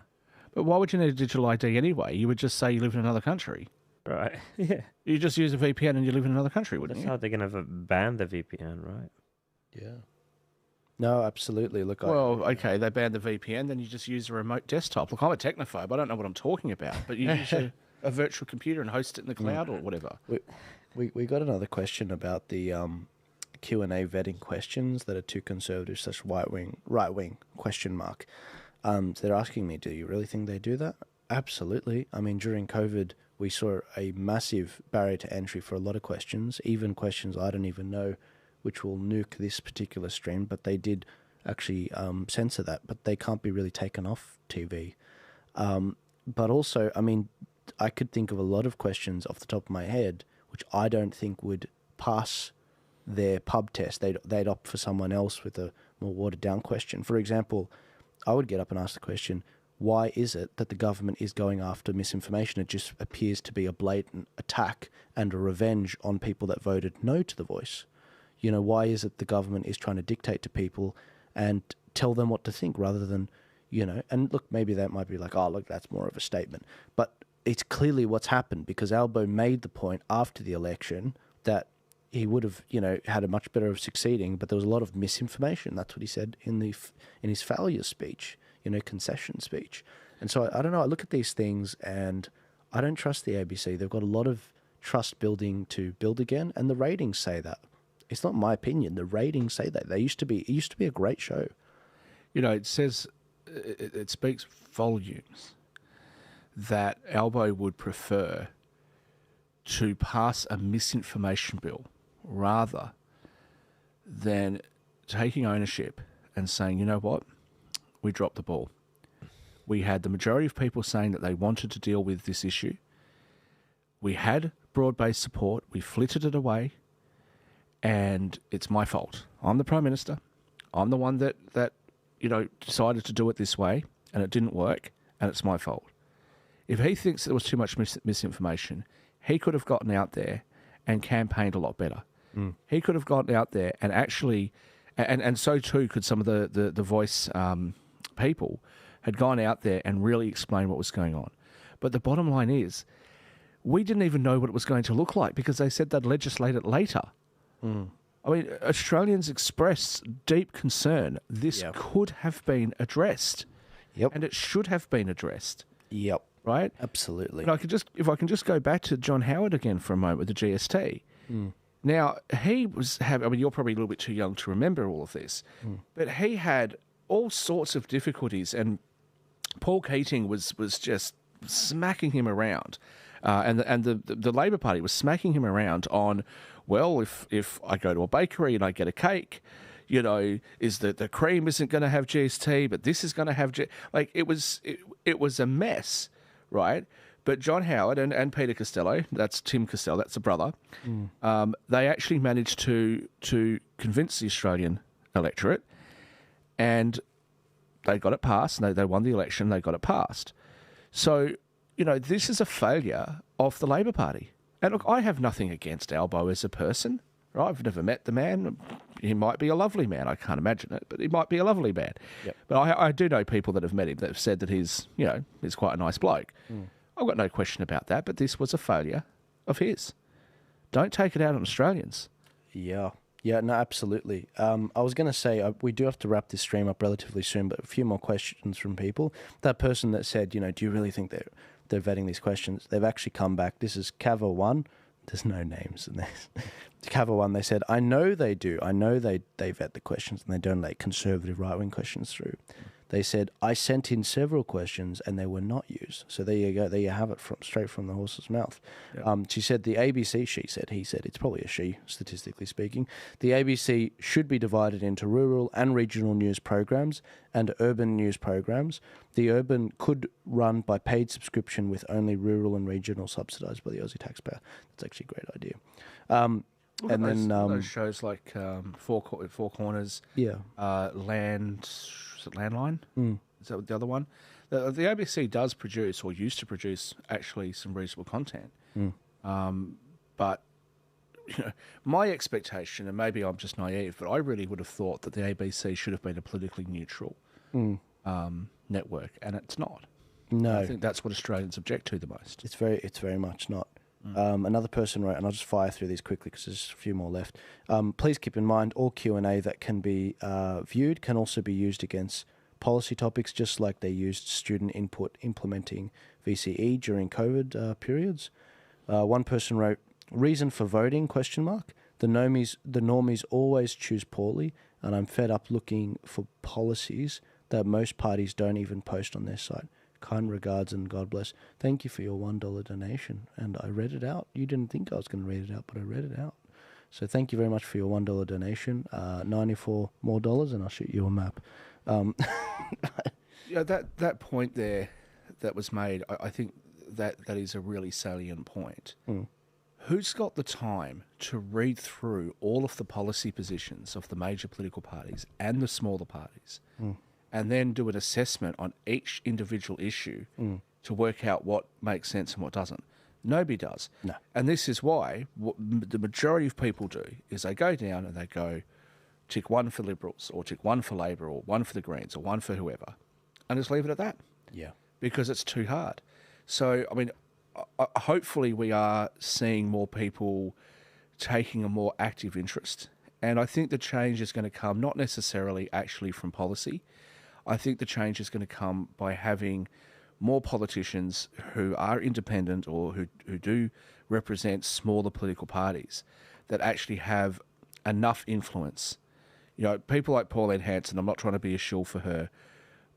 But why would you need a digital ID anyway? You would just say you live in another country. Right, yeah. You just use a VPN and you live in another country, wouldn't you? That's how they're going to ban the VPN, right? Yeah. No, absolutely. Look, okay, they banned the VPN, then you just use a remote desktop. Look, I'm a technophobe. I don't know what I'm talking about, but you use a virtual computer and host it in the cloud or whatever. We got another question about the Q&A vetting questions that are too conservative, such right wing question mark. So they're asking me, do you really think they do that? Absolutely. I mean, during COVID, we saw a massive barrier to entry for a lot of questions, even questions I don't even know, which will nuke this particular stream, but they did actually censor that, but they can't be really taken off TV. But also, I mean, I could think of a lot of questions off the top of my head, which I don't think would pass their pub test. They'd opt for someone else with a more watered down question. For example, I would get up and ask the question, why is it that the government is going after misinformation? It just appears to be a blatant attack and a revenge on people that voted no to the Voice. Why is it the government is trying to dictate to people and tell them what to think rather than, and look, maybe that might be like, oh, look, that's more of a statement. But it's clearly what's happened because Albo made the point after the election that he would have, had a much better of succeeding, but there was a lot of misinformation. That's what he said in his failure speech, concession speech. And so I don't know, I look at these things and I don't trust the ABC. They've got a lot of trust building to build again, and the ratings say that. It's not my opinion. The ratings say that. It used to be a great show. You know, it says, it speaks volumes that Albo would prefer to pass a misinformation bill rather than taking ownership and saying, you know what, we dropped the ball. We had the majority of people saying that they wanted to deal with this issue. We had broad-based support. We flitted it away, and it's my fault. I'm the Prime Minister. I'm the one that decided to do it this way, and it didn't work, and it's my fault. If he thinks there was too much misinformation, he could have gotten out there and campaigned a lot better. He could have gotten out there and actually, and so too could some of the Voice people, had gone out there and really explained what was going on. But the bottom line is, we didn't even know what it was going to look like because they said they'd legislate it later. I mean, Australians expressed deep concern. This could have been addressed. Yep. And it should have been addressed. Yep. Right? Absolutely. And if I can just go back to John Howard again for a moment with the GST. Now, he was you're probably a little bit too young to remember all of this, but he had all sorts of difficulties, and Paul Keating was just smacking him around. And the Labor Party was smacking him around on, well, if I go to a bakery and I get a cake, you know, is that the cream isn't going to have GST, but this is going to have it was a mess, right? But John Howard and Peter Costello, that's Tim Costello, that's the brother, they actually managed to convince the Australian electorate, and they got it passed. They won the election, they got it passed. So, you know, this is a failure of the Labor Party. And look, I have nothing against Albo as a person, right? I've never met the man. He might be a lovely man. I can't imagine it, but he might be a lovely man. Yep. But I do know people that have met him that have said that he's quite a nice bloke. I've got no question about that, but this was a failure of his. Don't take it out on Australians. Yeah. Yeah, no, absolutely. I was going to say, we do have to wrap this stream up relatively soon, but a few more questions from people. That person that said, you know, do you really think they're vetting these questions? They've actually come back. This is Cava1. There's no names in this. Cava1, they said, I know they do. I know they vet the questions and they don't let conservative right-wing questions through. They said, I sent in several questions and they were not used. So there you go. There you have it straight from the horse's mouth. Yep. She said the ABC, he said, it's probably a she, statistically speaking. The ABC should be divided into rural and regional news programs and urban news programs. The urban could run by paid subscription with only rural and regional subsidised by the Aussie taxpayer. That's actually a great idea. And then those shows like Four Corners, Landline. Is that the other one? The ABC does produce, or used to produce, actually some reasonable content. But you know, my expectation, and maybe I'm just naive, but I really would have thought that the ABC should have been a politically neutral network, and it's not. No, I think that's what Australians object to the most. It's very much not. Another person wrote, and I'll just fire through these quickly because there's a few more left. Please keep in mind all Q&A that can be viewed can also be used against policy topics, just like they used student input implementing VCE during COVID periods. One person wrote, reason for voting, ? The normies always choose poorly, and I'm fed up looking for policies that most parties don't even post on their site. Kind regards and God bless. Thank you for your $1 donation. And I read it out. You didn't think I was going to read it out, but I read it out. So thank you very much for your $1 donation. 94 more dollars and I'll shoot you a map. Yeah, that point there that was made, I think that is a really salient point. Who's got the time to read through all of the policy positions of the major political parties and the smaller parties and then do an assessment on each individual issue to work out what makes sense and what doesn't? Nobody does. No. And this is why what the majority of people do is they go down and they go, tick one for Liberals or tick one for Labor or one for the Greens or one for whoever, and just leave it at that. Yeah. Because it's too hard. So, I mean, hopefully we are seeing more people taking a more active interest. And I think the change is going to come not necessarily actually from policy. I think the change is going to come by having more politicians who are independent or who do represent smaller political parties that actually have enough influence. You know, people like Pauline Hanson, I'm not trying to be a shill for her,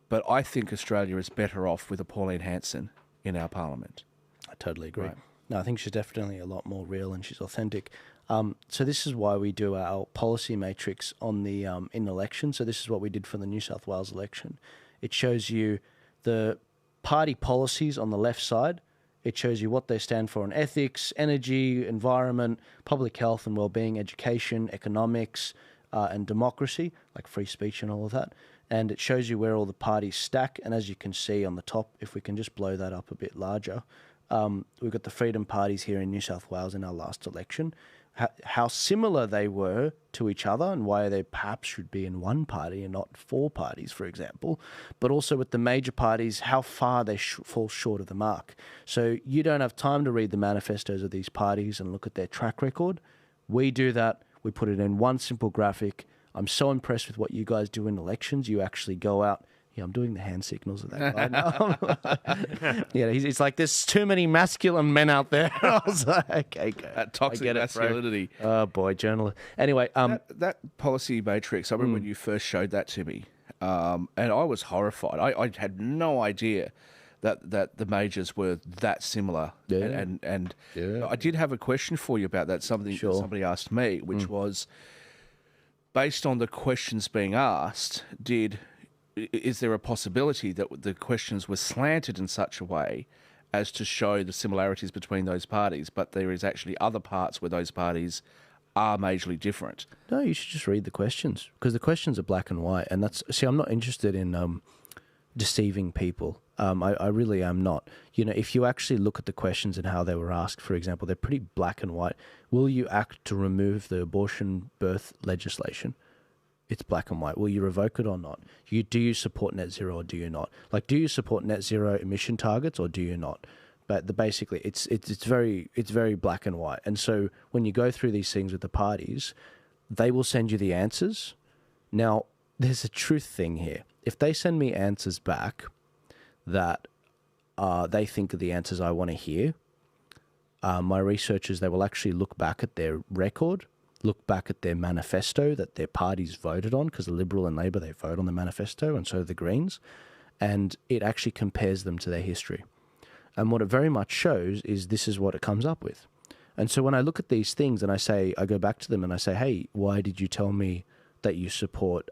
but I think Australia is better off with a Pauline Hanson in our parliament. I totally agree. Right. No, I think she's definitely a lot more real and she's authentic. So this is why we do our policy matrix on the in election. So this is what we did for the New South Wales election. It shows you the party policies on the left side. It shows you what they stand for in ethics, energy, environment, public health and well-being, education, economics, and democracy, like free speech and all of that. And it shows you where all the parties stack. And as you can see on the top, if we can just blow that up a bit larger, we've got the Freedom parties here in New South Wales in our last election. How similar they were to each other and why they perhaps should be in one party and not four parties, for example. But also with the major parties, how far they fall short of the mark. So you don't have time to read the manifestos of these parties and look at their track record. We do that. We put it in one simple graphic. I'm so impressed with what you guys do in elections. You actually go out. Yeah, I'm doing the hand signals of that guy now. Yeah, it's like there's too many masculine men out there. I was like, okay, go. That toxic masculinity. Oh boy, journalist. Anyway, that policy matrix. I remember when you first showed that to me, and I was horrified. I had no idea that the majors were that similar. Yeah. And I did have a question for you about that. Somebody asked me, which was based on the questions being asked. Is there a possibility that the questions were slanted in such a way as to show the similarities between those parties, but there is actually other parts where those parties are majorly different? No, you should just read the questions because the questions are black and white. And I'm not interested in deceiving people. I really am not. You know, if you actually look at the questions and how they were asked, for example, they're pretty black and white. Will you act to remove the abortion birth legislation? It's black and white. Will you revoke it or not? Do you support net zero or do you not? Like, do you support net zero emission targets or do you not? But basically, it's very black and white. And so when you go through these things with the parties, they will send you the answers. Now, there's a truth thing here. If they send me answers back that they think are the answers I want to hear, my researchers, they will actually look back at their record, look back at their manifesto that their parties voted on, because the Liberal and Labor, they vote on the manifesto, and so do the Greens, and it actually compares them to their history. And what it very much shows is this is what it comes up with. And so when I look at these things and I go back to them and I say, hey, why did you tell me that you support,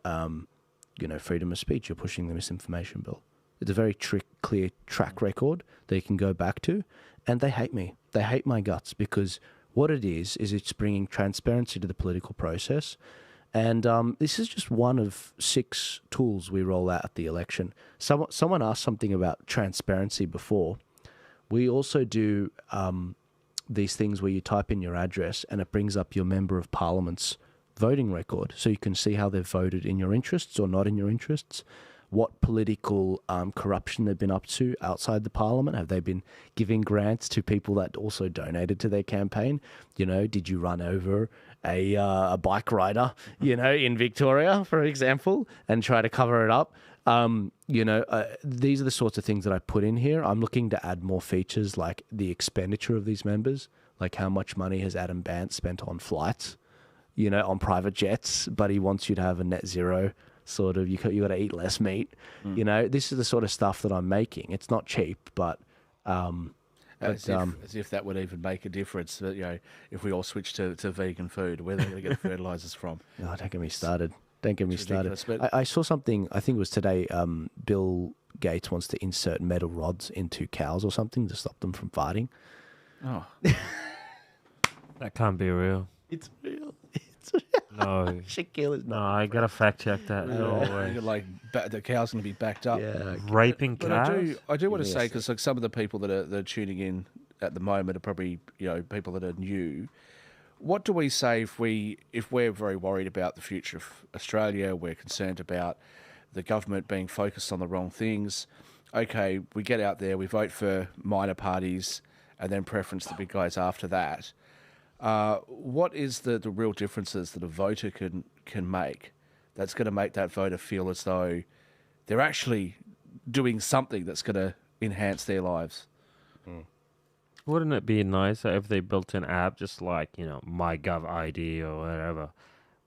freedom of speech? You're pushing the misinformation bill. It's a very clear track record that you can go back to, and they hate me. They hate my guts because what it is it's bringing transparency to the political process. And this is just one of 6 tools we roll out at the election. Someone asked something about transparency before. We also do these things where you type in your address and it brings up your Member of Parliament's voting record. So you can see how they've voted in your interests or not in your interests. What political corruption they've been up to outside the parliament. Have they been giving grants to people that also donated to their campaign? You know, did you run over a bike rider, in Victoria, for example, and try to cover it up? These are the sorts of things that I put in here. I'm looking to add more features like the expenditure of these members, like how much money has Adam Bant spent on flights, on private jets, but he wants you to have a net zero sort of, you got to eat less meat. This is the sort of stuff that I'm making. It's not cheap, but as if that would even make a difference. If we all switch to vegan food, where are they going to get fertilizers from? No, don't get me started. Don't get me started. But I saw something, I think it was today, Bill Gates wants to insert metal rods into cows or something to stop them from farting. Oh. That can't be real. It's real. No. Shakeel is not. No, I gotta fact check that. No way. The cow's going to be backed up. Yeah. Raping But cows? I do want to say, because some of the people that are tuning in at the moment are probably people that are new. What do we say if we're very worried about the future of Australia? We're concerned about the government being focused on the wrong things. Okay, we get out there, we vote for minor parties, and then preference the big guys after that. What is the real differences that a voter can make that's going to make that voter feel as though they're actually doing something that's going to enhance their lives. Wouldn't it be nicer if they built an app just like, you know, MyGov ID or whatever,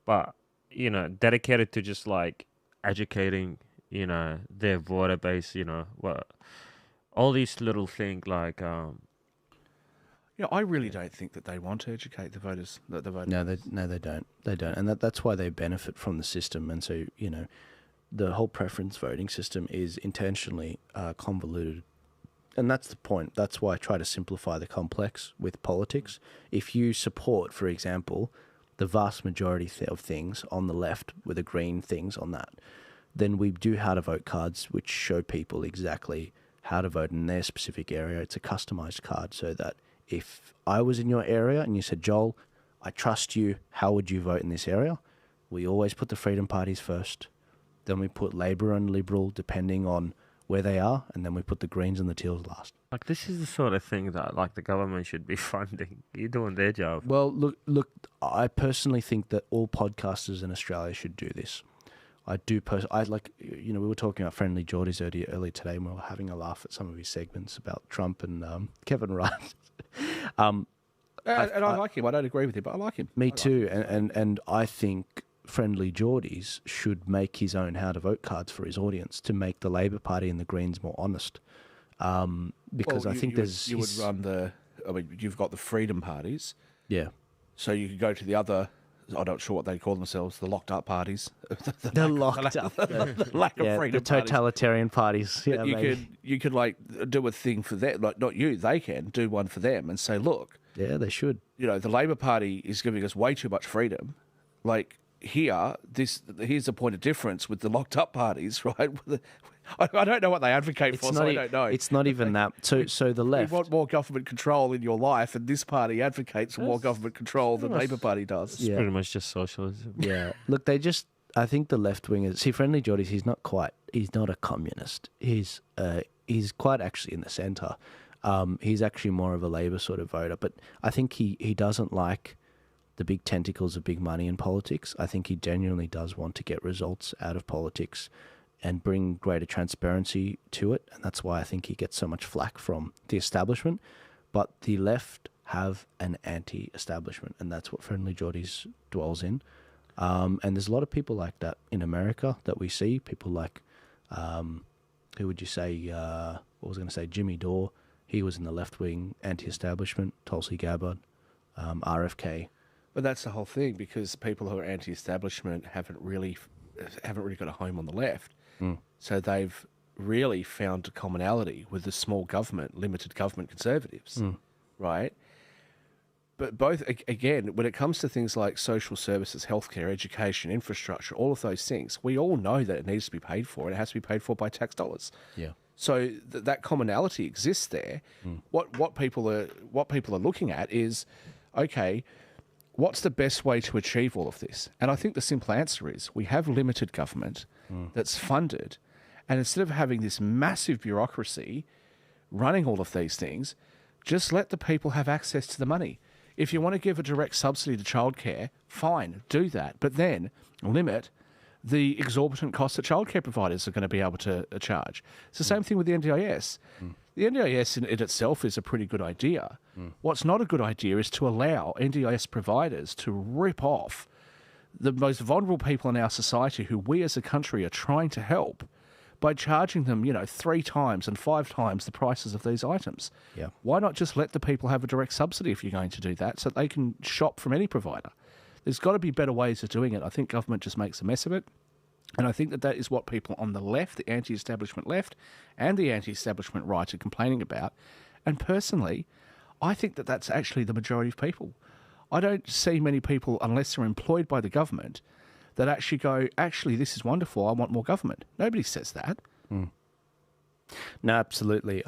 but, you know, dedicated to just like educating, you know, their voter base, you know, all these little things like... I really don't think that they want to educate the voters. The voters. No, they don't. They don't, and that's why they benefit from the system. And so, you know, the whole preference voting system is intentionally convoluted. And that's the point. That's why I try to simplify the complex with politics. If you support, for example, the vast majority of things on the left with the green things on that, then we do how to vote cards which show people exactly how to vote in their specific area. It's a customized card so that if I was in your area and you said, Joel, I trust you, how would you vote in this area? We always put the freedom parties first. Then we put Labor and Liberal depending on where they are, and then we put the Greens and the Teals last. Like, this is the sort of thing that, like, the government should be funding. You're doing their job. Well, look, I personally think that all podcasters in Australia should do this. I do we were talking about Friendly Geordies earlier today, and we were having a laugh at some of his segments about Trump and Kevin Rudd. And I like him. I don't agree with him, but I like him. Me too. And I think Friendly Geordies should make his own how to vote cards for his audience to make the Labor Party and the Greens more honest. Because I think you would run you've got the freedom parties. Yeah. So you could go to the other, I'm not sure what they call themselves, the locked up parties. The lack of freedom the totalitarian parties. Yeah, you could like do a thing for them, like not you, they can do one for them and say, look. Yeah, they should. You know, the Labor Party is giving us way too much freedom. Like, here's a point of difference with the locked up parties, right? I don't know what they advocate for, so I don't know. It's not even that. So the left... You want more government control in your life, and this party advocates for more government control than the Labor Party does. It's pretty much just socialism. Yeah. Look, I think the left-wingers... See, Friendly Geordies, he's not a communist. He's quite actually in the centre. He's actually more of a Labor sort of voter, but I think he doesn't like the big tentacles of big money in politics. I think he genuinely does want to get results out of politics and bring greater transparency to it, and that's why I think he gets so much flack from the establishment. But the left have an anti-establishment, and that's what Friendly Geordies dwells in. And there's a lot of people like that in America that we see. People like, who would you say, Jimmy Dore. He was in the left-wing anti-establishment, Tulsi Gabbard, RFK. But that's the whole thing, because people who are anti-establishment haven't really got a home on the left. So they've really found a commonality with the small government, limited government conservatives, right? But both, again, when it comes to things like social services, healthcare, education, infrastructure, all of those things, we all know that it needs to be paid for, and it has to be paid for by tax dollars. Yeah. So that commonality exists there. What people are looking at is, okay, what's the best way to achieve all of this? And I think the simple answer is we have limited government that's funded, and instead of having this massive bureaucracy running all of these things, just let the people have access to the money. If you want to give a direct subsidy to childcare, fine, do that, but then limit the exorbitant costs that childcare providers are going to be able to charge. It's the same thing with the NDIS. The NDIS in itself is a pretty good idea. What's not a good idea is to allow NDIS providers to rip off the most vulnerable people in our society who we as a country are trying to help by charging them, 3 times and 5 times the prices of these items. Yeah. Why not just let the people have a direct subsidy if you're going to do that, so they can shop from any provider? There's got to be better ways of doing it. I think government just makes a mess of it. And I think that is what people on the left, the anti-establishment left, and the anti-establishment right are complaining about. And personally, I think that that's actually the majority of people. I don't see many people, unless they're employed by the government, that actually go, actually, this is wonderful, I want more government. Nobody says that. No, absolutely.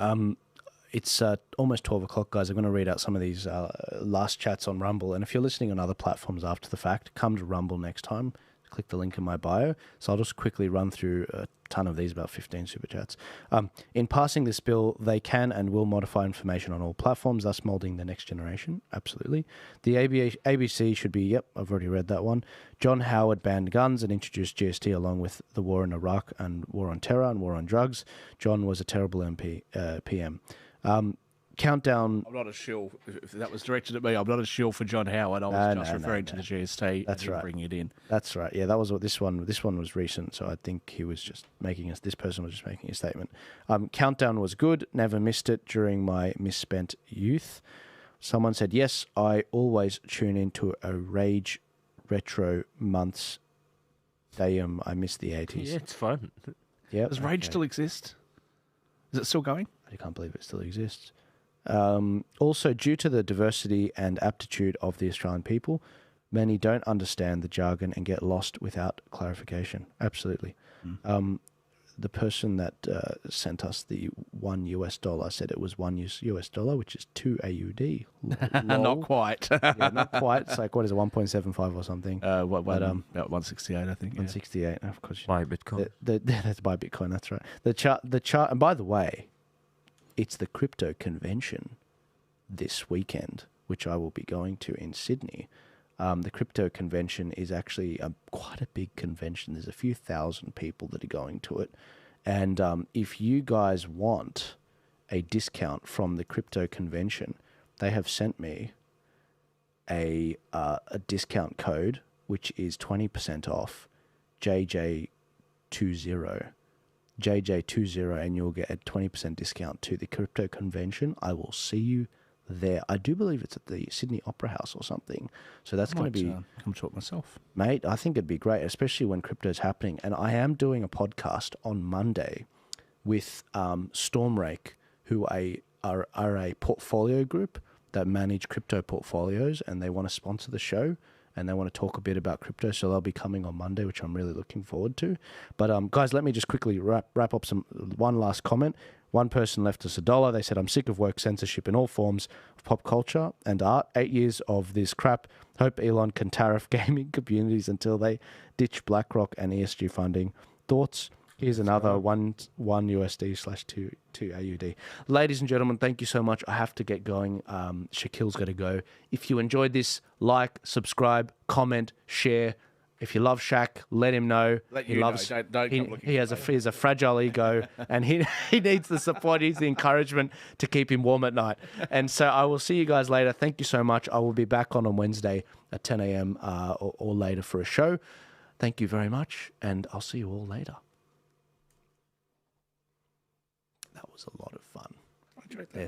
It's almost 12 o'clock, guys. I'm going to read out some of these last chats on Rumble. And if you're listening on other platforms after the fact, come to Rumble next time. Click the link in my bio. So I'll just quickly run through a ton of these, about 15 super chats. In passing this bill, they can and will modify information on all platforms, thus moulding the next generation. Absolutely. The ABC should be, yep, I've already read that one. John Howard banned guns and introduced GST along with the war in Iraq and war on terror and war on drugs. John was a terrible PM. Countdown. I'm not a shill. If that was directed at me, I'm not a shill for John Howard. I was just referring to the GST. That's right. Bringing it in. That's right. Yeah, that was what this one was recent, so I think he was just making this person was just making a statement. Countdown was good. Never missed it during my misspent youth. Someone said, yes, I always tune into a Rage Retro months. Damn, I miss the 80s. Yeah, it's fun. Yeah. Does Rage still exist? Is it still going? I can't believe it still exists. Also, due to the diversity and aptitude of the Australian people, many don't understand the jargon and get lost without clarification. Absolutely. The person that sent us the $1 said it was $1 which is 2 AUD. Not quite. Yeah, not quite. It's like, what is it, 1.75 or something? About 168, I think. 168, of course. Buy Bitcoin. That's buy Bitcoin, that's right. The chart, and by the way, it's the crypto convention this weekend, which I will be going to in Sydney. The crypto convention is actually quite a big convention. There's a few thousand people that are going to it. And if you guys want a discount from the crypto convention, they have sent me a discount code, which is 20% off JJ20. JJ20, and you'll get a 20% discount to the crypto convention. I will see you there. I do believe it's at the Sydney Opera House or something. So that's going to be... come talk myself. Mate, I think it'd be great, especially when crypto's happening. And I am doing a podcast on Monday with Stormrake, who are a portfolio group that manage crypto portfolios, and they want to sponsor the show. And they want to talk a bit about crypto, so they'll be coming on Monday, which I'm really looking forward to. But guys, let me just quickly wrap up one last comment. One person left us $1. They said, I'm sick of woke censorship in all forms of pop culture and art. 8 years of this crap. Hope Elon can tariff gaming communities until they ditch BlackRock and ESG funding. Thoughts? Here's another $1 USD/2 AUD. Ladies and gentlemen, thank you so much. I have to get going. Shakeel's got to go. If you enjoyed this, like, subscribe, comment, share. If you love Shaq, let him know. Let you know. Don't come looking he has a fragile ego, and he needs the support. He needs the encouragement to keep him warm at night. And so I will see you guys later. Thank you so much. I will be back on Wednesday at 10 a.m. Or later for a show. Thank you very much, and I'll see you all later. That was a lot of fun. I enjoyed that.